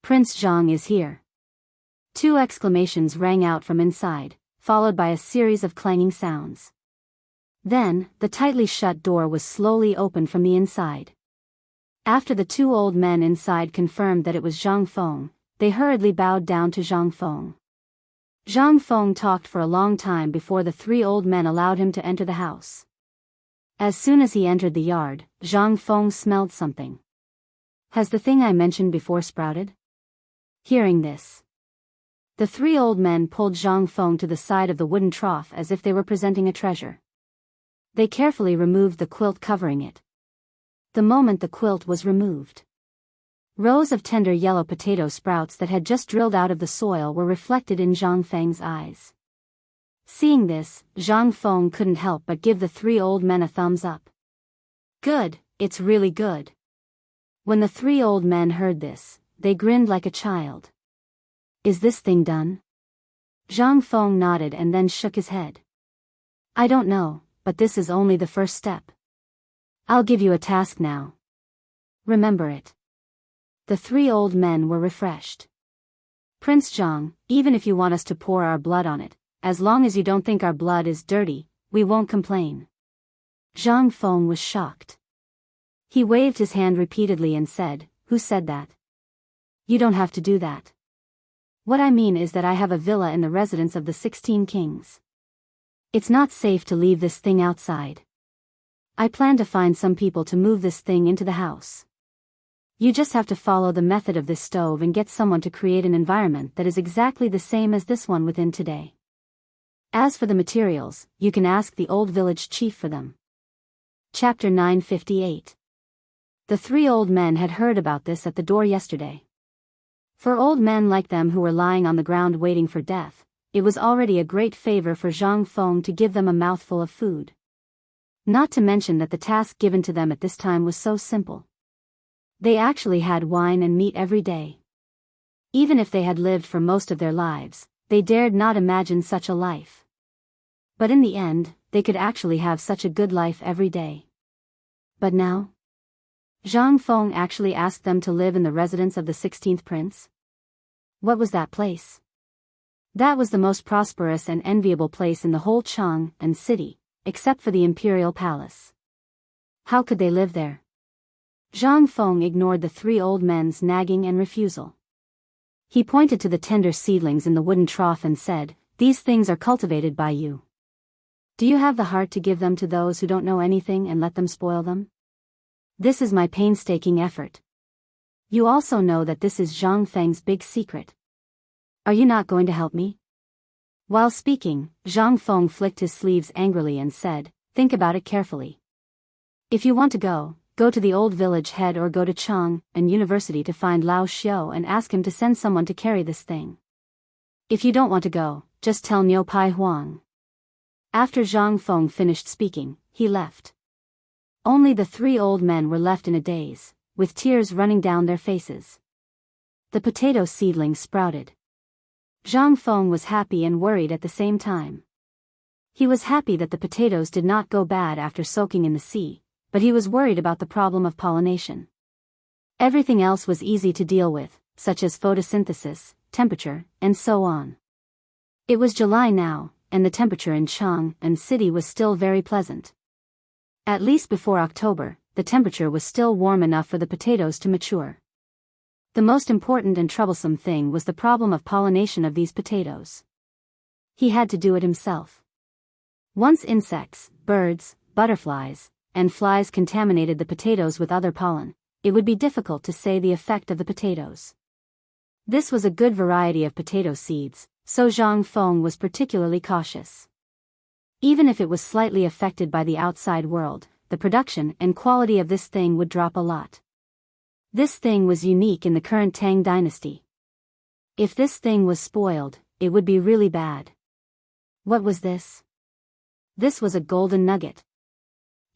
Prince Zhang is here." 2 exclamations rang out from inside, followed by a series of clanging sounds. Then, the tightly shut door was slowly opened from the inside. After the 2 old men inside confirmed that it was Zhang Feng, they hurriedly bowed down to Zhang Feng. Zhang Feng talked for a long time before the 3 old men allowed him to enter the house. As soon as he entered the yard, Zhang Feng smelled something. "Has the thing I mentioned before sprouted?" Hearing this, the 3 old men pulled Zhang Feng to the side of the wooden trough as if they were presenting a treasure. They carefully removed the quilt covering it. The moment the quilt was removed, rows of tender yellow potato sprouts that had just drilled out of the soil were reflected in Zhang Feng's eyes. Seeing this, Zhang Feng couldn't help but give the three old men a thumbs up. Good, it's really good. When the three old men heard this, they grinned like a child. Is this thing done? Zhang Feng nodded and then shook his head. I don't know, but this is only the first step. I'll give you a task now. Remember it. The three old men were refreshed. Prince Zhang, even if you want us to pour our blood on it, as long as you don't think our blood is dirty, we won't complain. Zhang Feng was shocked. He waved his hand repeatedly and said, Who said that? You don't have to do that. What I mean is that I have a villa in the residence of the 16 kings. It's not safe to leave this thing outside. I plan to find some people to move this thing into the house. You just have to follow the method of this stove and get someone to create an environment that is exactly the same as this one within today. As for the materials, you can ask the old village chief for them. Chapter 958. The three old men had heard about this at the door yesterday. For old men like them who were lying on the ground waiting for death, it was already a great favor for Zhang Feng to give them a mouthful of food. Not to mention that the task given to them at this time was so simple. They actually had wine and meat every day. Even if they had lived for most of their lives, they dared not imagine such a life. But in the end, they could actually have such a good life every day. But now? Zhang Feng actually asked them to live in the residence of the 16th prince? What was that place? That was the most prosperous and enviable place in the whole Chang and city, except for the imperial palace. How could they live there? Zhang Feng ignored the three old men's nagging and refusal. He pointed to the tender seedlings in the wooden trough and said, These things are cultivated by you. Do you have the heart to give them to those who don't know anything and let them spoil them? This is my painstaking effort. You also know that this is Zhang Feng's big secret. Are you not going to help me? While speaking, Zhang Feng flicked his sleeves angrily and said, Think about it carefully. If you want to go to the old village head or go to Chang and University to find Lao Xiao and ask him to send someone to carry this thing. If you don't want to go, just tell Niu Pai Huang. After Zhang Feng finished speaking, he left. Only the three old men were left in a daze, with tears running down their faces. The potato seedlings sprouted. Zhang Feng was happy and worried at the same time. He was happy that the potatoes did not go bad after soaking in the sea, but he was worried about the problem of pollination. Everything else was easy to deal with, such as photosynthesis, temperature, and so on. It was July now, and the temperature in Chang and city was still very pleasant. At least before October, the temperature was still warm enough for the potatoes to mature. The most important and troublesome thing was the problem of pollination of these potatoes. He had to do it himself. Once insects, birds, butterflies, and flies contaminated the potatoes with other pollen, it would be difficult to say the effect of the potatoes. This was a good variety of potato seeds, so Zhang Feng was particularly cautious. Even if it was slightly affected by the outside world, the production and quality of this thing would drop a lot. This thing was unique in the current Tang dynasty. If this thing was spoiled, it would be really bad. What was this? This was a golden nugget.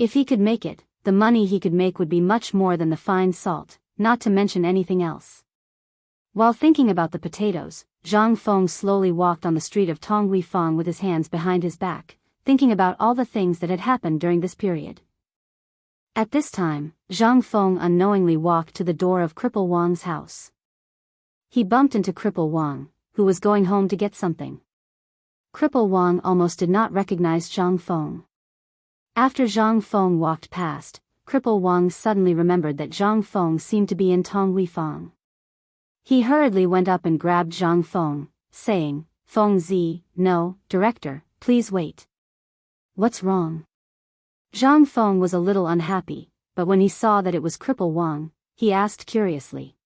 If he could make it, the money he could make would be much more than the fine salt, not to mention anything else. While thinking about the potatoes, Zhang Feng slowly walked on the street of Tonghuifang with his hands behind his back, thinking about all the things that had happened during this period. At this time, Zhang Feng unknowingly walked to the door of Cripple Wang's house. He bumped into Cripple Wang, who was going home to get something. Cripple Wang almost did not recognize Zhang Feng. After Zhang Feng walked past, Cripple Wang suddenly remembered that Zhang Feng seemed to be in Tonghuifang. He hurriedly went up and grabbed Zhang Feng, saying, Feng Zi, no, director, please wait. What's wrong? Zhang Feng was a little unhappy, but when he saw that it was Cripple Wang, he asked curiously.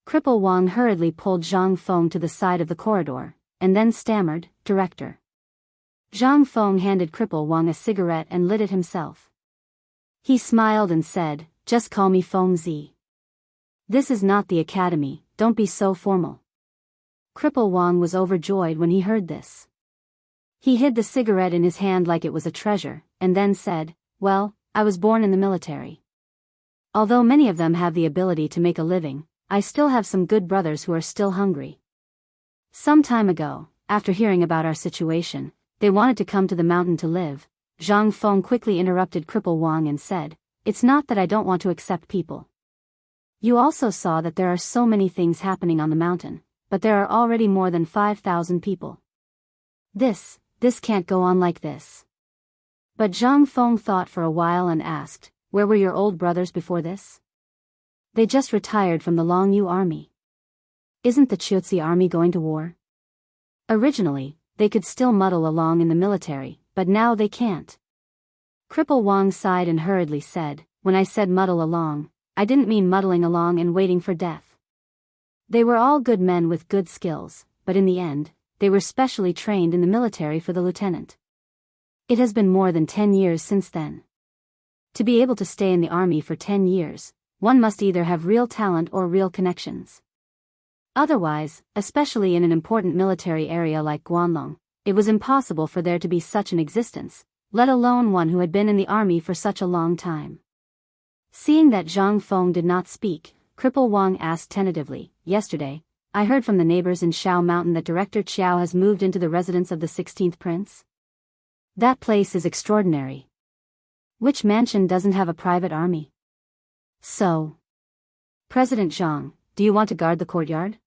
Cripple Wang hurriedly pulled Zhang Feng to the side of the corridor, and then stammered, Director. Zhang Feng handed Cripple Wang a cigarette and lit it himself. He smiled and said, Just call me Feng Zi. This is not the academy, don't be so formal. Cripple Wang was overjoyed when he heard this. He hid the cigarette in his hand like it was a treasure, and then said, "Well, I was born in the military. Although many of them have the ability to make a living, I still have some good brothers who are still hungry. Some time ago, after hearing about our situation, they wanted to come to the mountain to live." Zhang Feng quickly interrupted Cripple Wang and said, "It's not that I don't want to accept people. You also saw that there are so many things happening on the mountain, but there are already more than 5,000 people. This can't go on like this." But Zhang Feng thought for a while and asked, "Where were your old brothers before this?" "They just retired from the Longyu army." "Isn't the Chutzi army going to war?" "Originally, they could still muddle along in the military, but now they can't." Cripple Wang sighed and hurriedly said, "When I said muddle along, I didn't mean muddling along and waiting for death. They were all good men with good skills, but in the end, they were specially trained in the military for the lieutenant. It has been more than 10 years since then. To be able to stay in the army for 10 years, one must either have real talent or real connections. Otherwise, especially in an important military area like Guanlong, it was impossible for there to be such an existence, let alone one who had been in the army for such a long time." Seeing that Zhang Feng did not speak, Cripple Wang asked tentatively, "Yesterday, I heard from the neighbors in Shao Mountain that Director Qiao has moved into the residence of the 16th Prince? That place is extraordinary. Which mansion doesn't have a private army? So, President Zhang, do you want to guard the courtyard?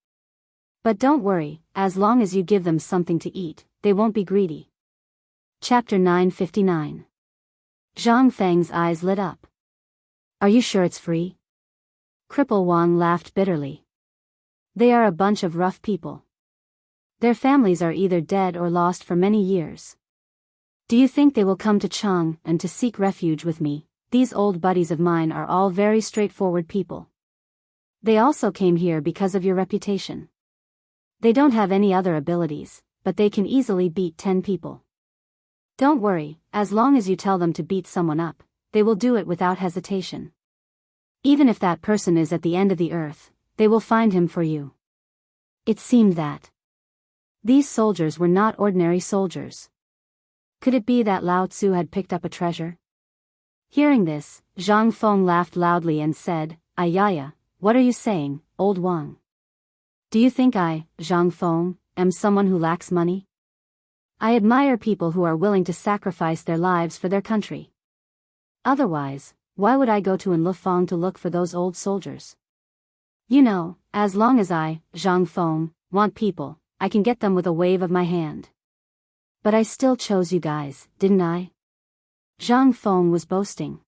But don't worry, as long as you give them something to eat, they won't be greedy." Chapter 959. Zhang Feng's eyes lit up. "Are you sure it's free?" Cripple Wang laughed bitterly. "They are a bunch of rough people. Their families are either dead or lost for many years. Do you think they will come to Chang and to seek refuge with me? These old buddies of mine are all very straightforward people. They also came here because of your reputation. They don't have any other abilities, but they can easily beat 10 people. Don't worry, as long as you tell them to beat someone up, they will do it without hesitation. Even if that person is at the end of the earth, they will find him for you." It seemed that these soldiers were not ordinary soldiers. Could it be that Lao Tzu had picked up a treasure? Hearing this, Zhang Feng laughed loudly and said, "Ayaya, what are you saying, old Wang? Do you think I, Zhang Feng, am someone who lacks money? I admire people who are willing to sacrifice their lives for their country. Otherwise, why would I go to Enlufeng to look for those old soldiers? You know, as long as I, Zhang Feng, want people, I can get them with a wave of my hand. But I still chose you guys, didn't I?" Zhang Feng was boasting.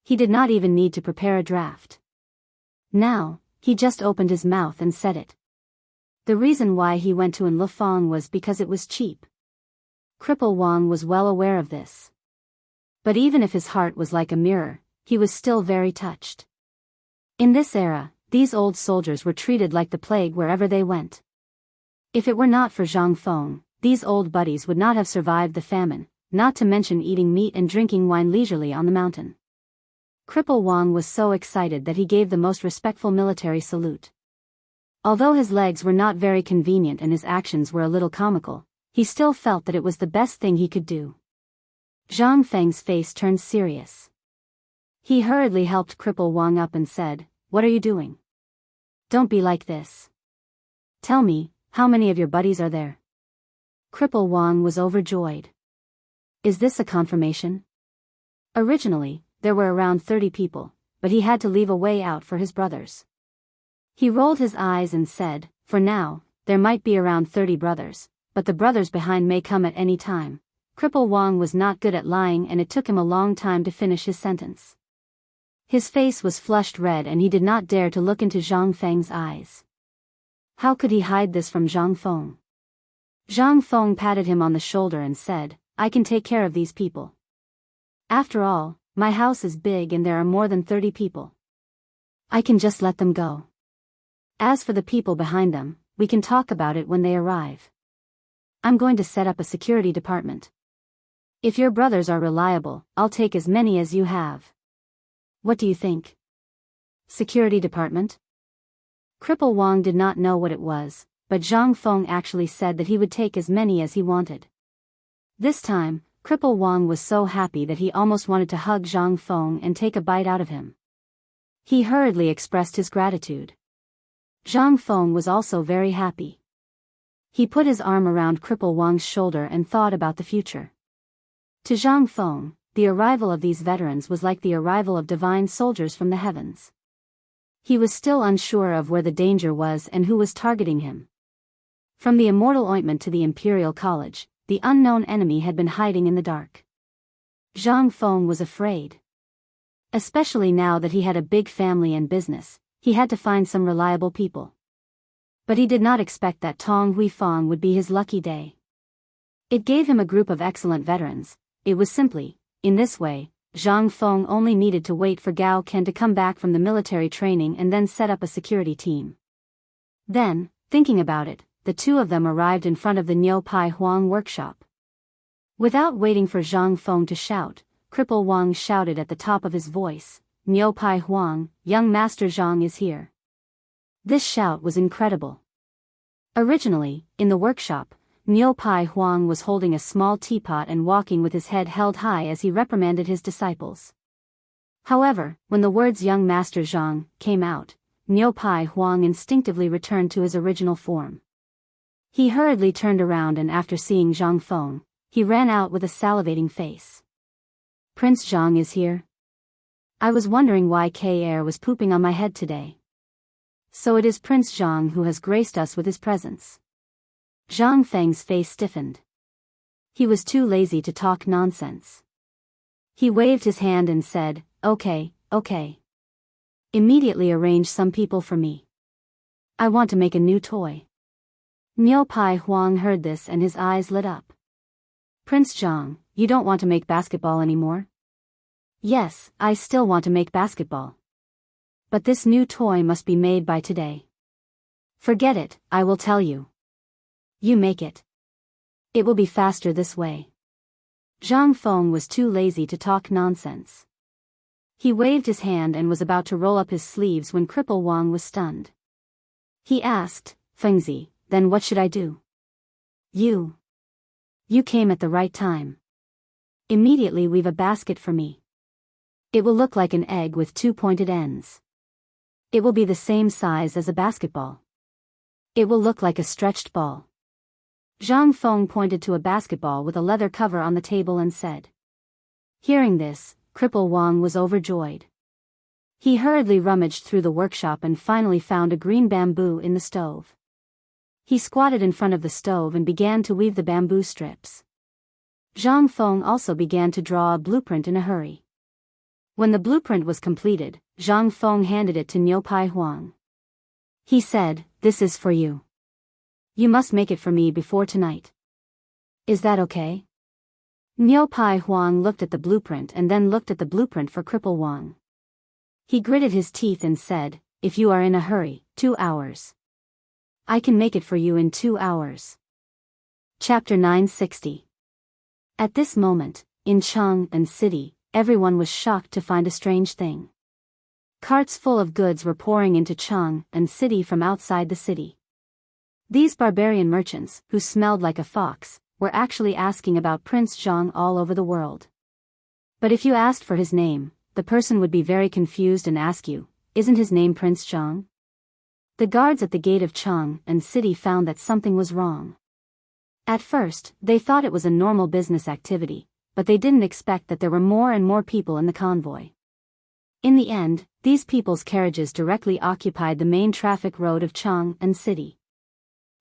He did not even need to prepare a draft. Now, he just opened his mouth and said it. The reason why he went to Enlufeng was because it was cheap. Cripple Wang was well aware of this. But even if his heart was like a mirror, he was still very touched. In this era, these old soldiers were treated like the plague wherever they went. If it were not for Zhang Feng, these old buddies would not have survived the famine, not to mention eating meat and drinking wine leisurely on the mountain. Cripple Wang was so excited that he gave the most respectful military salute. Although his legs were not very convenient and his actions were a little comical, he still felt that it was the best thing he could do. Zhang Feng's face turned serious. He hurriedly helped Cripple Wang up and said, "What are you doing? Don't be like this. Tell me, how many of your buddies are there?" Cripple Wang was overjoyed. "Is this a confirmation?" Originally, there were around 30 people, but he had to leave a way out for his brothers. He rolled his eyes and said, "For now, there might be around 30 brothers, but the brothers behind may come at any time." Cripple Wang was not good at lying and it took him a long time to finish his sentence. His face was flushed red and he did not dare to look into Zhang Feng's eyes. How could he hide this from Zhang Feng? Zhang Feng patted him on the shoulder and said, "I can take care of these people. After all, my house is big and there are more than 30 people. I can just let them go. As for the people behind them, we can talk about it when they arrive. I'm going to set up a security department. If your brothers are reliable, I'll take as many as you have. What do you think?" Security department? Cripple Wang did not know what it was, but Zhang Feng actually said that he would take as many as he wanted. This time, Cripple Wang was so happy that he almost wanted to hug Zhang Feng and take a bite out of him. He hurriedly expressed his gratitude. Zhang Feng was also very happy. He put his arm around Cripple Wang's shoulder and thought about the future. To Zhang Feng, the arrival of these veterans was like the arrival of divine soldiers from the heavens. He was still unsure of where the danger was and who was targeting him. From the immortal ointment to the Imperial College, the unknown enemy had been hiding in the dark. Zhang Feng was afraid. Especially now that he had a big family and business, he had to find some reliable people. But he did not expect that Tong Huifang would be his lucky day. It gave him a group of excellent veterans. It was simply, in this way, Zhang Feng only needed to wait for Gao Ken to come back from the military training and then set up a security team. Then, thinking about it, the two of them arrived in front of the Niu Pai Huang workshop. Without waiting for Zhang Feng to shout, Cripple Wang shouted at the top of his voice, "Niu Pai Huang, young Master Zhang is here." This shout was incredible. Originally, in the workshop, Niu Pai Huang was holding a small teapot and walking with his head held high as he reprimanded his disciples. However, when the words "young Master Zhang" came out, Niu Pai Huang instinctively returned to his original form. He hurriedly turned around and after seeing Zhang Feng, he ran out with a salivating face. "Prince Zhang is here? I was wondering why K-Air was pooping on my head today. So it is Prince Zhang who has graced us with his presence." Zhang Feng's face stiffened. He was too lazy to talk nonsense. He waved his hand and said, Okay. Immediately arrange some people for me. I want to make a new toy." Niu Pai Huang heard this and his eyes lit up. "Prince Zhang, you don't want to make basketball anymore?" "Yes, I still want to make basketball. But this new toy must be made by today." "Forget it, I will tell you. You make it. It will be faster this way." Zhang Feng was too lazy to talk nonsense. He waved his hand and was about to roll up his sleeves when Cripple Wang was stunned. He asked, "Fengzi, then what should I do?" You came at the right time. Immediately weave a basket for me. It will look like an egg with two pointed ends. It will be the same size as a basketball. It will look like a stretched ball." Zhang Feng pointed to a basketball with a leather cover on the table and said. Hearing this, Cripple Wang was overjoyed. He hurriedly rummaged through the workshop and finally found a green bamboo in the stove. He squatted in front of the stove and began to weave the bamboo strips. Zhang Feng also began to draw a blueprint in a hurry. When the blueprint was completed, Zhang Feng handed it to Niu Pai Huang. He said, "This is for you. You must make it for me before tonight. Is that okay?" Niu Pai Huang looked at the blueprint and then looked at the blueprint for Cripple Wang. He gritted his teeth and said, "If you are in a hurry, 2 hours. I can make it for you in 2 hours." Chapter 960. At this moment, in Chang'an City, everyone was shocked to find a strange thing. Carts full of goods were pouring into Chang'an City from outside the city. These barbarian merchants, who smelled like a fox, were actually asking about Prince Zhang all over the world. But if you asked for his name, the person would be very confused and ask you, "Isn't his name Prince Zhang?" The guards at the gate of Chang'an City found that something was wrong. At first, they thought it was a normal business activity, but they didn't expect that there were more and more people in the convoy. In the end, these people's carriages directly occupied the main traffic road of Chang'an City.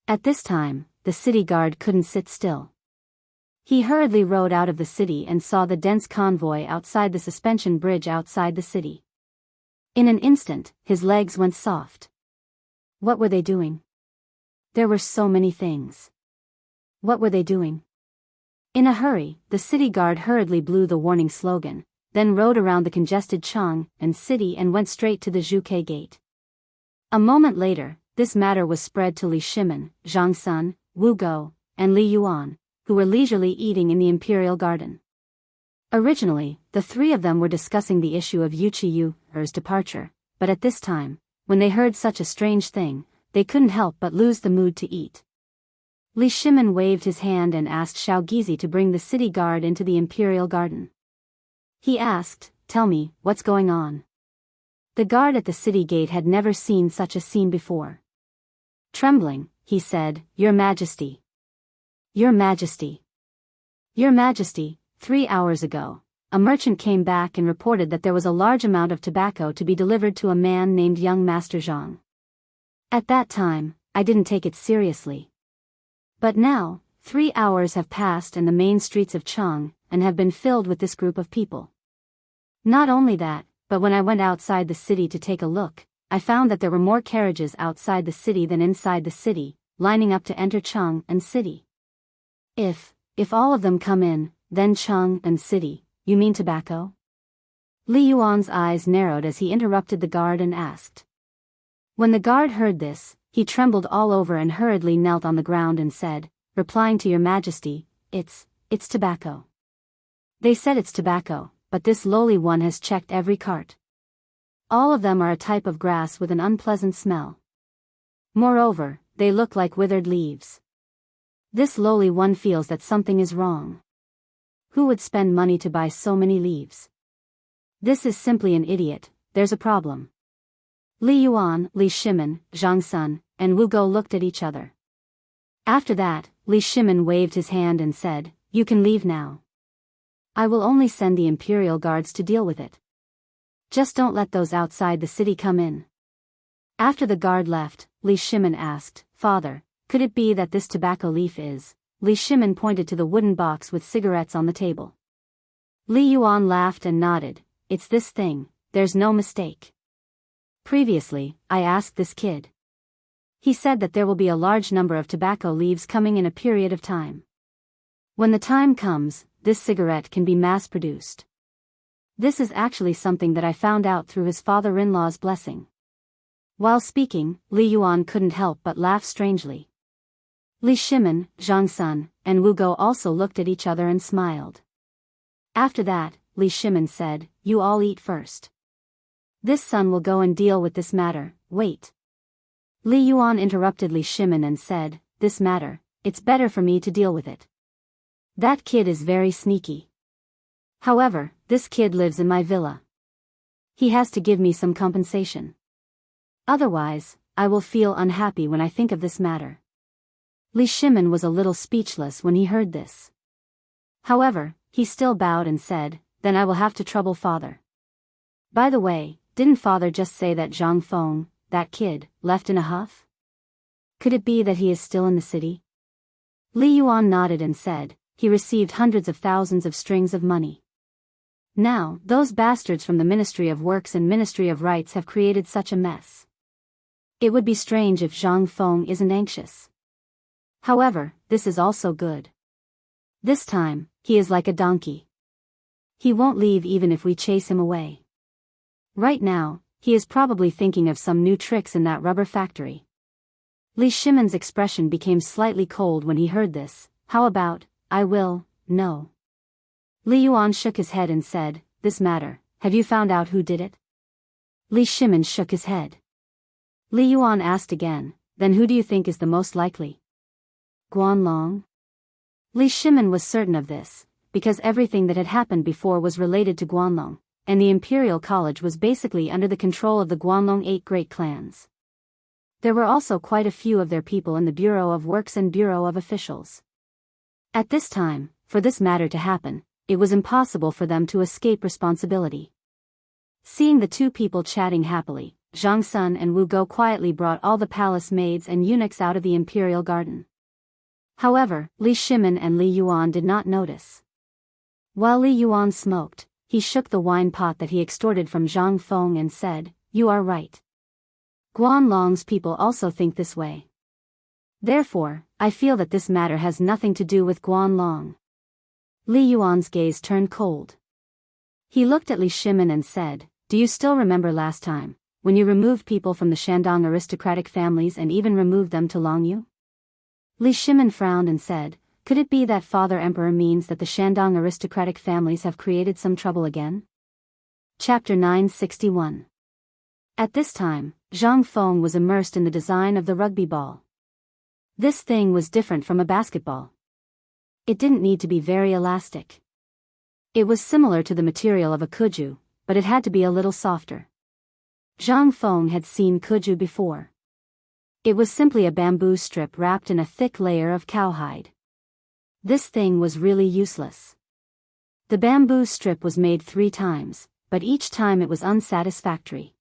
At this time, the city guard couldn't sit still. He hurriedly rode out of the city and saw the dense convoy outside the suspension bridge outside the city. In an instant, his legs went soft. What were they doing? There were so many things. What were they doing? In a hurry, the city guard hurriedly blew the warning slogan, then rode around the congested Chang'an City and went straight to the Zhuke Gate. A moment later, this matter was spread to Li Shimen, Zhang Sun, Wu Go, and Li Yuan, who were leisurely eating in the Imperial Garden. Originally, the three of them were discussing the issue of Yu Qiyu's departure, but at this time, when they heard such a strange thing, they couldn't help but lose the mood to eat. Li Shimin waved his hand and asked Xiao Gizi to bring the city guard into the imperial garden. He asked, "Tell me, what's going on?" The guard at the city gate had never seen such a scene before. Trembling, he said, "Your Majesty. Your Majesty. Your Majesty, 3 hours ago, a merchant came back and reported that there was a large amount of tobacco to be delivered to a man named young Master Zhang. At that time, I didn't take it seriously. But now, 3 hours have passed and the main streets of Cheng and have been filled with this group of people. Not only that, but when I went outside the city to take a look, I found that there were more carriages outside the city than inside the city, lining up to enter Cheng and city. If all of them come in, then Cheng and city, you mean tobacco?" Li Yuan's eyes narrowed as he interrupted the guard and asked. When the guard heard this, he trembled all over and hurriedly knelt on the ground and said, replying to Your Majesty, it's tobacco. They said it's tobacco, but this lowly one has checked every cart. All of them are a type of grass with an unpleasant smell. Moreover, they look like withered leaves. This lowly one feels that something is wrong. Who would spend money to buy so many leaves? This is simply an idiot, there's a problem. Li Yuan, Li Shimin, Zhang Sun, and Wu Go looked at each other. After that, Li Shimin waved his hand and said, "You can leave now. I will only send the imperial guards to deal with it. Just don't let those outside the city come in." After the guard left, Li Shimin asked, "Father, could it be that this tobacco leaf is?" Li Shimin pointed to the wooden box with cigarettes on the table. Li Yuan laughed and nodded, "It's this thing, there's no mistake. Previously, I asked this kid. He said that there will be a large number of tobacco leaves coming in a period of time. When the time comes, this cigarette can be mass-produced. This is actually something that I found out through his father-in-law's blessing." While speaking, Li Yuan couldn't help but laugh strangely. Li Shimin, Zhang Sun, and Wu Go also looked at each other and smiled. After that, Li Shimin said, "You all eat first. This son will go and deal with this matter, wait." Li Yuan interrupted Li Shimin and said, "This matter, it's better for me to deal with it. That kid is very sneaky. However, this kid lives in my villa. He has to give me some compensation. Otherwise, I will feel unhappy when I think of this matter." Li Shimin was a little speechless when he heard this. However, he still bowed and said, "Then I will have to trouble father. By the way, didn't father just say that Zhang Feng, that kid, left in a huff? Could it be that he is still in the city?" Li Yuan nodded and said, "He received hundreds of thousands of strings of money. Now, those bastards from the Ministry of Works and Ministry of Rights have created such a mess. It would be strange if Zhang Feng isn't anxious. However, this is also good. This time, he is like a donkey. He won't leave even if we chase him away. Right now, he is probably thinking of some new tricks in that rubber factory." Li Shimin's expression became slightly cold when he heard this. "How about, no." Li Yuan shook his head and said, "This matter, have you found out who did it?" Li Shimin shook his head. Li Yuan asked again, "Then who do you think is the most likely?" "Guanlong?" Li Shimin was certain of this, because everything that had happened before was related to Guanlong, and the Imperial College was basically under the control of the Guanlong 8 great clans. There were also quite a few of their people in the Bureau of Works and Bureau of Officials. At this time, for this matter to happen, it was impossible for them to escape responsibility. Seeing the two people chatting happily, Zhang Sun and Wu Go quietly brought all the palace maids and eunuchs out of the imperial garden. However, Li Shimin and Li Yuan did not notice. While Li Yuan smoked, he shook the wine pot that he extorted from Zhang Feng and said, "You are right. Guanlong's people also think this way. Therefore, I feel that this matter has nothing to do with Guanlong." Li Yuan's gaze turned cold. He looked at Li Shimin and said, "Do you still remember last time, when you removed people from the Shandong aristocratic families and even removed them to Longyu?" Li Shimin frowned and said, "Could it be that Father Emperor means that the Shandong aristocratic families have created some trouble again?" Chapter 961. At this time, Zhang Feng was immersed in the design of the rugby ball. This thing was different from a basketball. It didn't need to be very elastic. It was similar to the material of a kuju, but it had to be a little softer. Zhang Feng had seen kuju before. It was simply a bamboo strip wrapped in a thick layer of cowhide. This thing was really useless. The bamboo strip was made 3 times, but each time it was unsatisfactory.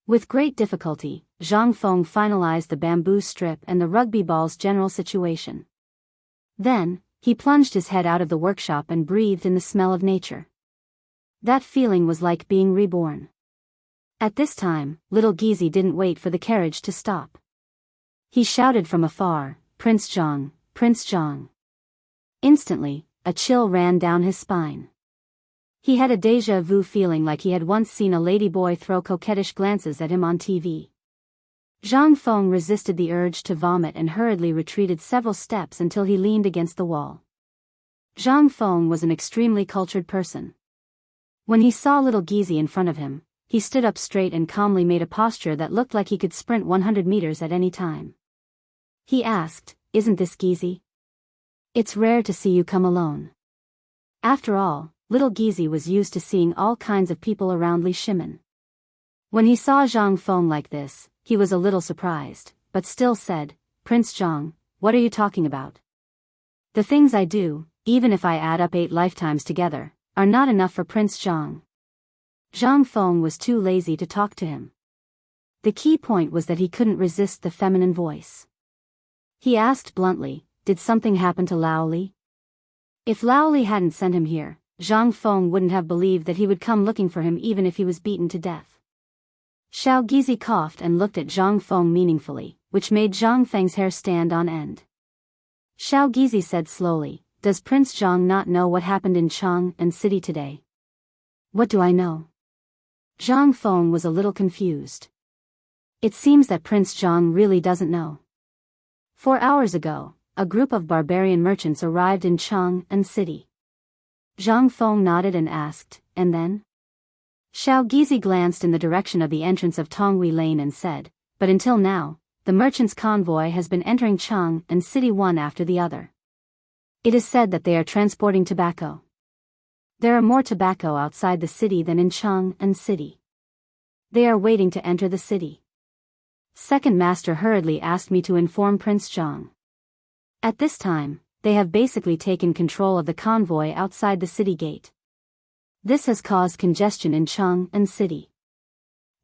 With great difficulty, Zhang Feng finalized the bamboo strip and the rugby ball's general situation. Then, he plunged his head out of the workshop and breathed in the smell of nature. That feeling was like being reborn. At this time, little Gizi didn't wait for the carriage to stop. He shouted from afar, "Prince Zhang, Prince Zhang." Instantly, a chill ran down his spine. He had a déjà vu feeling like he had once seen a ladyboy throw coquettish glances at him on TV. Zhang Feng resisted the urge to vomit and hurriedly retreated several steps until he leaned against the wall. Zhang Feng was an extremely cultured person. When he saw little Gizi in front of him, he stood up straight and calmly made a posture that looked like he could sprint 100 meters at any time. He asked, "Isn't this Gizi? It's rare to see you come alone." After all, little Gizi was used to seeing all kinds of people around Li Shimin. When he saw Zhang Feng like this, he was a little surprised, but still said, "Prince Zhang, what are you talking about? The things I do, even if I add up 8 lifetimes together, are not enough for Prince Zhang." Zhang Feng was too lazy to talk to him. The key point was that he couldn't resist the feminine voice. He asked bluntly, "Did something happen to Lao Li?" If Lao Li hadn't sent him here, Zhang Feng wouldn't have believed that he would come looking for him even if he was beaten to death. Xiao Gizi coughed and looked at Zhang Feng meaningfully, which made Zhang Feng's hair stand on end. Xiao Gizi said slowly, "Does Prince Zhang not know what happened in Chang'an City today?" "What do I know?" Zhang Feng was a little confused. It seems that Prince Zhang really doesn't know. 4 hours ago, a group of barbarian merchants arrived in Chang'an City. Zhang Feng nodded and asked, "And then?" Xiao Gizi glanced in the direction of the entrance of Tonghui Lane and said, "But until now, the merchants' convoy has been entering Chang'an City one after the other. It is said that they are transporting tobacco. There are more tobacco outside the city than in Chang'an City. They are waiting to enter the city. Second Master hurriedly asked me to inform Prince Zhang. At this time, they have basically taken control of the convoy outside the city gate. This has caused congestion in Chang'an City.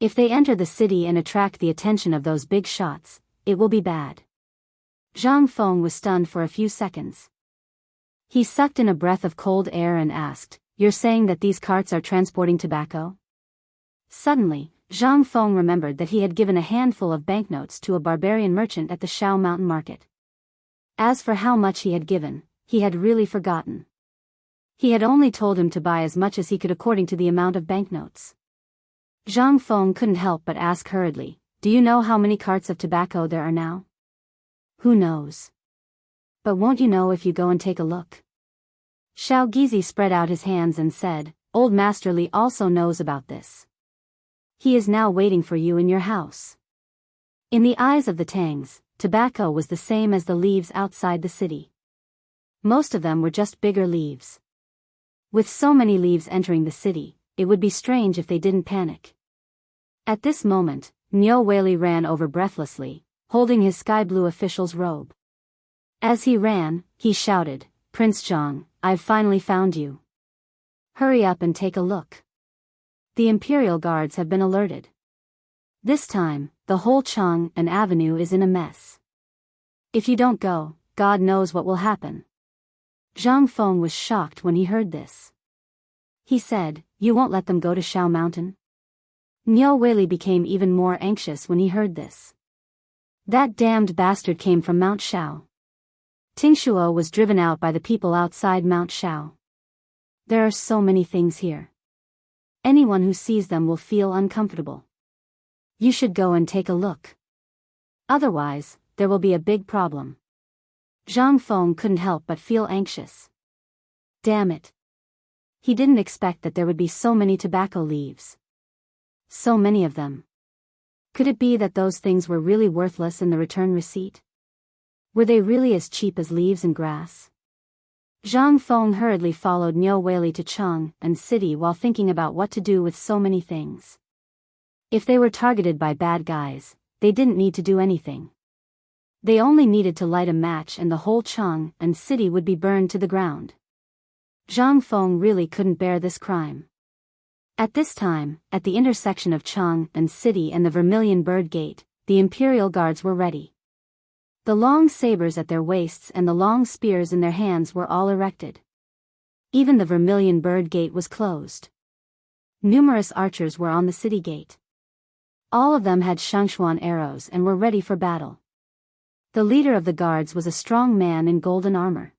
If they enter the city and attract the attention of those big shots, it will be bad." Zhang Feng was stunned for a few seconds. He sucked in a breath of cold air and asked, "You're saying that these carts are transporting tobacco?" Suddenly, Zhang Feng remembered that he had given a handful of banknotes to a barbarian merchant at the Shao Mountain Market. As for how much he had given, he had really forgotten. He had only told him to buy as much as he could according to the amount of banknotes. Zhang Feng couldn't help but ask hurriedly, "Do you know how many carts of tobacco there are now?" "Who knows? But won't you know if you go and take a look?" Xiao Gizi spread out his hands and said, "Old Master Li also knows about this. He is now waiting for you in your house." In the eyes of the Tangs, tobacco was the same as the leaves outside the city. Most of them were just bigger leaves. With so many leaves entering the city, it would be strange if they didn't panic. At this moment, Niu Weili ran over breathlessly, holding his sky-blue official's robe. As he ran, he shouted, "Prince Zhang, I've finally found you. Hurry up and take a look. The Imperial Guards have been alerted. This time, the whole Chang'an Avenue is in a mess. If you don't go, God knows what will happen." Zhang Feng was shocked when he heard this. He said, "You won't let them go to Shao Mountain?" Niu Weili became even more anxious when he heard this. That damned bastard came from Mount Shao. Tingshuo was driven out by the people outside Mount Shao. There are so many things here. Anyone who sees them will feel uncomfortable. You should go and take a look. Otherwise, there will be a big problem. Zhang Feng couldn't help but feel anxious. Damn it. He didn't expect that there would be so many tobacco leaves. So many of them. Could it be that those things were really worthless in the return receipt? Were they really as cheap as leaves and grass? Zhang Feng hurriedly followed Niu Weili to Cheng and city while thinking about what to do with so many things. If they were targeted by bad guys, they didn't need to do anything. They only needed to light a match and the whole Cheng and city would be burned to the ground. Zhang Feng really couldn't bear this crime. At this time, at the intersection of Cheng and city and the Vermilion Bird Gate, the Imperial Guards were ready. The long sabers at their waists and the long spears in their hands were all erected. Even the Vermilion Bird Gate was closed. Numerous archers were on the city gate. All of them had Xiangxuan arrows and were ready for battle. The leader of the guards was a strong man in golden armor.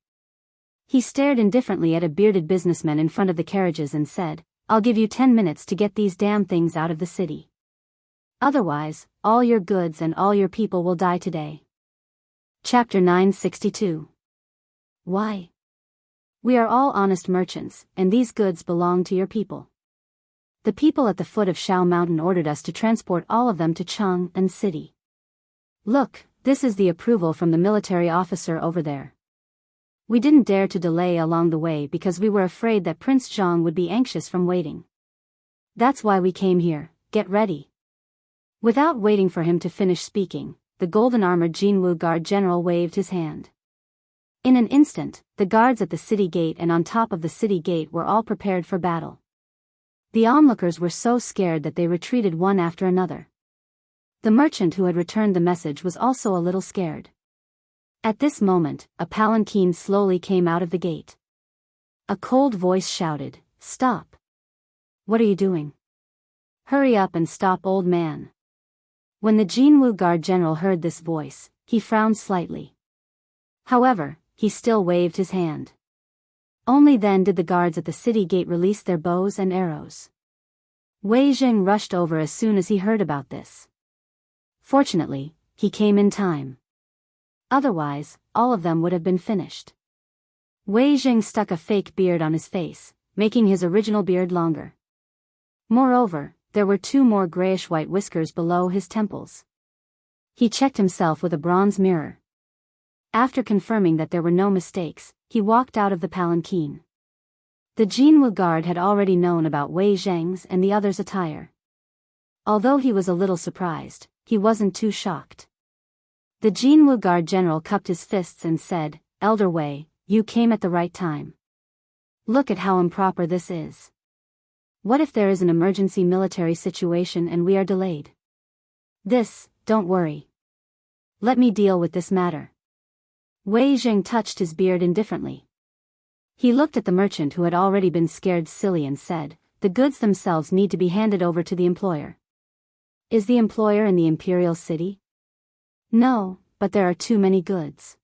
He stared indifferently at a bearded businessman in front of the carriages and said, "I'll give you 10 minutes to get these damn things out of the city. Otherwise, all your goods and all your people will die today." Chapter 962. Why? We are all honest merchants, and these goods belong to your people. The people at the foot of Shao Mountain ordered us to transport all of them to Cheng and city. Look, this is the approval from the military officer over there. We didn't dare to delay along the way because we were afraid that Prince Zhang would be anxious from waiting. That's why we came here. Get ready. Without waiting for him to finish speaking, the golden-armored Jianghu guard general waved his hand. In an instant, the guards at the city gate and on top of the city gate were all prepared for battle. The onlookers were so scared that they retreated one after another. The merchant who had returned the message was also a little scared. At this moment, a palanquin slowly came out of the gate. A cold voice shouted, "Stop! What are you doing? Hurry up and stop, old man." When the Jianghu guard general heard this voice, he frowned slightly. However, he still waved his hand. Only then did the guards at the city gate release their bows and arrows. Wei Zheng rushed over as soon as he heard about this. Fortunately, he came in time. Otherwise, all of them would have been finished. Wei Zheng stuck a fake beard on his face, making his original beard longer. Moreover, there were 2 more grayish-white whiskers below his temples. He checked himself with a bronze mirror. After confirming that there were no mistakes, he walked out of the palanquin. The Jianghu guard had already known about Wei Zheng's and the others' attire. Although he was a little surprised, he wasn't too shocked. The Jianghu guard general cupped his fists and said, "Elder Wei, you came at the right time. Look at how improper this is. What if there is an emergency military situation and we are delayed? Don't worry. Let me deal with this matter." Wei Zheng touched his beard indifferently. He looked at the merchant who had already been scared silly and said, "The goods themselves need to be handed over to the employer." "Is the employer in the imperial city?" "No, but there are too many goods.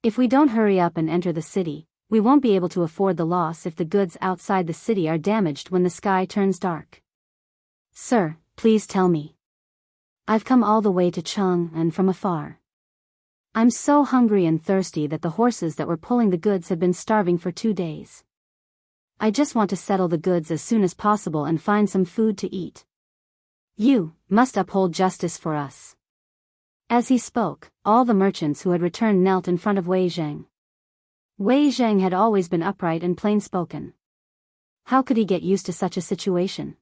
If we don't hurry up and enter the city, we won't be able to afford the loss if the goods outside the city are damaged when the sky turns dark." "Sir, please tell me. I've come all the way to Cheng and from afar. I'm so hungry and thirsty that the horses that were pulling the goods have been starving for 2 days. I just want to settle the goods as soon as possible and find some food to eat. You must uphold justice for us." As he spoke, all the merchants who had returned knelt in front of Wei Zheng. Wei Zheng had always been upright and plain-spoken. How could he get used to such a situation?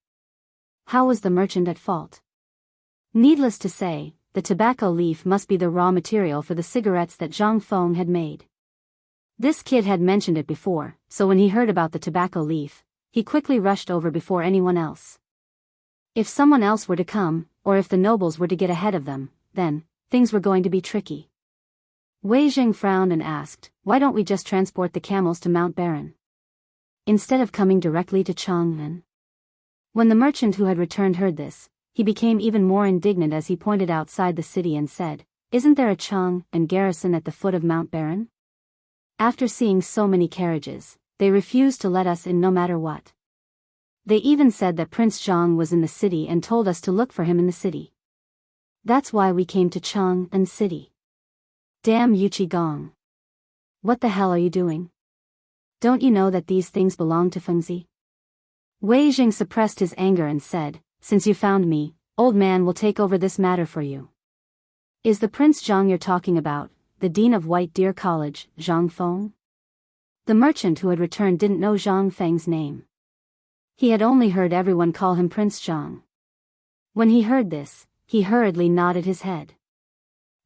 How was the merchant at fault? Needless to say, the tobacco leaf must be the raw material for the cigarettes that Zhang Feng had made. This kid had mentioned it before, so when he heard about the tobacco leaf, he quickly rushed over before anyone else. If someone else were to come, or if the nobles were to get ahead of them, then things were going to be tricky. Wei Zheng frowned and asked, "Why don't we just transport the camels to Mount Baron, instead of coming directly to Chang'an?" When the merchant who had returned heard this, he became even more indignant as he pointed outside the city and said, "Isn't there a Chang and garrison at the foot of Mount Baron? After seeing so many carriages, they refused to let us in no matter what. They even said that Prince Zhang was in the city and told us to look for him in the city. That's why we came to Cheng and city. Damn Yuchi Gong. What the hell are you doing? Don't you know that these things belong to Fengzi?" Wei Zheng suppressed his anger and said, "Since you found me, old man will take over this matter for you." "Is the Prince Zhang you're talking about the dean of White Deer College, Zhang Feng? The merchant who had returned didn't know Zhang Feng's name. He had only heard everyone call him Prince Zhang. When he heard this, he hurriedly nodded his head.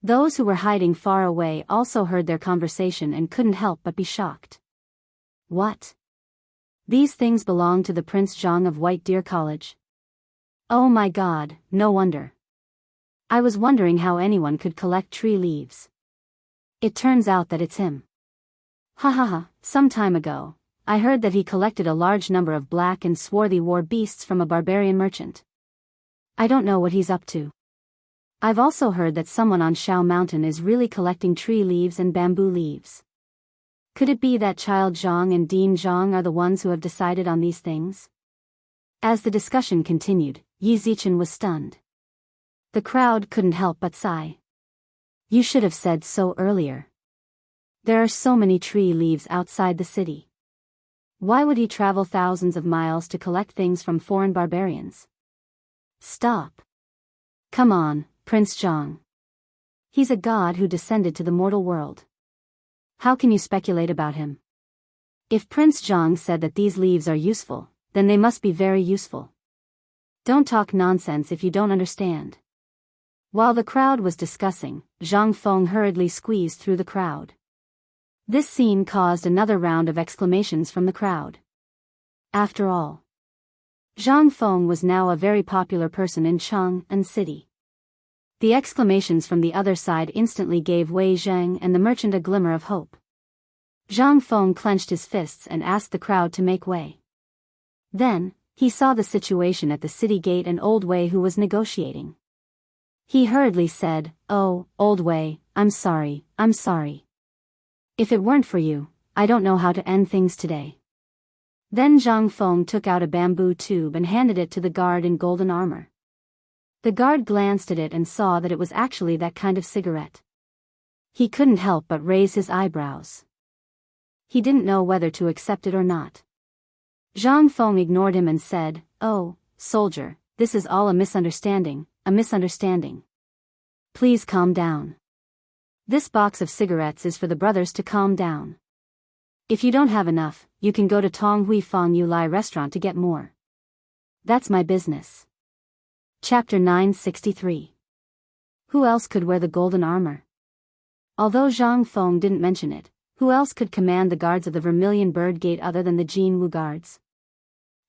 Those who were hiding far away also heard their conversation and couldn't help but be shocked. What? These things belong to the Prince Zhang of White Deer College? Oh my God, no wonder. I was wondering how anyone could collect tree leaves. It turns out that it's him. Ha ha ha, some time ago, I heard that he collected a large number of black and swarthy war beasts from a barbarian merchant. I don't know what he's up to. I've also heard that someone on Shao Mountain is really collecting tree leaves and bamboo leaves. Could it be that Child Zhang and Dean Zhang are the ones who have decided on these things? As the discussion continued, Yi Zichen was stunned. The crowd couldn't help but sigh. You should have said so earlier. There are so many tree leaves outside the city. Why would he travel thousands of miles to collect things from foreign barbarians? Stop. Come on, Prince Zhang. He's a god who descended to the mortal world. How can you speculate about him? If Prince Zhang said that these leaves are useful, then they must be very useful. Don't talk nonsense if you don't understand. While the crowd was discussing, Zhang Feng hurriedly squeezed through the crowd. This scene caused another round of exclamations from the crowd. After all, Zhang Feng was now a very popular person in Chang'an City. The exclamations from the other side instantly gave Wei Zhang and the merchant a glimmer of hope. Zhang Feng clenched his fists and asked the crowd to make way. Then, he saw the situation at the city gate and Old Wei who was negotiating. He hurriedly said, "Oh, Old Wei, I'm sorry. If it weren't for you, I don't know how to end things today." Then Zhang Feng took out a bamboo tube and handed it to the guard in golden armor. The guard glanced at it and saw that it was actually that kind of cigarette. He couldn't help but raise his eyebrows. He didn't know whether to accept it or not. Zhang Feng ignored him and said, "Oh, soldier, this is all a misunderstanding. Please calm down. This box of cigarettes is for the brothers to calm down. If you don't have enough, you can go to Tonghui Fang Yulai restaurant to get more. That's my business." Chapter 963. Who else could wear the golden armor? Although Zhang Feng didn't mention it, who else could command the guards of the Vermilion Bird Gate other than the Jianghu guards?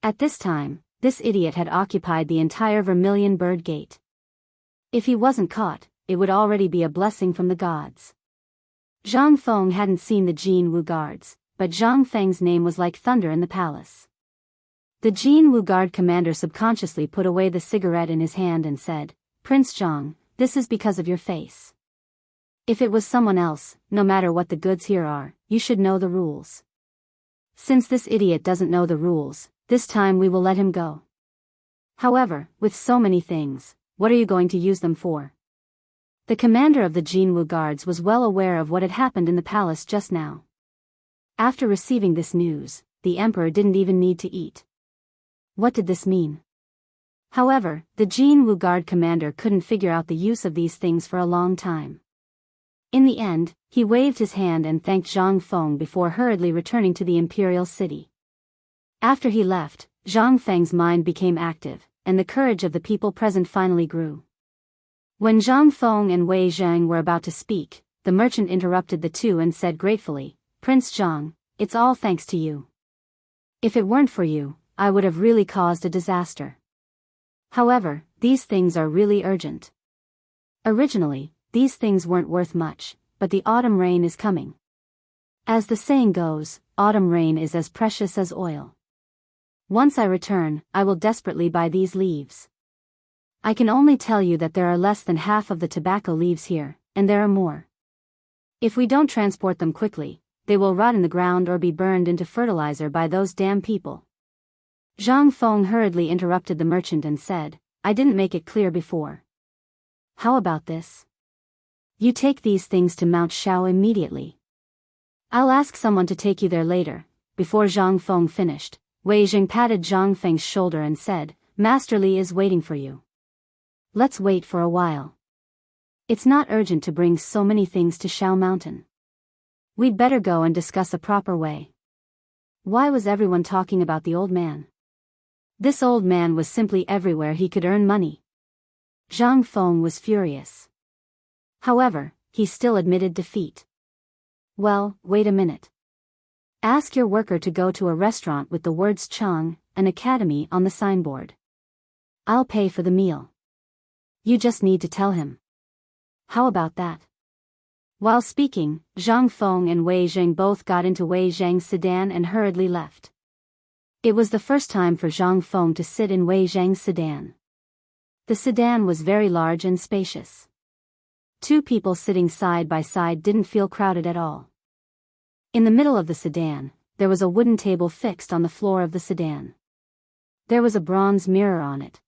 At this time, this idiot had occupied the entire Vermilion Bird Gate. If he wasn't caught, it would already be a blessing from the gods. Zhang Feng hadn't seen the Jianghu guards, but Zhang Feng's name was like thunder in the palace. The Jianghu guard commander subconsciously put away the cigarette in his hand and said, "Prince Zhang, this is because of your face. If it was someone else, no matter what the goods here are, you should know the rules. Since this idiot doesn't know the rules, this time we will let him go. However, with so many things, what are you going to use them for?" The commander of the Jianghu guards was well aware of what had happened in the palace just now. After receiving this news, the emperor didn't even need to eat. What did this mean? However, the Jianghu guard commander couldn't figure out the use of these things for a long time. In the end, he waved his hand and thanked Zhang Feng before hurriedly returning to the imperial city. After he left, Zhang Feng's mind became active, and the courage of the people present finally grew. When Zhang Feng and Wei Zhang were about to speak, the merchant interrupted the two and said gratefully, "Prince Zhang, it's all thanks to you. If it weren't for you, I would have really caused a disaster. However, these things are really urgent. Originally, these things weren't worth much, but the autumn rain is coming. As the saying goes, autumn rain is as precious as oil. Once I return, I will desperately buy these leaves. I can only tell you that there are less than half of the tobacco leaves here, and there are more. If we don't transport them quickly, they will rot in the ground or be burned into fertilizer by those damn people." Zhang Feng hurriedly interrupted the merchant and said, "I didn't make it clear before. How about this? You take these things to Mount Shao immediately. I'll ask someone to take you there later." Before Zhang Feng finished, Wei Zhang patted Zhang Feng's shoulder and said, "Master Li is waiting for you. Let's wait for a while." It's not urgent to bring so many things to Shao Mountain. We'd better go and discuss a proper way. Why was everyone talking about the old man? This old man was simply everywhere he could earn money. Zhang Feng was furious. However, he still admitted defeat. Well, wait a minute. Ask your worker to go to a restaurant with the words Chang, an academy on the signboard. I'll pay for the meal. You just need to tell him. How about that? While speaking, Zhang Feng and Wei Zheng both got into Wei Zheng's sedan and hurriedly left. It was the first time for Zhang Feng to sit in Wei Zheng's sedan. The sedan was very large and spacious. Two people sitting side by side didn't feel crowded at all. In the middle of the sedan, there was a wooden table fixed on the floor of the sedan. There was a bronze mirror on it.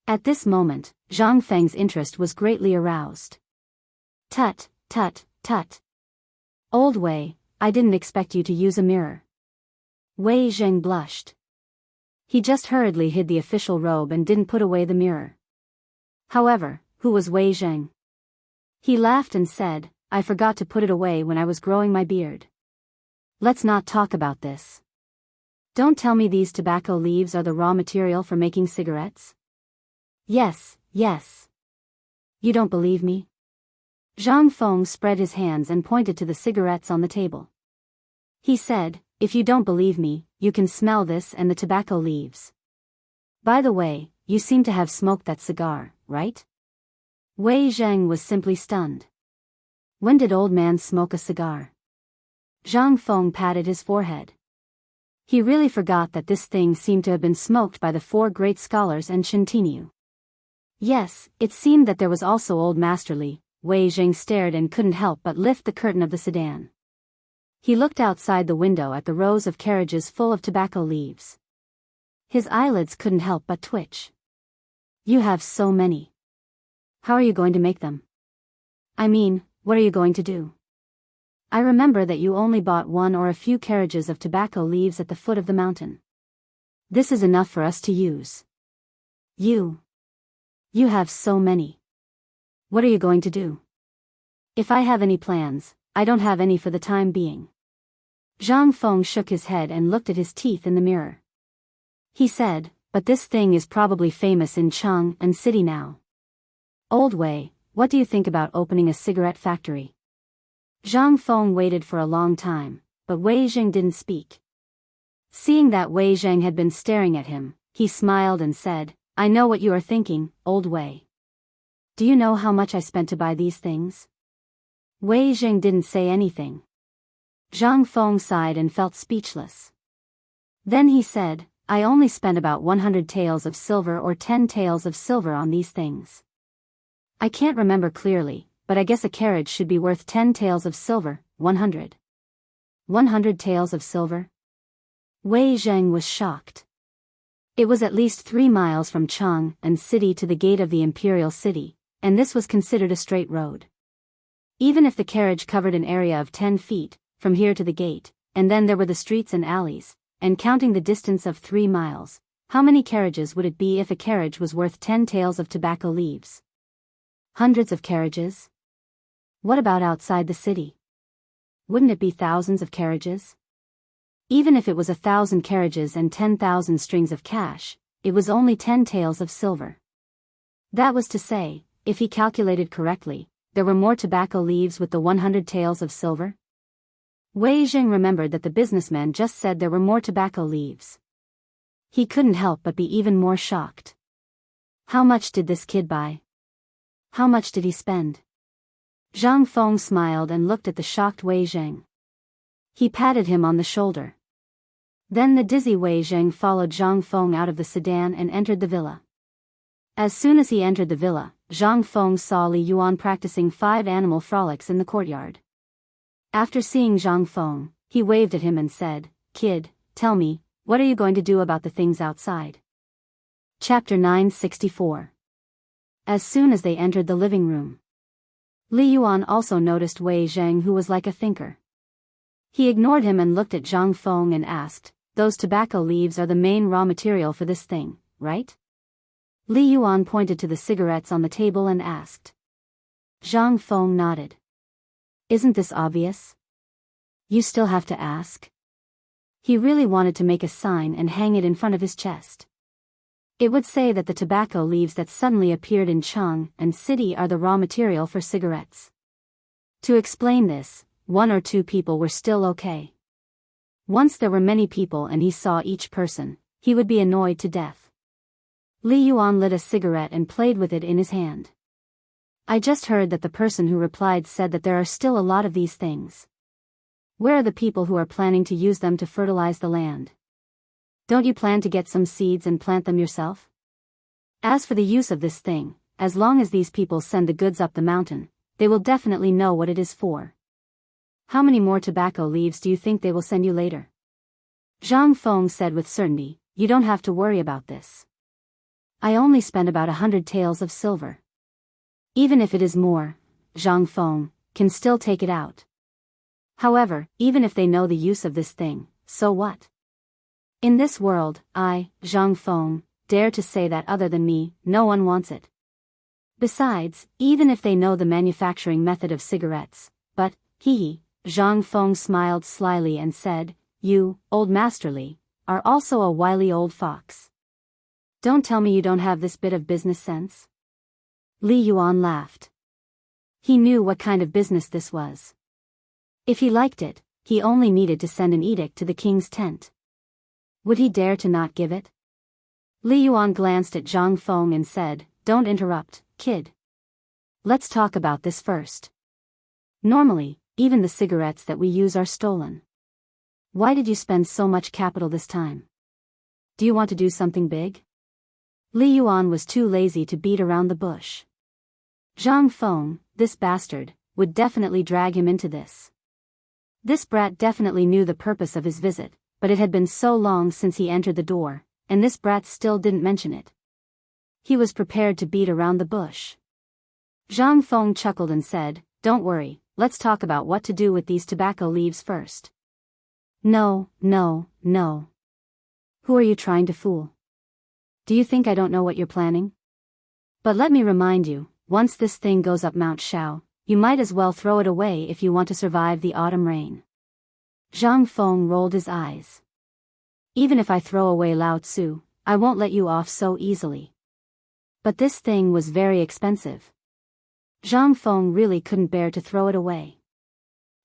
At this moment, Zhang Feng's interest was greatly aroused. Tut, tut, tut. Old Wei, I didn't expect you to use a mirror. Wei Zheng blushed. He just hurriedly hid the official robe and didn't put away the mirror. However, who was Wei Zheng? He laughed and said, I forgot to put it away when I was growing my beard. Let's not talk about this. Don't tell me these tobacco leaves are the raw material for making cigarettes? Yes, yes. You don't believe me? Zhang Feng spread his hands and pointed to the cigarettes on the table. He said, if you don't believe me, you can smell this and the tobacco leaves. By the way, you seem to have smoked that cigar, right? Wei Zheng was simply stunned. When did old man smoke a cigar? Zhang Feng patted his forehead. He really forgot that this thing seemed to have been smoked by the four great scholars and Shintinu. Yes, it seemed that there was also old Master Li. Wei Zheng stared and couldn't help but lift the curtain of the sedan. He looked outside the window at the rows of carriages full of tobacco leaves. His eyelids couldn't help but twitch. You have so many. How are you going to make them? I mean, what are you going to do? I remember that you only bought one or a few carriages of tobacco leaves at the foot of the mountain. This is enough for us to use. You have so many. What are you going to do? If I have any plans, I don't have any for the time being. Zhang Feng shook his head and looked at his teeth in the mirror. He said, but this thing is probably famous in Chang and city now. Old Wei, what do you think about opening a cigarette factory? Zhang Feng waited for a long time, but Wei Zheng didn't speak. Seeing that Wei Zheng had been staring at him, he smiled and said, I know what you are thinking, Old Wei. Do you know how much I spent to buy these things? Wei Zheng didn't say anything. Zhang Feng sighed and felt speechless. Then he said, I only spent about 100 taels of silver or 10 taels of silver on these things. I can't remember clearly, but I guess a carriage should be worth 10 taels of silver, 100. 100 taels of silver? Wei Zheng was shocked. It was at least 3 miles from Chang and city to the gate of the imperial city, and this was considered a straight road. Even if the carriage covered an area of 10 feet, from here to the gate, and then there were the streets and alleys, and counting the distance of 3 miles, how many carriages would it be if a carriage was worth 10 taels of tobacco leaves? Hundreds of carriages? What about outside the city? Wouldn't it be thousands of carriages? Even if it was 1,000 carriages and 10,000 strings of cash, it was only 10 taels of silver. That was to say, if he calculated correctly, there were more tobacco leaves with the 100 taels of silver? Wei Zheng remembered that the businessman just said there were more tobacco leaves. He couldn't help but be even more shocked. How much did this kid buy? How much did he spend? Zhang Feng smiled and looked at the shocked Wei Zheng. He patted him on the shoulder. Then the dizzy Wei Zheng followed Zhang Feng out of the sedan and entered the villa. As soon as he entered the villa, Zhang Feng saw Li Yuan practicing 5 animal frolics in the courtyard. After seeing Zhang Feng, he waved at him and said, Kid, tell me, what are you going to do about the things outside? Chapter 964. As soon as they entered the living room, Li Yuan also noticed Wei Zheng, who was like a thinker. He ignored him and looked at Zhang Feng and asked, those tobacco leaves are the main raw material for this thing, right? Li Yuan pointed to the cigarettes on the table and asked. Zhang Feng nodded. Isn't this obvious? You still have to ask? He really wanted to make a sign and hang it in front of his chest. It would say that the tobacco leaves that suddenly appeared in Chang and city are the raw material for cigarettes. To explain this, 1 or 2 people were still okay. Once there were many people and he saw each person, he would be annoyed to death. Li Yuan lit a cigarette and played with it in his hand. I just heard that the person who replied said that there are still a lot of these things. Where are the people who are planning to use them to fertilize the land? Don't you plan to get some seeds and plant them yourself? As for the use of this thing, as long as these people send the goods up the mountain, they will definitely know what it is for. How many more tobacco leaves do you think they will send you later? Zhang Feng said with certainty, you don't have to worry about this. I only spent about 100 taels of silver. Even if it is more, Zhang Feng can still take it out. However, even if they know the use of this thing, so what? In this world, I, Zhang Feng, dare to say that other than me, no one wants it. Besides, even if they know the manufacturing method of cigarettes, but, Zhang Feng smiled slyly and said, you, old masterly, are also a wily old fox. Don't tell me you don't have this bit of business sense. Li Yuan laughed. He knew what kind of business this was. If he liked it, he only needed to send an edict to the king's tent. Would he dare to not give it? Li Yuan glanced at Zhang Feng and said, don't interrupt, kid. Let's talk about this first. Normally, even the cigarettes that we use are stolen. Why did you spend so much capital this time? Do you want to do something big? Li Yuan was too lazy to beat around the bush. Zhang Feng, this bastard, would definitely drag him into this. This brat definitely knew the purpose of his visit, but it had been so long since he entered the door, and this brat still didn't mention it. He was prepared to beat around the bush. Zhang Feng chuckled and said, don't worry, let's talk about what to do with these tobacco leaves first. No. Who are you trying to fool? Do you think I don't know what you're planning? But let me remind you, once this thing goes up Mount Shao, you might as well throw it away if you want to survive the autumn rain. Zhang Feng rolled his eyes. Even if I throw away Lao Tzu, I won't let you off so easily. But this thing was very expensive. Zhang Feng really couldn't bear to throw it away.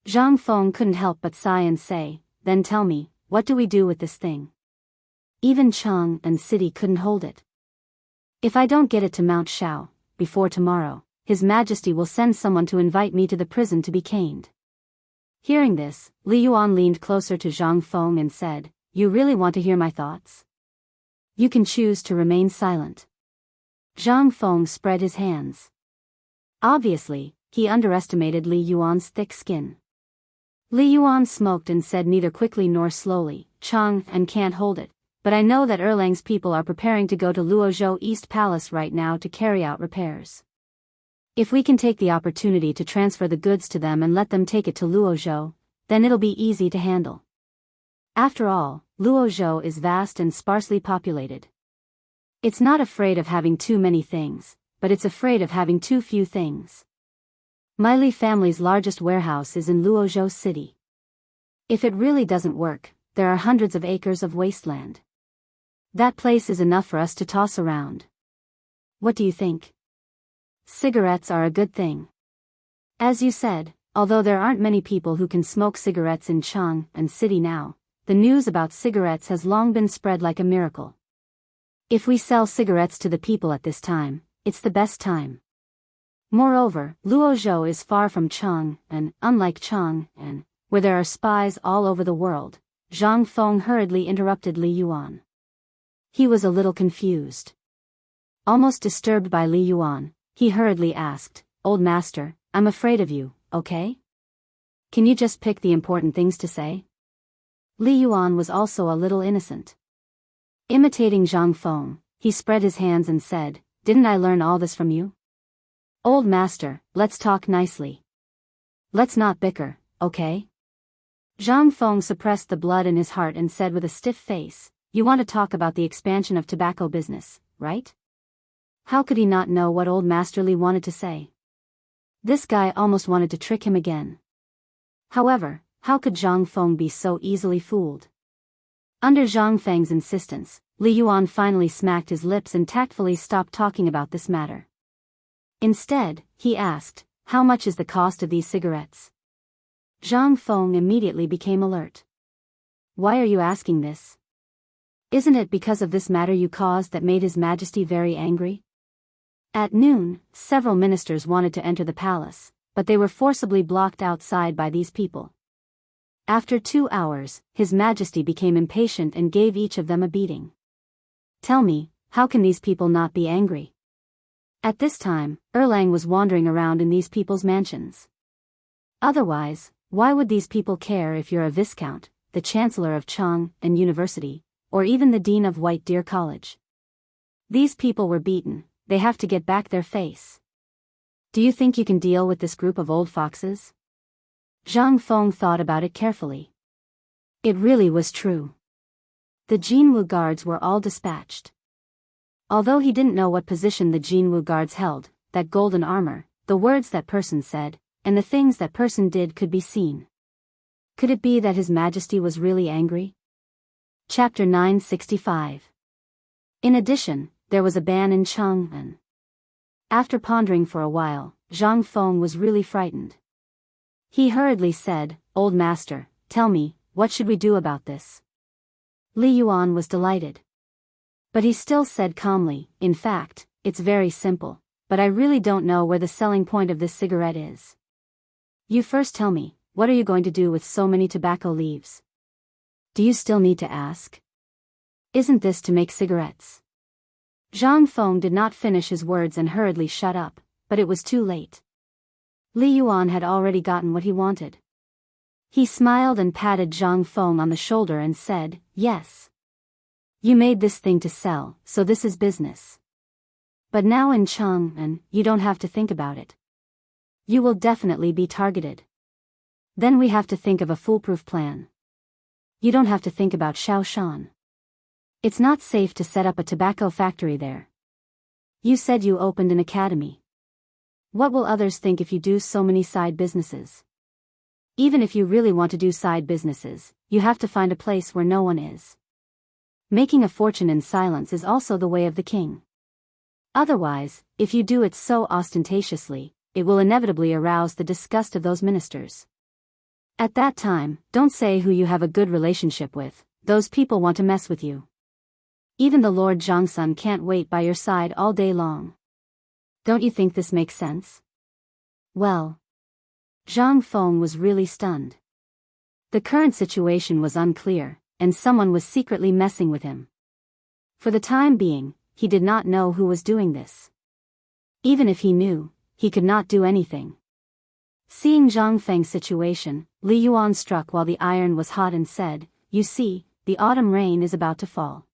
Zhang Feng couldn't help but sigh and say, then tell me, what do we do with this thing? Even Chang and City couldn't hold it. If I don't get it to Mount Shao, before tomorrow, His Majesty will send someone to invite me to the prison to be caned. Hearing this, Li Yuan leaned closer to Zhang Feng and said, you really want to hear my thoughts? You can choose to remain silent. Zhang Feng spread his hands. Obviously, he underestimated Li Yuan's thick skin. Li Yuan smoked and said neither quickly nor slowly, Chang and can't hold it, but I know that Erlang's people are preparing to go to Luozhou East Palace right now to carry out repairs. If we can take the opportunity to transfer the goods to them and let them take it to Luozhou, then it'll be easy to handle. After all, Luozhou is vast and sparsely populated. It's not afraid of having too many things, but it's afraid of having too few things. My Li family's largest warehouse is in Luozhou City. If it really doesn't work, there are hundreds of acres of wasteland. That place is enough for us to toss around. What do you think? Cigarettes are a good thing. As you said, although there aren't many people who can smoke cigarettes in Chang and City now, the news about cigarettes has long been spread like a miracle. If we sell cigarettes to the people at this time, it's the best time. Moreover, Luozhou is far from Chang, and, unlike Chang, and, where there are spies all over the world, Zhang Feng hurriedly interrupted Li Yuan. He was a little confused. Almost disturbed by Li Yuan, he hurriedly asked, Old Master, I'm afraid of you, okay? Can you just pick the important things to say? Li Yuan was also a little innocent. Imitating Zhang Feng, he spread his hands and said, Didn't I learn all this from you? Old Master, let's talk nicely. Let's not bicker, okay? Zhang Feng suppressed the blood in his heart and said with a stiff face, You want to talk about the expansion of tobacco business, right? How could he not know what Old Master Li wanted to say? This guy almost wanted to trick him again. However, how could Zhang Feng be so easily fooled? Under Zhang Feng's insistence, Li Yuan finally smacked his lips and tactfully stopped talking about this matter. Instead, he asked, "How much is the cost of these cigarettes?" Zhang Feng immediately became alert. "Why are you asking this? Isn't it because of this matter you caused that made His Majesty very angry?" At noon, several ministers wanted to enter the palace, but they were forcibly blocked outside by these people. After 2 hours, His Majesty became impatient and gave each of them a beating. "Tell me, how can these people not be angry?" At this time, Erlang was wandering around in these people's mansions. Otherwise, why would these people care if you're a viscount, the chancellor of Chang and University, or even the dean of White Deer College? These people were beaten, they have to get back their face. Do you think you can deal with this group of old foxes? Zhang Feng thought about it carefully. It really was true. The Jianghu guards were all dispatched. Although he didn't know what position the Jianghu guards held, that golden armor, the words that person said, and the things that person did could be seen. Could it be that His Majesty was really angry? Chapter 965. In addition, there was a ban in Chang'an. After pondering for a while, Zhang Feng was really frightened. He hurriedly said, "Old master, tell me, what should we do about this?" Li Yuan was delighted. But he still said calmly, "In fact, it's very simple, but I really don't know where the selling point of this cigarette is. You first tell me, what are you going to do with so many tobacco leaves? Do you still need to ask? Isn't this to make cigarettes?" Zhang Feng did not finish his words and hurriedly shut up, but it was too late. Li Yuan had already gotten what he wanted. He smiled and patted Zhang Feng on the shoulder and said, "Yes. You made this thing to sell, so this is business. But now in Chang'an, you don't have to think about it. You will definitely be targeted. Then we have to think of a foolproof plan. You don't have to think about Shaoshan. It's not safe to set up a tobacco factory there. You said you opened an academy. What will others think if you do so many side businesses? Even if you really want to do side businesses, you have to find a place where no one is. Making a fortune in silence is also the way of the king. Otherwise, if you do it so ostentatiously, it will inevitably arouse the disgust of those ministers. At that time, don't say who you have a good relationship with, those people want to mess with you. Even the Lord Zhangsun can't wait by your side all day long. Don't you think this makes sense?" Well, Zhang Feng was really stunned. The current situation was unclear, and someone was secretly messing with him. For the time being, he did not know who was doing this. Even if he knew, he could not do anything. Seeing Zhang Feng's situation, Li Yuan struck while the iron was hot and said, "You see, the autumn rain is about to fall.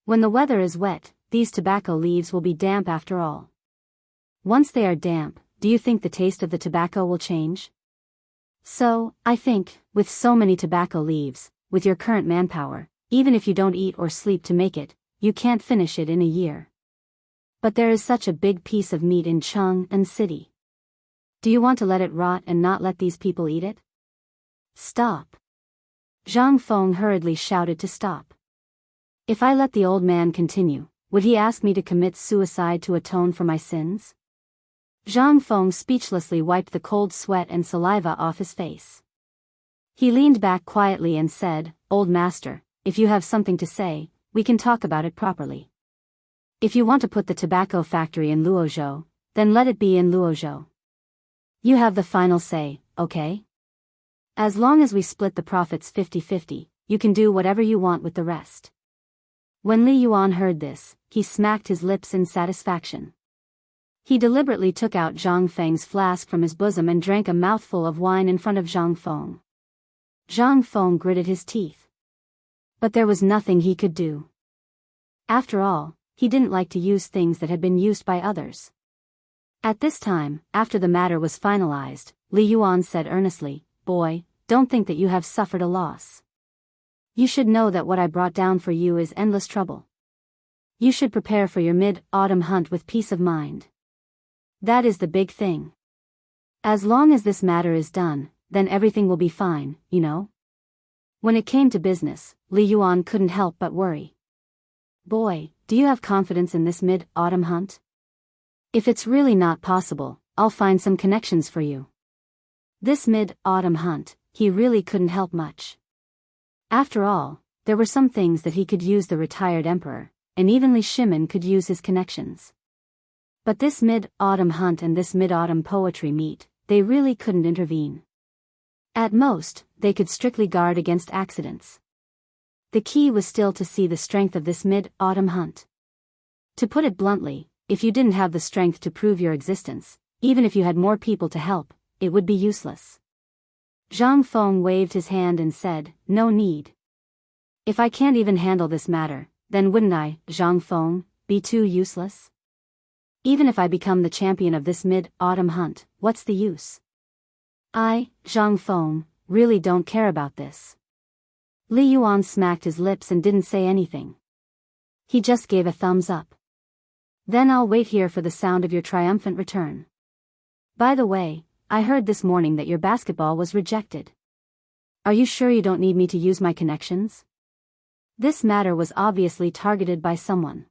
When the weather is wet, these tobacco leaves will be damp after all. Once they are damp, do you think the taste of the tobacco will change? So, I think, with so many tobacco leaves, with your current manpower, even if you don't eat or sleep to make it, you can't finish it in a year. But there is such a big piece of meat in Chang'an City. Do you want to let it rot and not let these people eat it?" "Stop!" Zhang Feng hurriedly shouted to stop. "If I let the old man continue, would he ask me to commit suicide to atone for my sins?" Zhang Feng speechlessly wiped the cold sweat and saliva off his face. He leaned back quietly and said, "Old master, if you have something to say, we can talk about it properly. If you want to put the tobacco factory in Luozhou, then let it be in Luozhou. You have the final say, okay? As long as we split the profits 50-50, you can do whatever you want with the rest." When Li Yuan heard this, he smacked his lips in satisfaction. He deliberately took out Zhang Feng's flask from his bosom and drank a mouthful of wine in front of Zhang Feng. Zhang Feng gritted his teeth. But there was nothing he could do. After all, he didn't like to use things that had been used by others. At this time, after the matter was finalized, Li Yuan said earnestly, "Boy, don't think that you have suffered a loss. You should know that what I brought down for you is endless trouble. You should prepare for your mid-autumn hunt with peace of mind. That is the big thing. As long as this matter is done, then everything will be fine, you know? When it came to business, Li Yuan couldn't help but worry. Boy, do you have confidence in this mid-autumn hunt? If it's really not possible, I'll find some connections for you. This mid-autumn hunt, he really couldn't help much. After all, there were some things that he could use the retired emperor, and even Li Shimin could use his connections. But this mid-autumn hunt and this mid-autumn poetry meet, they really couldn't intervene. At most, they could strictly guard against accidents. The key was still to see the strength of this mid-autumn hunt. To put it bluntly, if you didn't have the strength to prove your existence, even if you had more people to help, it would be useless. Zhang Feng waved his hand and said, "No need. If I can't even handle this matter, then wouldn't I, Zhang Feng, be too useless? Even if I become the champion of this mid-autumn hunt, what's the use? I, Zhang Feng, really don't care about this." Li Yuan smacked his lips and didn't say anything. He just gave a thumbs up. "Then I'll wait here for the sound of your triumphant return. By the way, I heard this morning that your basketball was rejected. Are you sure you don't need me to use my connections?" This matter was obviously targeted by someone.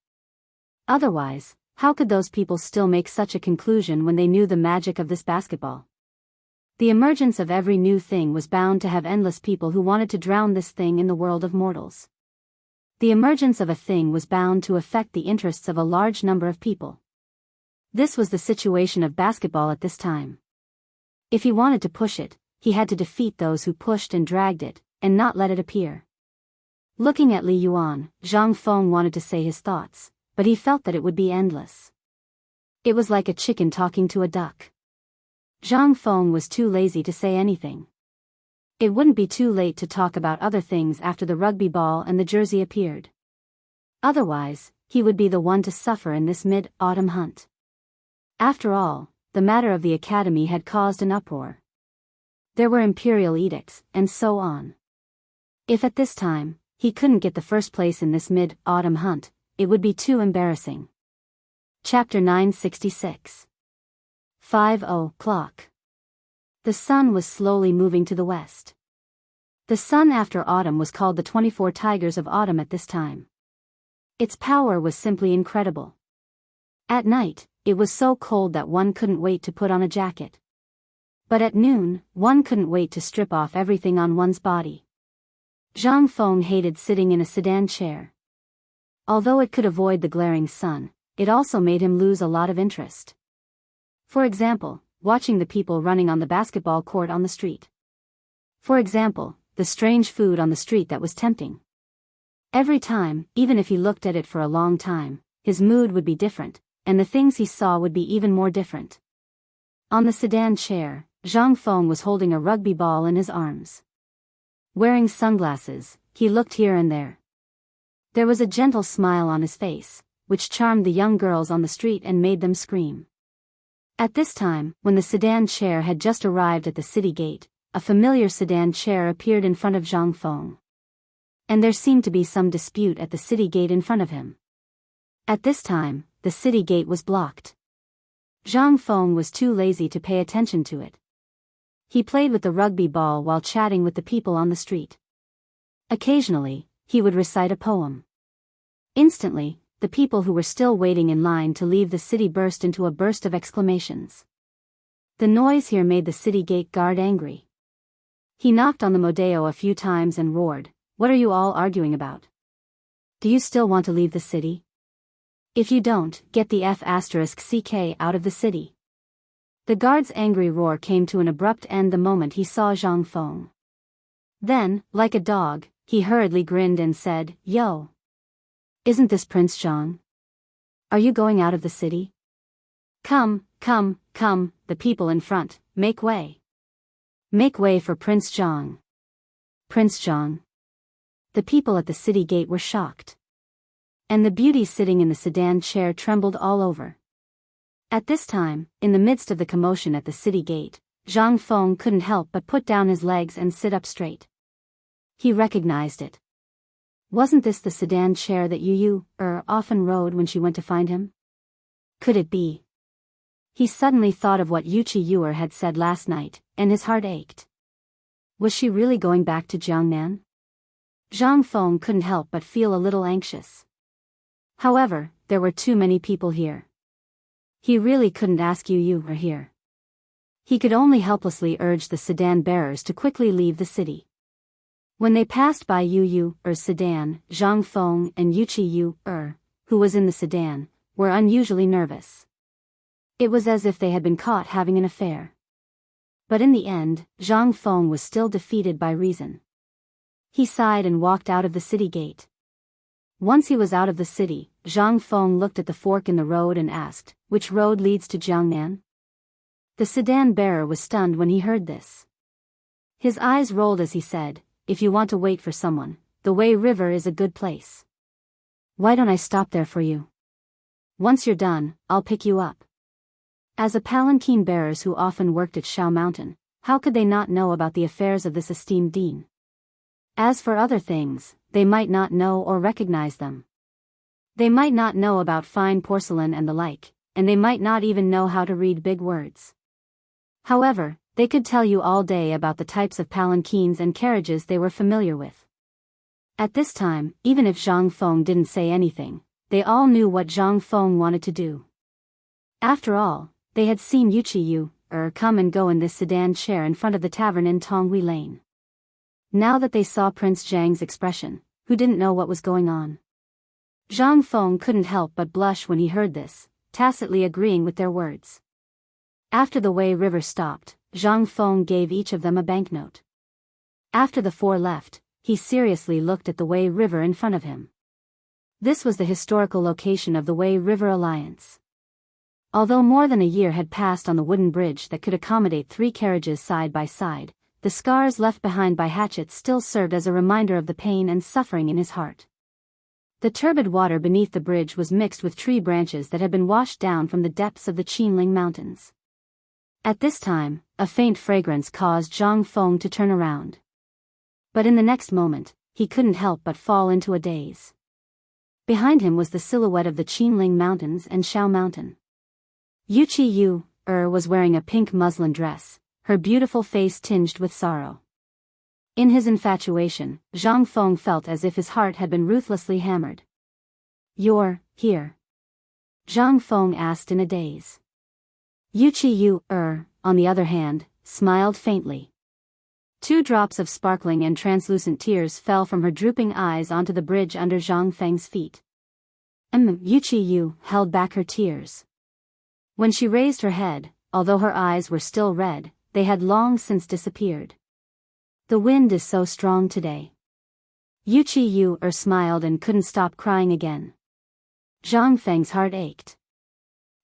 Otherwise, how could those people still make such a conclusion when they knew the magic of this basketball? The emergence of every new thing was bound to have endless people who wanted to drown this thing in the world of mortals. The emergence of a thing was bound to affect the interests of a large number of people. This was the situation of basketball at this time. If he wanted to push it, he had to defeat those who pushed and dragged it, and not let it appear. Looking at Li Yuan, Zhang Feng wanted to say his thoughts, but he felt that it would be endless. It was like a chicken talking to a duck. Zhang Feng was too lazy to say anything. It wouldn't be too late to talk about other things after the rugby ball and the jersey appeared. Otherwise, he would be the one to suffer in this mid-autumn hunt. After all, the matter of the academy had caused an uproar. There were imperial edicts, and so on. If at this time, he couldn't get the first place in this mid-autumn hunt, it would be too embarrassing. Chapter 966. 5:00. The sun was slowly moving to the west. The sun after autumn was called the 24 Tigers of Autumn at this time. Its power was simply incredible. At night, it was so cold that one couldn't wait to put on a jacket. But at noon, one couldn't wait to strip off everything on one's body. Zhang Feng hated sitting in a sedan chair. Although it could avoid the glaring sun, it also made him lose a lot of interest. For example, watching the people running on the basketball court on the street. For example, the strange food on the street that was tempting. Every time, even if he looked at it for a long time, his mood would be different, and the things he saw would be even more different. On the sedan chair, Zhang Feng was holding a rugby ball in his arms. Wearing sunglasses, he looked here and there. There was a gentle smile on his face, which charmed the young girls on the street and made them scream. At this time, when the sedan chair had just arrived at the city gate, a familiar sedan chair appeared in front of Zhang Feng. And there seemed to be some dispute at the city gate in front of him. At this time, the city gate was blocked. Zhang Feng was too lazy to pay attention to it. He played with the rugby ball while chatting with the people on the street. Occasionally, he would recite a poem. Instantly, the people who were still waiting in line to leave the city burst into a burst of exclamations. The noise here made the city gate guard angry. He knocked on the Modeo a few times and roared, "What are you all arguing about? Do you still want to leave the city? If you don't, get the F***ck out of the city." The guard's angry roar came to an abrupt end the moment he saw Zhang Feng. Then, like a dog, he hurriedly grinned and said, "Yo! Isn't this Prince Zhang? Are you going out of the city? Come, come, come, the people in front, make way. Make way for Prince Zhang." Prince Zhang. The people at the city gate were shocked. And the beauty sitting in the sedan chair trembled all over. At this time, in the midst of the commotion at the city gate, Zhang Feng couldn't help but put down his legs and sit up straight. He recognized it. Wasn't this the sedan chair that Yu often rode when she went to find him? Could it be? He suddenly thought of what Yuchi Yuer had said last night, and his heart ached. Was she really going back to Jiangnan? Zhang Feng couldn't help but feel a little anxious. However, there were too many people here. He really couldn't ask Yu Yuer here. He could only helplessly urge the sedan bearers to quickly leave the city. When they passed by Yu Yuer's sedan, Zhang Feng and Yuchi Yuer, who was in the sedan, were unusually nervous. It was as if they had been caught having an affair. But in the end, Zhang Feng was still defeated by reason. He sighed and walked out of the city gate. Once he was out of the city, Zhang Feng looked at the fork in the road and asked, "Which road leads to Jiangnan?" The sedan bearer was stunned when he heard this. His eyes rolled as he said, "If you want to wait for someone, the Wei River is a good place. Why don't I stop there for you? Once you're done, I'll pick you up." As a palanquin bearers who often worked at Shao Mountain, how could they not know about the affairs of this esteemed dean? As for other things, they might not know or recognize them. They might not know about fine porcelain and the like, and they might not even know how to read big words. However, they could tell you all day about the types of palanquins and carriages they were familiar with. At this time, even if Zhang Feng didn't say anything, they all knew what Zhang Feng wanted to do. After all, they had seen Yuchi Yuer come and go in this sedan chair in front of the tavern in Tonghui Lane. Now that they saw Prince Zhang's expression, who didn't know what was going on, Zhang Feng couldn't help but blush when he heard this, tacitly agreeing with their words. After the Wei River stopped, Zhang Feng gave each of them a banknote. After the four left, he seriously looked at the Wei River in front of him. This was the historical location of the Wei River Alliance. Although more than a year had passed on the wooden bridge that could accommodate 3 carriages side by side, the scars left behind by hatchets still served as a reminder of the pain and suffering in his heart. The turbid water beneath the bridge was mixed with tree branches that had been washed down from the depths of the Qinling Mountains. At this time, a faint fragrance caused Zhang Feng to turn around. But in the next moment, he couldn't help but fall into a daze. Behind him was the silhouette of the Qinling Mountains and Shao Mountain. Yuchi Yuer was wearing a pink muslin dress, her beautiful face tinged with sorrow. In his infatuation, Zhang Feng felt as if his heart had been ruthlessly hammered. "You're here?" Zhang Feng asked in a daze. Yuchi Yuer, on the other hand, smiled faintly. 2 drops of sparkling and translucent tears fell from her drooping eyes onto the bridge under Zhang Feng's feet. Yuchi Yu held back her tears. When she raised her head, although her eyes were still red, they had long since disappeared. "The wind is so strong today." Yuchi Yuer smiled and couldn't stop crying again. Zhang Feng's heart ached.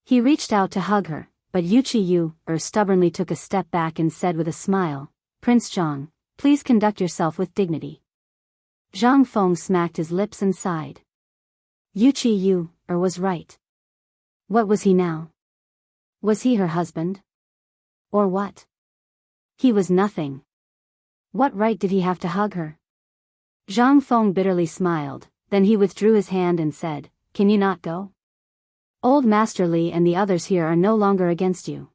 He reached out to hug her, but Yuchi Yuer stubbornly took a step back and said with a smile, "Prince Zhang, please conduct yourself with dignity." Zhang Feng smacked his lips and sighed. Yuchi Yuer was right. What was he now? Was he her husband? Or what? He was nothing. What right did he have to hug her? Zhang Feng bitterly smiled, then he withdrew his hand and said, "Can you not go? Old Master Li and the others here are no longer against you.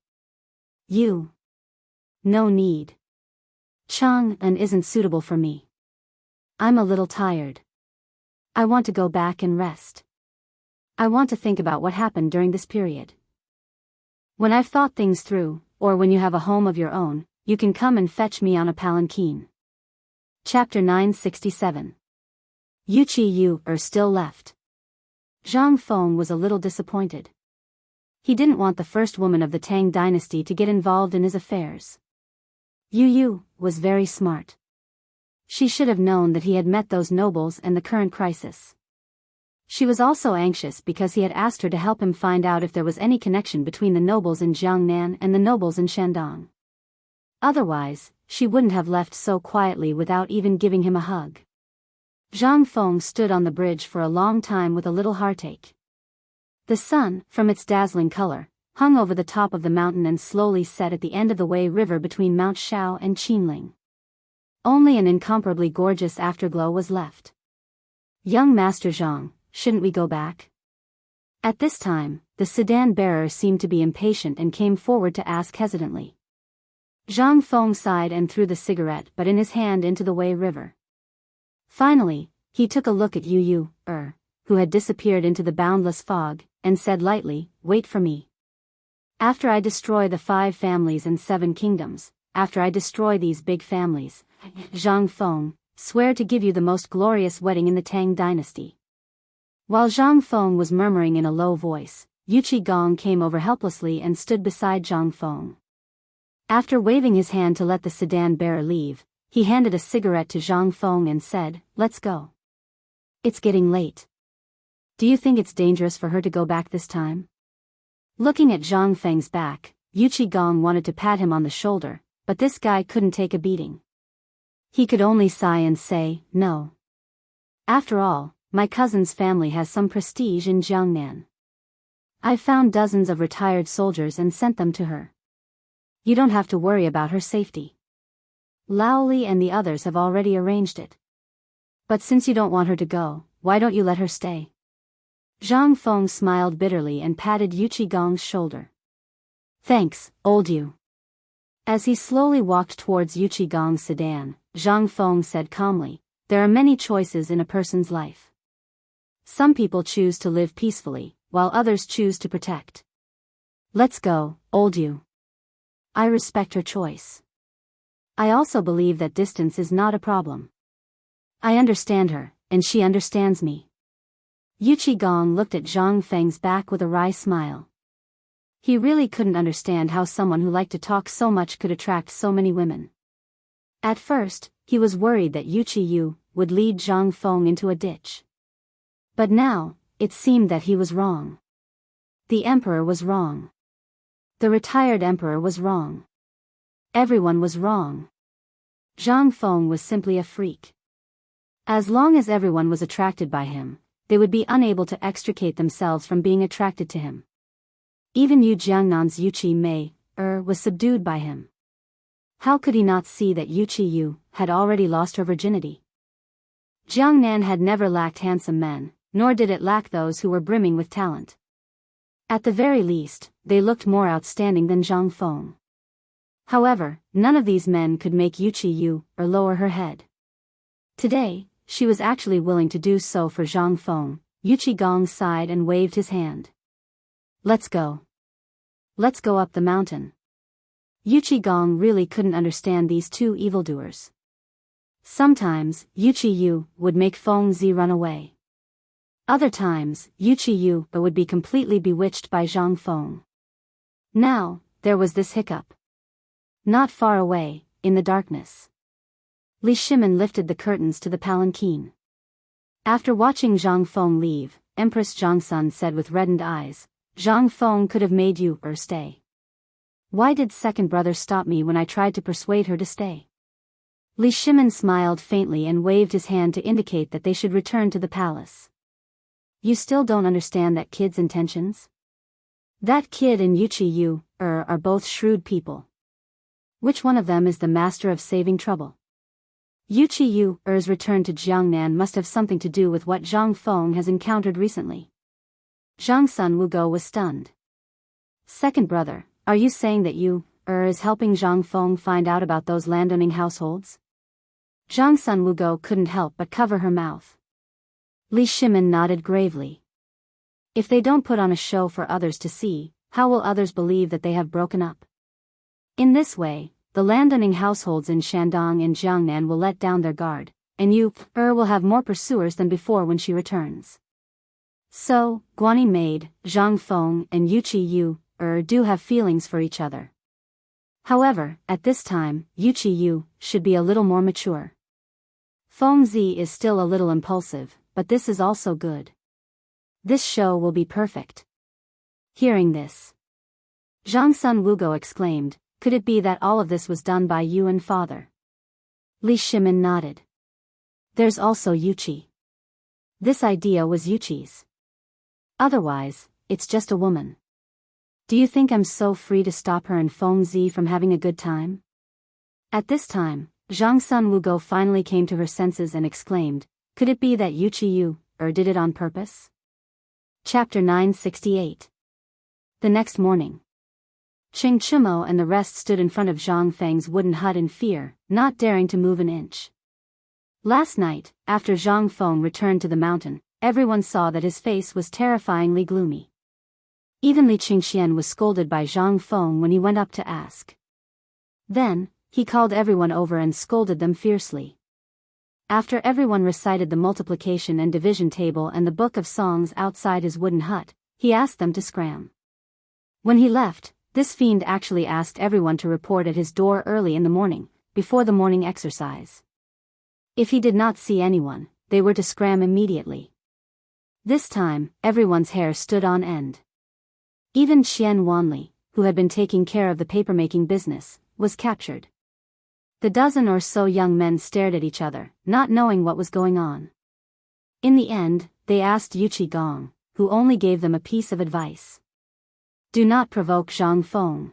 You. No need. Chang'an isn't suitable for me. I'm a little tired. I want to go back and rest. I want to think about what happened during this period. When I've thought things through, or when you have a home of your own, you can come and fetch me on a palanquin." Chapter 967. Yuchi Yuer still left. Zhang Feng was a little disappointed. He didn't want the first woman of the Tang dynasty to get involved in his affairs. Yu was very smart. She should have known that he had met those nobles and the current crisis. She was also anxious because he had asked her to help him find out if there was any connection between the nobles in Jiangnan and the nobles in Shandong. Otherwise, she wouldn't have left so quietly without even giving him a hug. Zhang Feng stood on the bridge for a long time with a little heartache. The sun, from its dazzling color, hung over the top of the mountain and slowly set at the end of the Wei River between Mount Shao and Qinling. Only an incomparably gorgeous afterglow was left. "Young Master Zhang, shouldn't we go back?" At this time, the sedan bearer seemed to be impatient and came forward to ask hesitantly. Zhang Feng sighed and threw the cigarette butt in his hand into the Wei River. Finally, he took a look at Yu, who had disappeared into the boundless fog, and said lightly, "Wait for me. After I destroy the 5 families and 7 kingdoms, after I destroy these big families, Zhang Feng, swear to give you the most glorious wedding in the Tang dynasty." While Zhang Feng was murmuring in a low voice, Yu Qigong came over helplessly and stood beside Zhang Feng. After waving his hand to let the sedan bearer leave, he handed a cigarette to Zhang Feng and said, "Let's go. It's getting late. Do you think it's dangerous for her to go back this time?" Looking at Zhang Feng's back, Yu Qigong wanted to pat him on the shoulder, but this guy couldn't take a beating. He could only sigh and say, "No. After all, my cousin's family has some prestige in Jiangnan. I found dozens of retired soldiers and sent them to her. You don't have to worry about her safety. Laoli and the others have already arranged it. But since you don't want her to go, why don't you let her stay?" Zhang Feng smiled bitterly and patted Yu Qigong's shoulder. "Thanks, old Yu." As he slowly walked towards Yu Qigong's sedan, Zhang Feng said calmly, "There are many choices in a person's life. Some people choose to live peacefully, while others choose to protect. Let's go, old Yu. I respect her choice. I also believe that distance is not a problem. I understand her, and she understands me." Yu Qigong looked at Zhang Feng's back with a wry smile. He really couldn't understand how someone who liked to talk so much could attract so many women. At first, he was worried that Yu would lead Zhang Feng into a ditch. But now, it seemed that he was wrong. The emperor was wrong. The retired emperor was wrong. Everyone was wrong. Zhang Feng was simply a freak. As long as everyone was attracted by him, they would be unable to extricate themselves from being attracted to him. Even Yu Jiangnan's Yu Qi Mei, was subdued by him. How could he not see that Yu had already lost her virginity? Jiangnan had never lacked handsome men, nor did it lack those who were brimming with talent. At the very least, they looked more outstanding than Zhang Feng. However, none of these men could make Yu lower her head. Today, she was actually willing to do so for Zhang Feng. Yu Qigong sighed and waved his hand. "Let's go. Let's go up the mountain." Yu Qigong really couldn't understand these two evildoers. Sometimes, Yu would make Feng Zi run away. Other times, Yu would be completely bewitched by Zhang Feng. Now, there was this hiccup. Not far away, in the darkness, Li Shimin lifted the curtains to the palanquin. After watching Zhang Feng leave, Empress Zhangsun said with reddened eyes, "Zhang Feng could have made you stay. Why did second brother stop me when I tried to persuade her to stay?" Li Shimin smiled faintly and waved his hand to indicate that they should return to the palace. "You still don't understand that kid's intentions? That kid and Yu are both shrewd people. Which one of them is the master of saving trouble?" Yu's return to Jiangnan must have something to do with what Zhang Feng has encountered recently. Zhang Sun Wugo was stunned. "Second brother, are you saying that is helping Zhang Feng find out about those landowning households?" Zhang Sun Wugo couldn't help but cover her mouth. Li Shimin nodded gravely. "If they don't put on a show for others to see, how will others believe that they have broken up? In this way, the landowning households in Shandong and Jiangnan will let down their guard, and will have more pursuers than before when she returns. So, Guanyin Maid, Zhang Feng and Yu do have feelings for each other. However, at this time, Yu should be a little more mature. Feng Zi is still a little impulsive, but this is also good. This show will be perfect." Hearing this, Zhang Sun Wugo exclaimed, "Could it be that all of this was done by you and father?" Li Shimin nodded. "There's also Yuqi. This idea was Yuqi's. Otherwise, it's just a woman. Do you think I'm so free to stop her and Feng Zi from having a good time?" At this time, Zhang Sun Wugo finally came to her senses and exclaimed, "Could it be that Yu did it on purpose?" Chapter 968. The next morning, Qing Chimo and the rest stood in front of Zhang Feng's wooden hut in fear, not daring to move an inch. Last night, after Zhang Feng returned to the mountain, everyone saw that his face was terrifyingly gloomy. Even Li Qingxian was scolded by Zhang Feng when he went up to ask. Then, he called everyone over and scolded them fiercely. After everyone recited the multiplication and division table and the book of songs outside his wooden hut, he asked them to scram. When he left, this fiend actually asked everyone to report at his door early in the morning, before the morning exercise. If he did not see anyone, they were to scram immediately. This time, everyone's hair stood on end. Even Qian Wanli, who had been taking care of the papermaking business, was captured. The dozen or so young men stared at each other, not knowing what was going on. In the end, they asked Yu Qigong, who only gave them a piece of advice. Do not provoke Zhang Feng.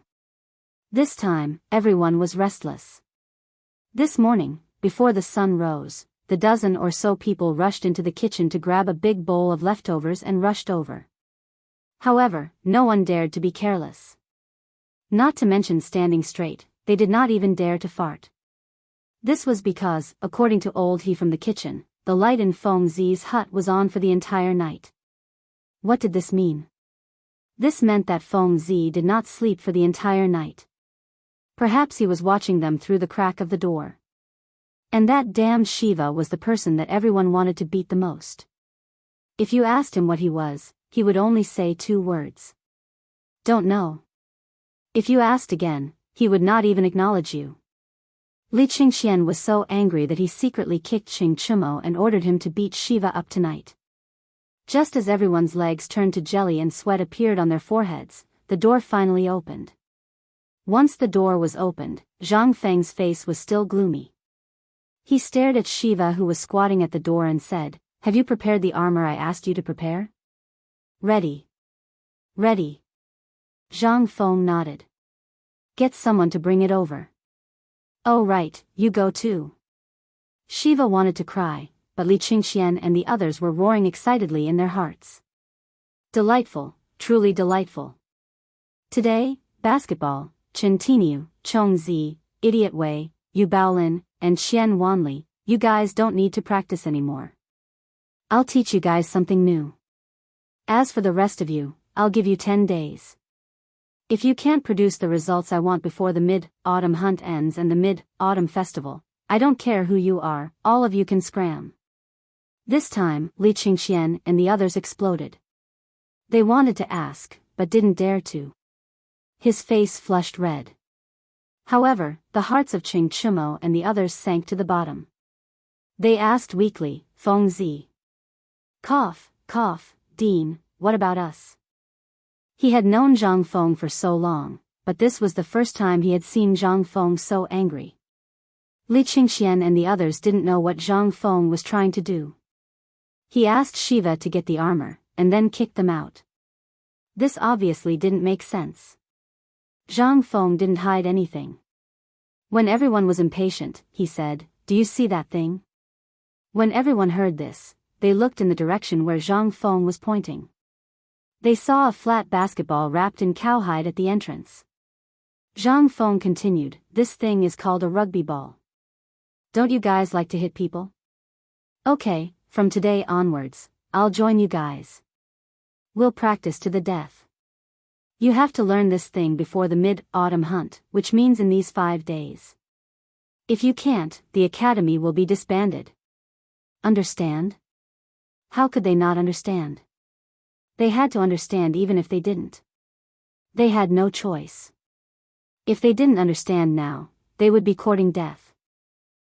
This time, everyone was restless. This morning, before the sun rose, the dozen or so people rushed into the kitchen to grab a big bowl of leftovers and rushed over. However, no one dared to be careless. Not to mention standing straight, they did not even dare to fart. This was because, according to old He from the kitchen, the light in Feng Zi's hut was on for the entire night. What did this mean? This meant that Feng Zi did not sleep for the entire night. Perhaps he was watching them through the crack of the door. And that damned Shiva was the person that everyone wanted to beat the most. If you asked him what he was, he would only say 2 words. Don't know. If you asked again, he would not even acknowledge you. Li Qingxian was so angry that he secretly kicked Qing Chimo and ordered him to beat Shiva up tonight. Just as everyone's legs turned to jelly and sweat appeared on their foreheads, the door finally opened. Once the door was opened, Zhang Feng's face was still gloomy. He stared at Shiva, who was squatting at the door, and said, "Have you prepared the armor I asked you to prepare?" "Ready. Ready." Zhang Feng nodded. "Get someone to bring it over." "Oh right, you go too." Shiva wanted to cry, but Li Qingxian and the others were roaring excitedly in their hearts. Delightful, truly delightful. Today, basketball, Chen Tiniu, Chong Zi, Idiot Wei, Yu Baolin, and Qian Wanli, you guys don't need to practice anymore. I'll teach you guys something new. As for the rest of you, I'll give you 10 days. If you can't produce the results I want before the mid-autumn hunt ends and the mid-autumn festival, I don't care who you are, all of you can scram. This time, Li Qingxian and the others exploded. They wanted to ask, but didn't dare to. His face flushed red. However, the hearts of Qing Chimo and the others sank to the bottom. They asked weakly, "Feng Zi." Cough, cough, Dean, what about us? He had known Zhang Feng for so long, but this was the first time he had seen Zhang Feng so angry. Li Qingxian and the others didn't know what Zhang Feng was trying to do. He asked Shiva to get the armor, and then kicked them out. This obviously didn't make sense. Zhang Feng didn't hide anything. When everyone was impatient, he said, "Do you see that thing?" When everyone heard this, they looked in the direction where Zhang Feng was pointing. They saw a flat basketball wrapped in cowhide at the entrance. Zhang Feng continued, "This thing is called a rugby ball. Don't you guys like to hit people? Okay, from today onwards, I'll join you guys. We'll practice to the death. You have to learn this thing before the mid-autumn hunt, which means in these 5 days. If you can't, the academy will be disbanded. Understand?" How could they not understand? They had to understand even if they didn't. They had no choice. If they didn't understand now, they would be courting death.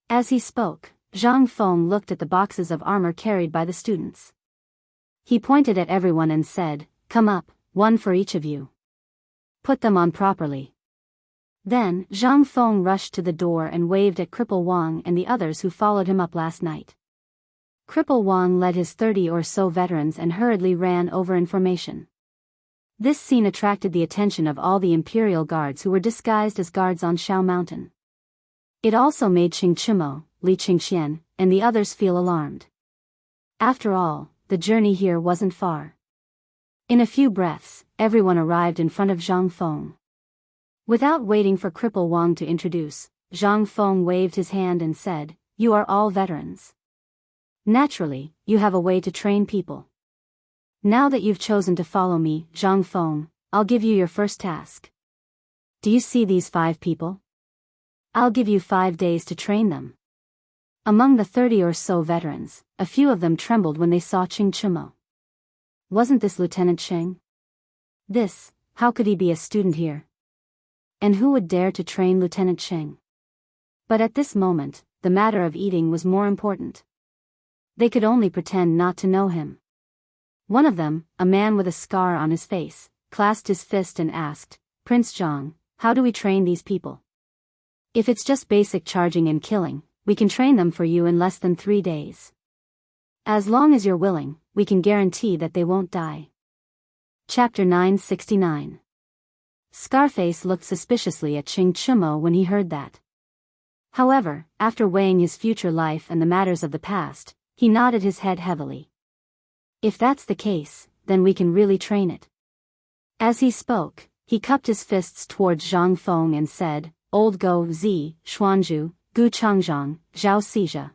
As he spoke, Zhang Feng looked at the boxes of armor carried by the students. He pointed at everyone and said, "Come up, one for each of you. Put them on properly." Then, Zhang Feng rushed to the door and waved at Cripple Wang and the others who followed him up last night. Cripple Wang led his 30 or so veterans and hurriedly ran over information. This scene attracted the attention of all the imperial guards who were disguised as guards on Shao Mountain. It also made Qing Chimo, Li Qingxian, and the others feel alarmed. After all, the journey here wasn't far. In a few breaths, everyone arrived in front of Zhang Feng. Without waiting for Cripple Wang to introduce, Zhang Feng waved his hand and said, "You are all veterans. Naturally, you have a way to train people. Now that you've chosen to follow me, Zhang Feng, I'll give you your first task. Do you see these 5 people? I'll give you 5 days to train them." Among the 30 or so veterans, a few of them trembled when they saw Qing Chimo. Wasn't this Lieutenant Cheng? How could he be a student here? And who would dare to train Lieutenant Cheng? But at this moment, the matter of eating was more important. They could only pretend not to know him. One of them, a man with a scar on his face, clasped his fist and asked, "Prince Zhang, how do we train these people? If it's just basic charging and killing, we can train them for you in less than 3 days. As long as you're willing, we can guarantee that they won't die." Chapter 969. Scarface looked suspiciously at Qing Chimo when he heard that. However, after weighing his future life and the matters of the past, he nodded his head heavily. "If that's the case, then we can really train it." As he spoke, he cupped his fists towards Zhang Feng and said, "Old Go Zi, Xuanzhu, Gu Changzhang, Zhao Xizha."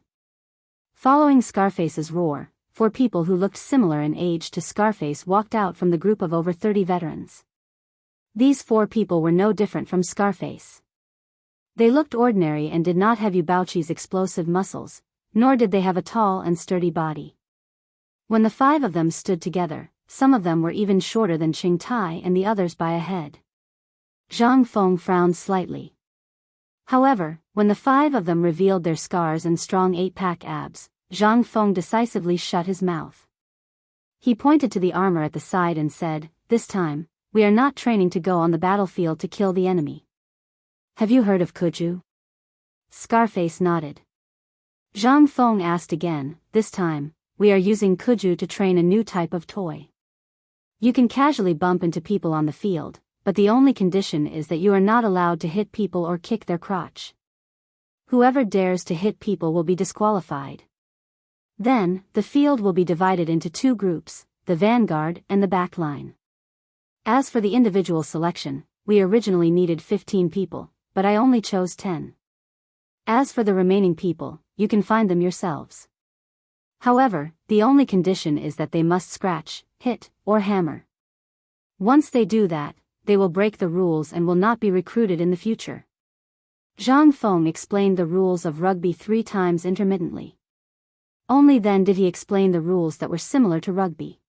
Following Scarface's roar, 4 people who looked similar in age to Scarface walked out from the group of over 30 veterans. These 4 people were no different from Scarface. They looked ordinary and did not have Yu Baoqi's explosive muscles, nor did they have a tall and sturdy body. When the 5 of them stood together, some of them were even shorter than Qing Tai and the others by a head. Zhang Feng frowned slightly. However, when the 5 of them revealed their scars and strong 8-pack abs, Zhang Feng decisively shut his mouth. He pointed to the armor at the side and said, "This time, we are not training to go on the battlefield to kill the enemy. Have you heard of Kuju?" Scarface nodded. Zhang Feng asked again, "This time, we are using Kuju to train a new type of toy. You can casually bump into people on the field, but the only condition is that you are not allowed to hit people or kick their crotch. Whoever dares to hit people will be disqualified. Then, the field will be divided into 2 groups, the vanguard and the back line. As for the individual selection, we originally needed 15 people, but I only chose 10. As for the remaining people, you can find them yourselves. However, the only condition is that they must scratch, hit, or hammer. Once they do that, they will break the rules and will not be recruited in the future." Zhang Feng explained the rules of rugby 3 times intermittently. Only then did he explain the rules that were similar to rugby.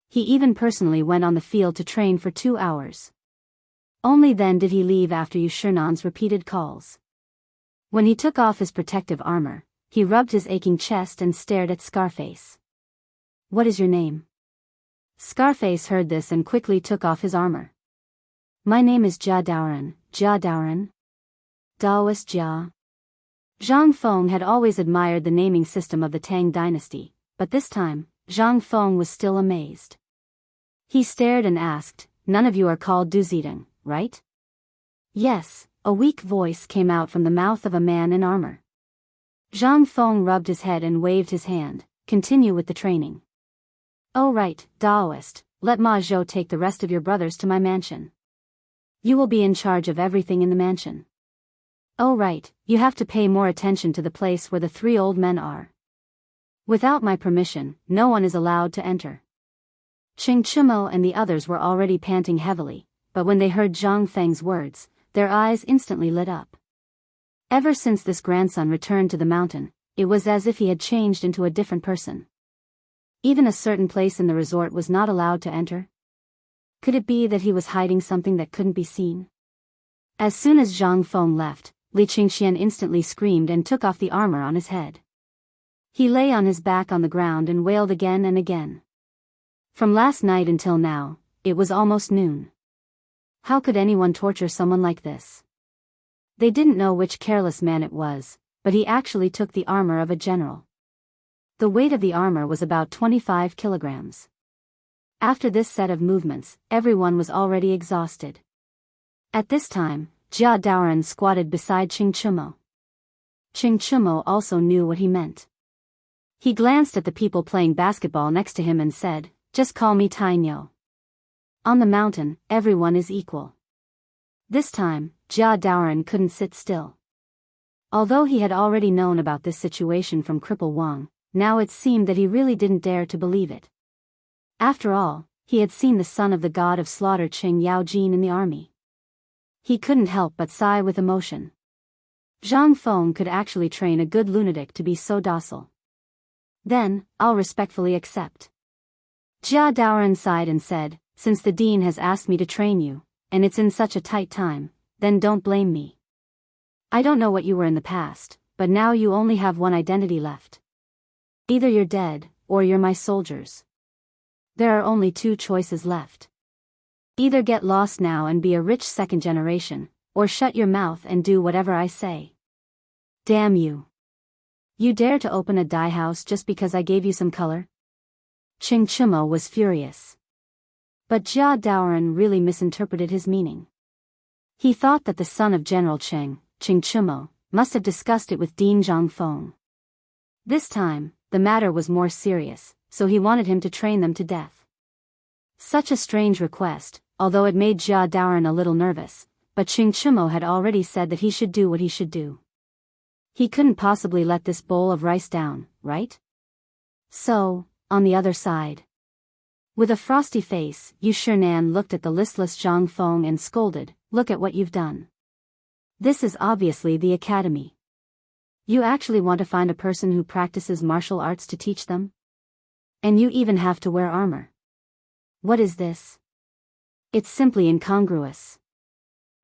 He even personally went on the field to train for 2 hours. Only then did he leave after Yu Shernan's repeated calls. When he took off his protective armor, he rubbed his aching chest and stared at Scarface. "What is your name?" Scarface heard this and quickly took off his armor. "My name is Jia Daoran, Jia Daoran. Daoist Jia." Zhang Feng had always admired the naming system of the Tang dynasty, but this time, Zhang Feng was still amazed. He stared and asked, "None of you are called Du Zidong, right?" "Yes," a weak voice came out from the mouth of a man in armor. Zhang Feng rubbed his head and waved his hand, "Continue with the training." "Oh right, Daoist, let Ma Zhou take the rest of your brothers to my mansion. You will be in charge of everything in the mansion. Oh right, you have to pay more attention to the place where the 3 old men are. Without my permission, no one is allowed to enter." Qing Chimo and the others were already panting heavily, but when they heard Zhang Feng's words, their eyes instantly lit up. Ever since this grandson returned to the mountain, it was as if he had changed into a different person. Even a certain place in the resort was not allowed to enter. Could it be that he was hiding something that couldn't be seen? As soon as Zhang Feng left, Li Qingxian instantly screamed and took off the armor on his head. He lay on his back on the ground and wailed again and again. From last night until now, it was almost noon. How could anyone torture someone like this? They didn't know which careless man it was, but he actually took the armor of a general. The weight of the armor was about 25 kilograms. After this set of movements, everyone was already exhausted. At this time, Jia Daoran squatted beside Qing Chimo. Qing Chimo also knew what he meant. He glanced at the people playing basketball next to him and said, "Just call me Tainyo." On the mountain, everyone is equal. This time, Jia Daoran couldn't sit still. Although he had already known about this situation from Cripple Wang, now it seemed that he really didn't dare to believe it. After all, he had seen the son of the god of slaughter Qing Yaojin in the army. He couldn't help but sigh with emotion. Zhang Feng could actually train a good lunatic to be so docile. Then, I'll respectfully accept. Jia Daoran sighed and said, since the dean has asked me to train you, and it's in such a tight time, then don't blame me. I don't know what you were in the past, but now you only have one identity left. Either you're dead, or you're my soldiers. There are only two choices left. Either get lost now and be a rich second generation, or shut your mouth and do whatever I say. Damn you. You dare to open a dye house just because I gave you some color? Qing Chimo was furious. But Jia Daoran really misinterpreted his meaning. He thought that the son of General Qing Chimo, must have discussed it with Dean Zhang Feng. This time, the matter was more serious, so he wanted him to train them to death. Such a strange request, although it made Jia Daoran a little nervous, but Qing Chimo had already said that he should do what he should do. He couldn't possibly let this bowl of rice down, right? So, on the other side. With a frosty face, Yu Shinan looked at the listless Zhang Feng and scolded, look at what you've done. This is obviously the academy. You actually want to find a person who practices martial arts to teach them? And you even have to wear armor. What is this? It's simply incongruous.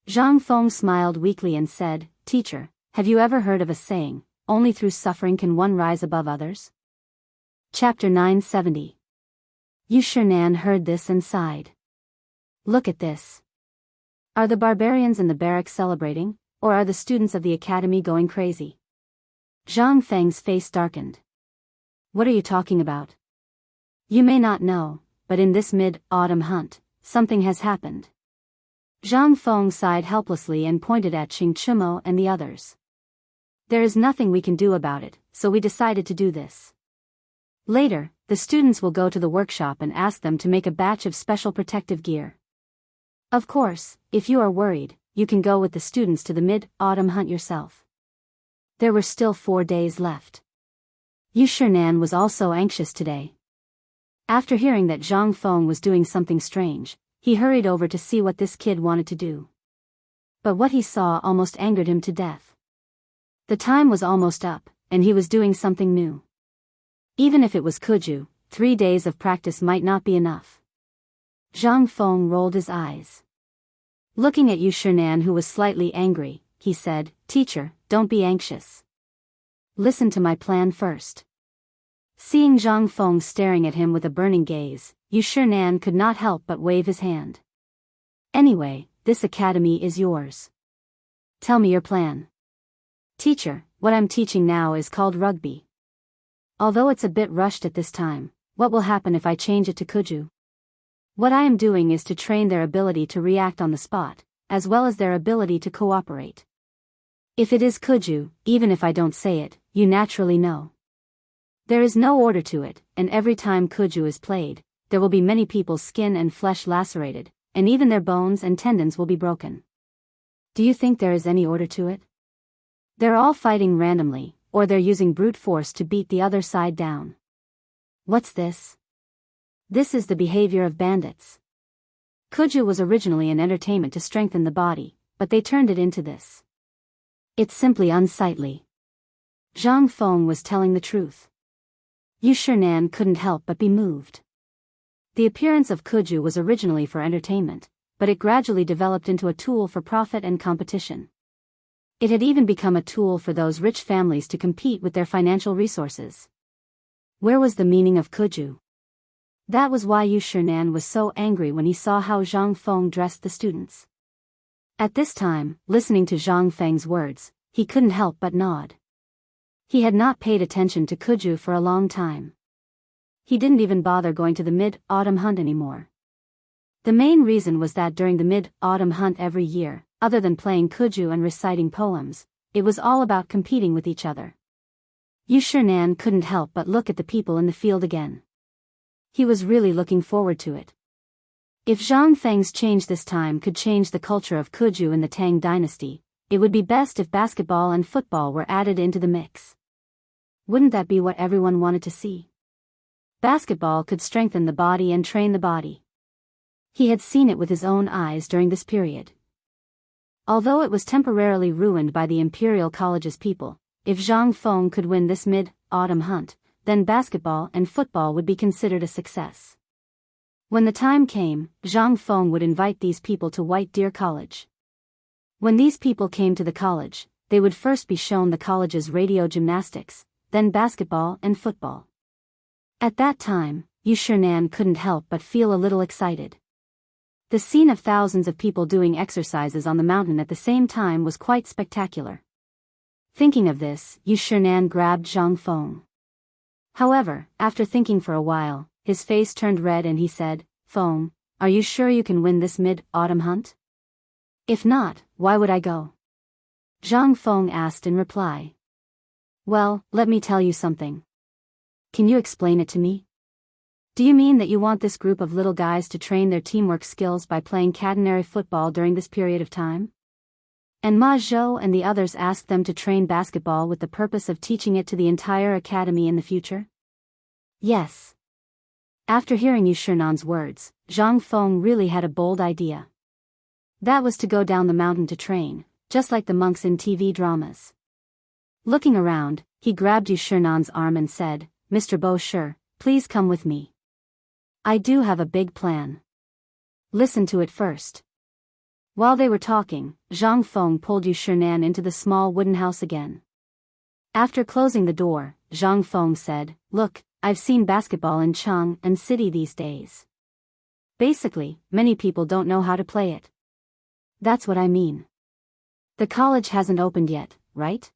Zhang Feng smiled weakly and said, Teacher, have you ever heard of a saying, only through suffering can one rise above others? Chapter 970. Yu Shinan heard this and sighed. Look at this. Are the barbarians in the barracks celebrating, or are the students of the academy going crazy? Zhang Feng's face darkened. What are you talking about? You may not know, but in this mid-autumn hunt, something has happened. Zhang Feng sighed helplessly and pointed at Qing Chimo and the others. There is nothing we can do about it, so we decided to do this. Later, the students will go to the workshop and ask them to make a batch of special protective gear. Of course, if you are worried, you can go with the students to the mid-autumn hunt yourself. There were still 4 days left. Yu Shinan was also anxious today. After hearing that Zhang Feng was doing something strange, he hurried over to see what this kid wanted to do. But what he saw almost angered him to death. The time was almost up, and he was doing something new. Even if it was Kuju, 3 days of practice might not be enough. Zhang Feng rolled his eyes. Looking at Yu Shinan, who was slightly angry, he said, Teacher, don't be anxious. Listen to my plan first. Seeing Zhang Feng staring at him with a burning gaze, Yu Shinan could not help but wave his hand. Anyway, this academy is yours. Tell me your plan. Teacher, what I'm teaching now is called rugby. Although it's a bit rushed at this time, what will happen if I change it to Kuju? What I am doing is to train their ability to react on the spot, as well as their ability to cooperate. If it is Kuju, even if I don't say it, you naturally know. There is no order to it, and every time Kuju is played, there will be many people's skin and flesh lacerated, and even their bones and tendons will be broken. Do you think there is any order to it? They're all fighting randomly, or they're using brute force to beat the other side down. What's this? This is the behavior of bandits. Kuju was originally an entertainment to strengthen the body, but they turned it into this. It's simply unsightly. Zhang Feng was telling the truth. Yu Shinan couldn't help but be moved. The appearance of Kuju was originally for entertainment, but it gradually developed into a tool for profit and competition. It had even become a tool for those rich families to compete with their financial resources. Where was the meaning of Kuju? That was why Yu Shinan was so angry when he saw how Zhang Feng dressed the students. At this time, listening to Zhang Feng's words, he couldn't help but nod. He had not paid attention to Kuju for a long time. He didn't even bother going to the mid-autumn hunt anymore. The main reason was that during the mid-autumn hunt every year, other than playing Kuju and reciting poems, it was all about competing with each other. Yu Shinan couldn't help but look at the people in the field again. He was really looking forward to it. If Zhang Feng's change this time could change the culture of Kuju in the Tang dynasty, it would be best if basketball and football were added into the mix. Wouldn't that be what everyone wanted to see? Basketball could strengthen the body and train the body. He had seen it with his own eyes during this period. Although it was temporarily ruined by the Imperial College's people, if Zhang Feng could win this mid-autumn hunt, then basketball and football would be considered a success. When the time came, Zhang Feng would invite these people to White Deer College. When these people came to the college, they would first be shown the college's radio gymnastics, then basketball and football. At that time, Yu Shinan couldn't help but feel a little excited. The scene of thousands of people doing exercises on the mountain at the same time was quite spectacular. Thinking of this, Yu Shinan grabbed Zhang Feng. However, after thinking for a while, his face turned red and he said, "Feng, are you sure you can win this mid-autumn hunt? If not, why would I go?" Zhang Feng asked in reply. "Well, let me tell you something. Can you explain it to me? Do you mean that you want this group of little guys to train their teamwork skills by playing catenary football during this period of time? And Ma Zhou and the others asked them to train basketball with the purpose of teaching it to the entire academy in the future?" Yes. After hearing Yu Shinan's words, Zhang Feng really had a bold idea. That was to go down the mountain to train, just like the monks in TV dramas. Looking around, he grabbed Yu Shinan's arm and said, "Mr. Bo Shi, please come with me. I do have a big plan. Listen to it first." While they were talking, Zhang Feng pulled Yu Shinan into the small wooden house again. After closing the door, Zhang Feng said, "Look, I've seen basketball in Chang'an City these days. Basically, many people don't know how to play it. That's what I mean. The college hasn't opened yet, right?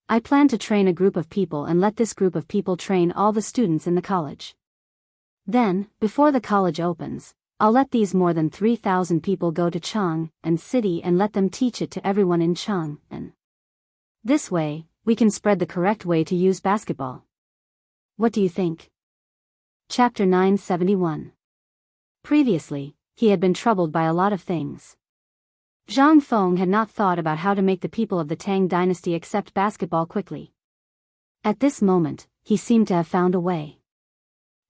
I plan to train a group of people and let this group of people train all the students in the college. Then, before the college opens, I'll let these more than 3,000 people go to Chang'an City and let them teach it to everyone in Chang'an. This way, we can spread the correct way to use basketball. What do you think?" Chapter 971. Previously, he had been troubled by a lot of things. Zhang Feng had not thought about how to make the people of the Tang dynasty accept basketball quickly. At this moment, he seemed to have found a way.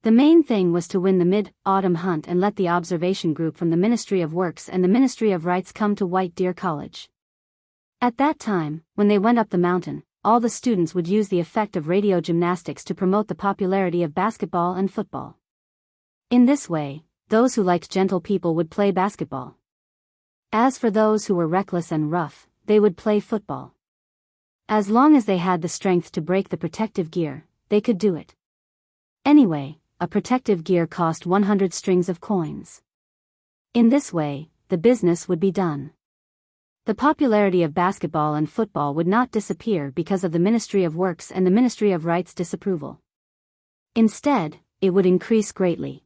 The main thing was to win the mid-autumn hunt and let the observation group from the Ministry of Works and the Ministry of Rights come to White Deer College. At that time, when they went up the mountain, all the students would use the effect of radio gymnastics to promote the popularity of basketball and football. In this way, those who liked gentle people would play basketball. As for those who were reckless and rough, they would play football. As long as they had the strength to break the protective gear, they could do it. Anyway, a protective gear cost 100 strings of coins. In this way, the business would be done. The popularity of basketball and football would not disappear because of the Ministry of Works and the Ministry of Rights' disapproval. Instead, it would increase greatly.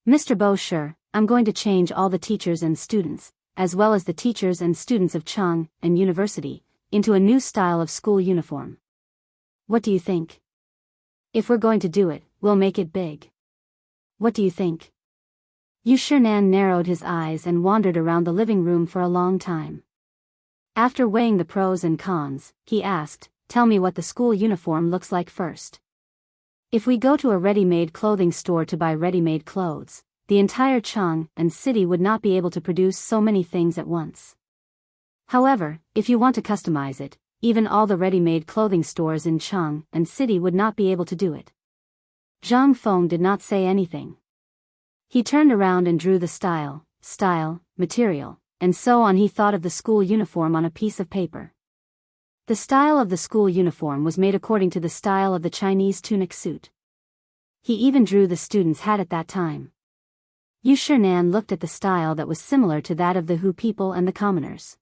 "Mr. Bo Shi, I'm going to change all the teachers and students, as well as the teachers and students of Chang'an University, into a new style of school uniform. What do you think? If we're going to do it, we'll make it big. What do you think?" Yu Shinan narrowed his eyes and wandered around the living room for a long time. After weighing the pros and cons, he asked, "Tell me what the school uniform looks like first. If we go to a ready-made clothing store to buy ready-made clothes, the entire Chang'an City would not be able to produce so many things at once. However, if you want to customize it, even all the ready-made clothing stores in Chang'an City would not be able to do it." Zhang Feng did not say anything. He turned around and drew the style, material, and so on. He thought of the school uniform on a piece of paper. The style of the school uniform was made according to the style of the Chinese tunic suit. He even drew the student's hat at that time. Yu Shinan looked at the style that was similar to that of the Hu people and the commoners.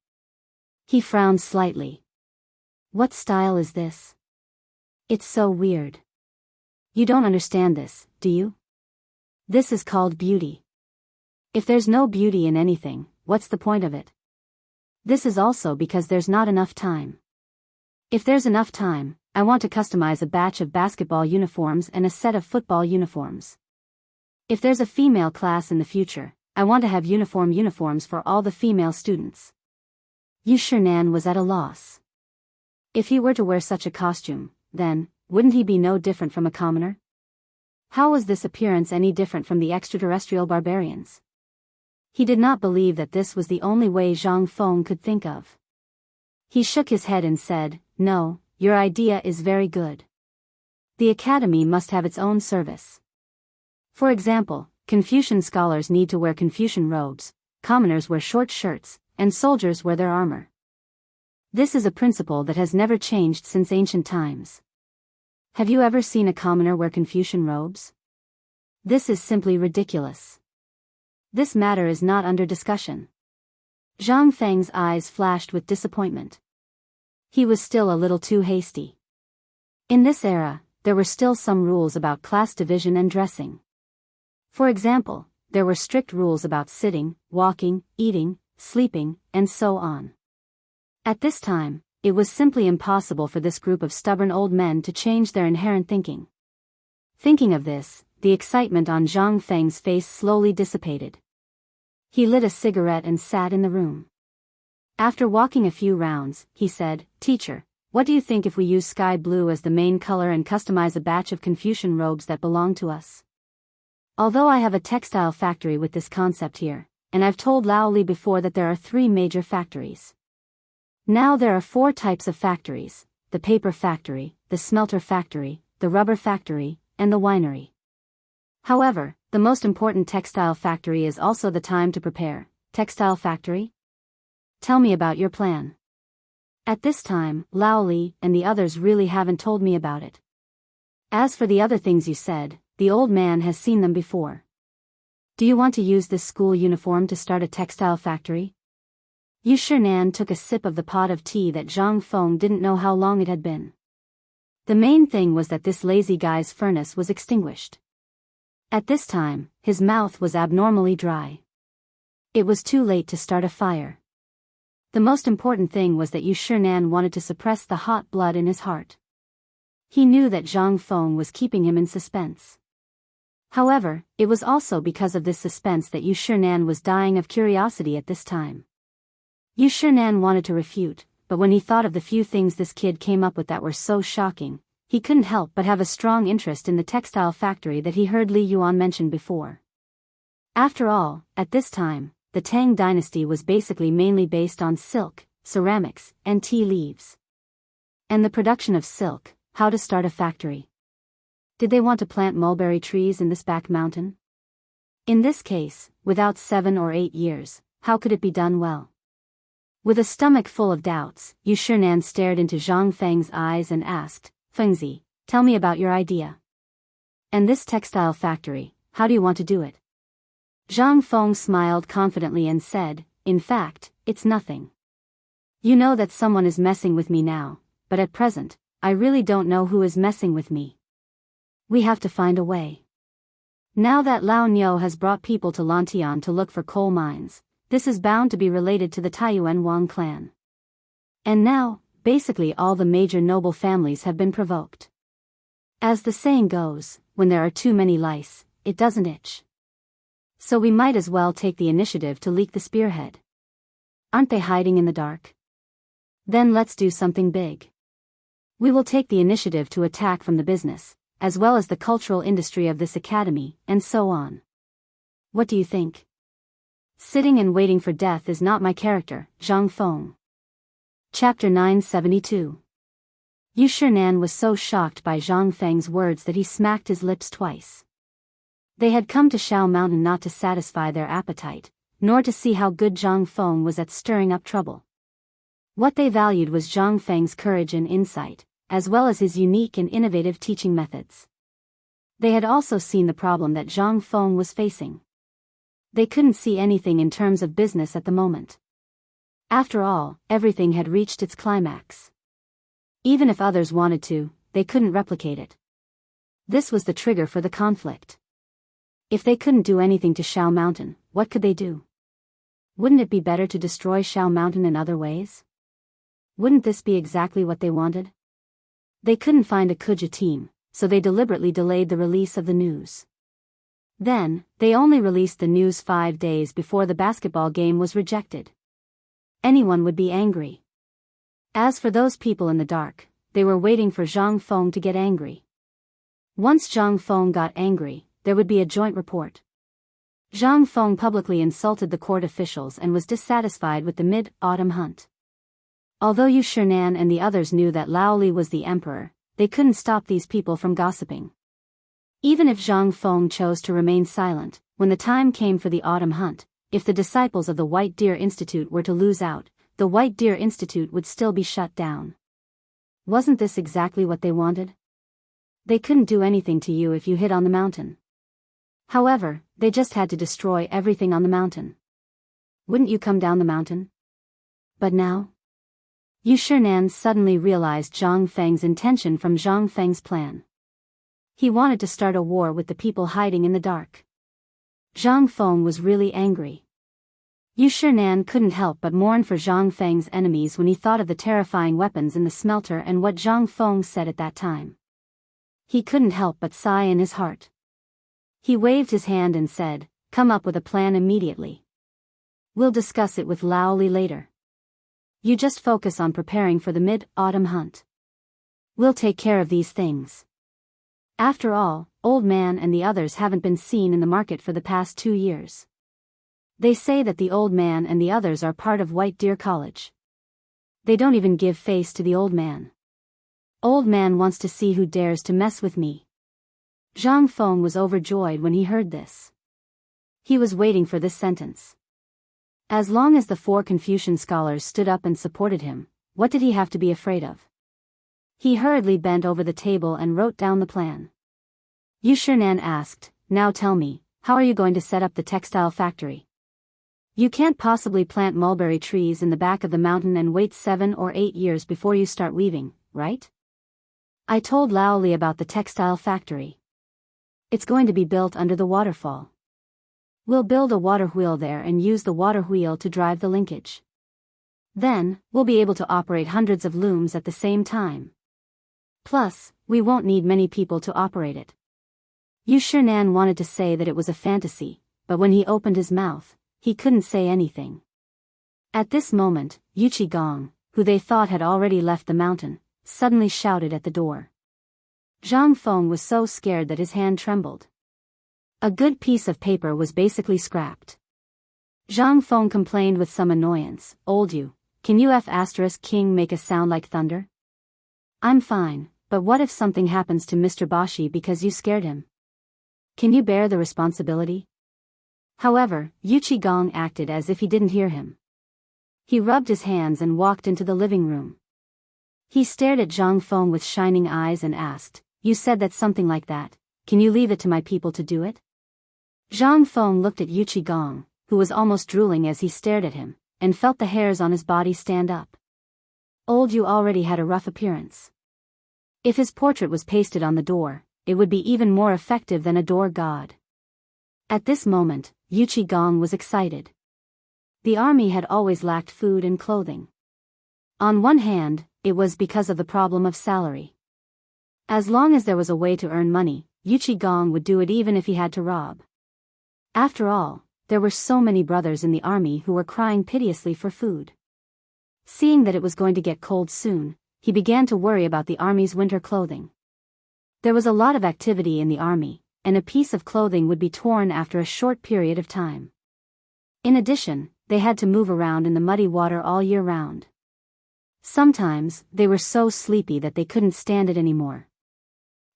He frowned slightly. "What style is this? It's so weird. You don't understand this, do you? This is called beauty. If there's no beauty in anything, what's the point of it? This is also because there's not enough time. If there's enough time, I want to customize a batch of basketball uniforms and a set of football uniforms. If there's a female class in the future, I want to have uniforms for all the female students. Yu Shinan was at a loss. If he were to wear such a costume, then, wouldn't he be no different from a commoner? How was this appearance any different from the extraterrestrial barbarians? He did not believe that this was the only way Zhang Feng could think of. He shook his head and said, "No, your idea is very good. The academy must have its own service. For example, Confucian scholars need to wear Confucian robes, commoners wear short shirts, and soldiers wear their armor. This is a principle that has never changed since ancient times. Have you ever seen a commoner wear Confucian robes? This is simply ridiculous. This matter is not under discussion." Zhang Feng's eyes flashed with disappointment. He was still a little too hasty. In this era, there were still some rules about class division and dressing. For example, there were strict rules about sitting, walking, eating, sleeping, and so on. At this time, it was simply impossible for this group of stubborn old men to change their inherent thinking. Thinking of this, the excitement on Zhang Feng's face slowly dissipated. He lit a cigarette and sat in the room. After walking a few rounds, he said, "Teacher, what do you think if we use sky blue as the main color and customize a batch of Confucian robes that belong to us? Although I have a textile factory with this concept here, and I've told Lao Li before that there are 3 major factories. Now there are 4 types of factories: the paper factory, the smelter factory, the rubber factory, and the winery. However, the most important textile factory is also the time to prepare. Textile factory? Tell me about your plan." At this time, Lao Li and the others really haven't told me about it. As for the other things you said, the old man has seen them before. Do you want to use this school uniform to start a textile factory? Yu Shinan took a sip of the pot of tea that Zhang Feng didn't know how long it had been. The main thing was that this lazy guy's furnace was extinguished. At this time, his mouth was abnormally dry. It was too late to start a fire. The most important thing was that Yu Shinan wanted to suppress the hot blood in his heart. He knew that Zhang Feng was keeping him in suspense. However, it was also because of this suspense that Yu Shinan was dying of curiosity at this time. Yu Shinan wanted to refute, but when he thought of the few things this kid came up with that were so shocking, he couldn't help but have a strong interest in the textile factory that he heard Li Yuan mention before. After all, at this time, the Tang dynasty was basically mainly based on silk, ceramics, and tea leaves. And the production of silk, how to start a factory. Did they want to plant mulberry trees in this back mountain? In this case, without 7 or 8 years, how could it be done well? With a stomach full of doubts, Yu Shinan stared into Zhang Feng's eyes and asked, "Fengzi, tell me about your idea. And this textile factory, how do you want to do it?" Zhang Feng smiled confidently and said, "In fact, it's nothing. You know that someone is messing with me now, but at present, I really don't know who is messing with me. We have to find a way. Now that Lao Niu has brought people to Lantian to look for coal mines, this is bound to be related to the Taiyuan Wang clan. And now, basically all the major noble families have been provoked. As the saying goes, when there are too many lice, it doesn't itch. So we might as well take the initiative to leak the spearhead. Aren't they hiding in the dark? Then let's do something big. We will take the initiative to attack from the business, as well as the cultural industry of this academy, and so on. What do you think? Sitting and waiting for death is not my character, Zhang Feng." Chapter 972. Yu Shinan was so shocked by Zhang Feng's words that he smacked his lips twice. They had come to Shao Mountain not to satisfy their appetite, nor to see how good Zhang Feng was at stirring up trouble. What they valued was Zhang Feng's courage and insight, as well as his unique and innovative teaching methods. They had also seen the problem that Zhang Feng was facing. They couldn't see anything in terms of business at the moment. After all, everything had reached its climax. Even if others wanted to, they couldn't replicate it. This was the trigger for the conflict. If they couldn't do anything to Shao Mountain, what could they do? Wouldn't it be better to destroy Shao Mountain in other ways? Wouldn't this be exactly what they wanted? They couldn't find a Kuja team, so they deliberately delayed the release of the news. Then, they only released the news 5 days before the basketball game was rejected. Anyone would be angry. As for those people in the dark, they were waiting for Zhang Feng to get angry. Once Zhang Feng got angry, there would be a joint report. Zhang Feng publicly insulted the court officials and was dissatisfied with the mid-autumn hunt. Although Yu Shinan and the others knew that Laoli was the emperor, they couldn't stop these people from gossiping. Even if Zhang Feng chose to remain silent, when the time came for the autumn hunt, if the disciples of the White Deer Institute were to lose out, the White Deer Institute would still be shut down. Wasn't this exactly what they wanted? They couldn't do anything to you if you hid on the mountain. However, they just had to destroy everything on the mountain. Wouldn't you come down the mountain? But now? Yu Shinan suddenly realized Zhang Feng's intention from Zhang Feng's plan. He wanted to start a war with the people hiding in the dark. Zhang Feng was really angry. Yu Shinan couldn't help but mourn for Zhang Feng's enemies when he thought of the terrifying weapons in the smelter and what Zhang Feng said at that time. He couldn't help but sigh in his heart. He waved his hand and said, "Come up with a plan immediately. We'll discuss it with Laoli later. You just focus on preparing for the mid-autumn hunt. We'll take care of these things." After all, Old Man and the others haven't been seen in the market for the past 2 years. They say that the Old Man and the others are part of White Deer College. They don't even give face to the Old Man. Old Man wants to see who dares to mess with me. Zhang Feng was overjoyed when he heard this. He was waiting for this sentence. As long as the 4 Confucian scholars stood up and supported him, what did he have to be afraid of? He hurriedly bent over the table and wrote down the plan. Yu Shinan asked, "Now tell me, how are you going to set up the textile factory? You can't possibly plant mulberry trees in the back of the mountain and wait 7 or 8 years before you start weaving, right?" I told Laoli about the textile factory. It's going to be built under the waterfall. We'll build a water wheel there and use the water wheel to drive the linkage. Then, we'll be able to operate hundreds of looms at the same time. Plus, we won't need many people to operate it. Yu Shinan wanted to say that it was a fantasy, but when he opened his mouth, he couldn't say anything. At this moment, Yu Qigong, who they thought had already left the mountain, suddenly shouted at the door. Zhang Feng was so scared that his hand trembled. A good piece of paper was basically scrapped. Zhang Feng complained with some annoyance, "Old Yu, can you King make a sound like thunder?" "I'm fine, but what if something happens to Mr. Bashi because you scared him? Can you bear the responsibility?" However, Yu Qigong acted as if he didn't hear him. He rubbed his hands and walked into the living room. He stared at Zhang Feng with shining eyes and asked, "You said that something like that, can you leave it to my people to do it?" Zhang Feng looked at Yu Qigong, who was almost drooling as he stared at him, and felt the hairs on his body stand up. Old Yu already had a rough appearance. If his portrait was pasted on the door, it would be even more effective than a door god. At this moment, Yu Qigong was excited. The army had always lacked food and clothing. On one hand, it was because of the problem of salary. As long as there was a way to earn money, Yu Qigong would do it even if he had to rob. After all, there were so many brothers in the army who were crying piteously for food. Seeing that it was going to get cold soon, he began to worry about the army's winter clothing. There was a lot of activity in the army, and a piece of clothing would be torn after a short period of time. In addition, they had to move around in the muddy water all year round. Sometimes, they were so sleepy that they couldn't stand it anymore.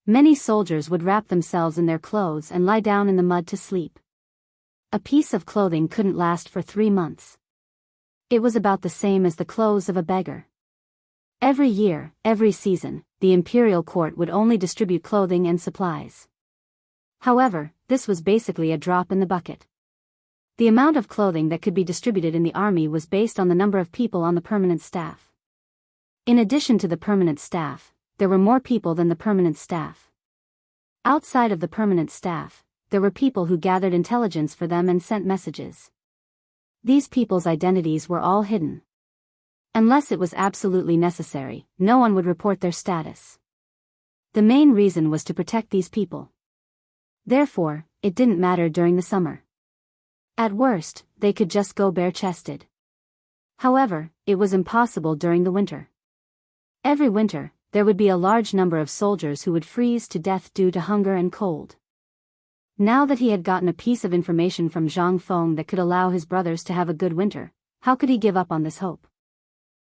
Many soldiers would wrap themselves in their clothes and lie down in the mud to sleep. A piece of clothing couldn't last for 3 months. It was about the same as the clothes of a beggar. Every year, every season, the imperial court would only distribute clothing and supplies. However, this was basically a drop in the bucket. The amount of clothing that could be distributed in the army was based on the number of people on the permanent staff. In addition to the permanent staff, there were more people than the permanent staff. Outside of the permanent staff, there were people who gathered intelligence for them and sent messages. These people's identities were all hidden. Unless it was absolutely necessary, no one would report their status. The main reason was to protect these people. Therefore, it didn't matter during the summer. At worst, they could just go bare-chested. However, it was impossible during the winter. Every winter, there would be a large number of soldiers who would freeze to death due to hunger and cold. Now that he had gotten a piece of information from Zhang Feng that could allow his brothers to have a good winter, how could he give up on this hope?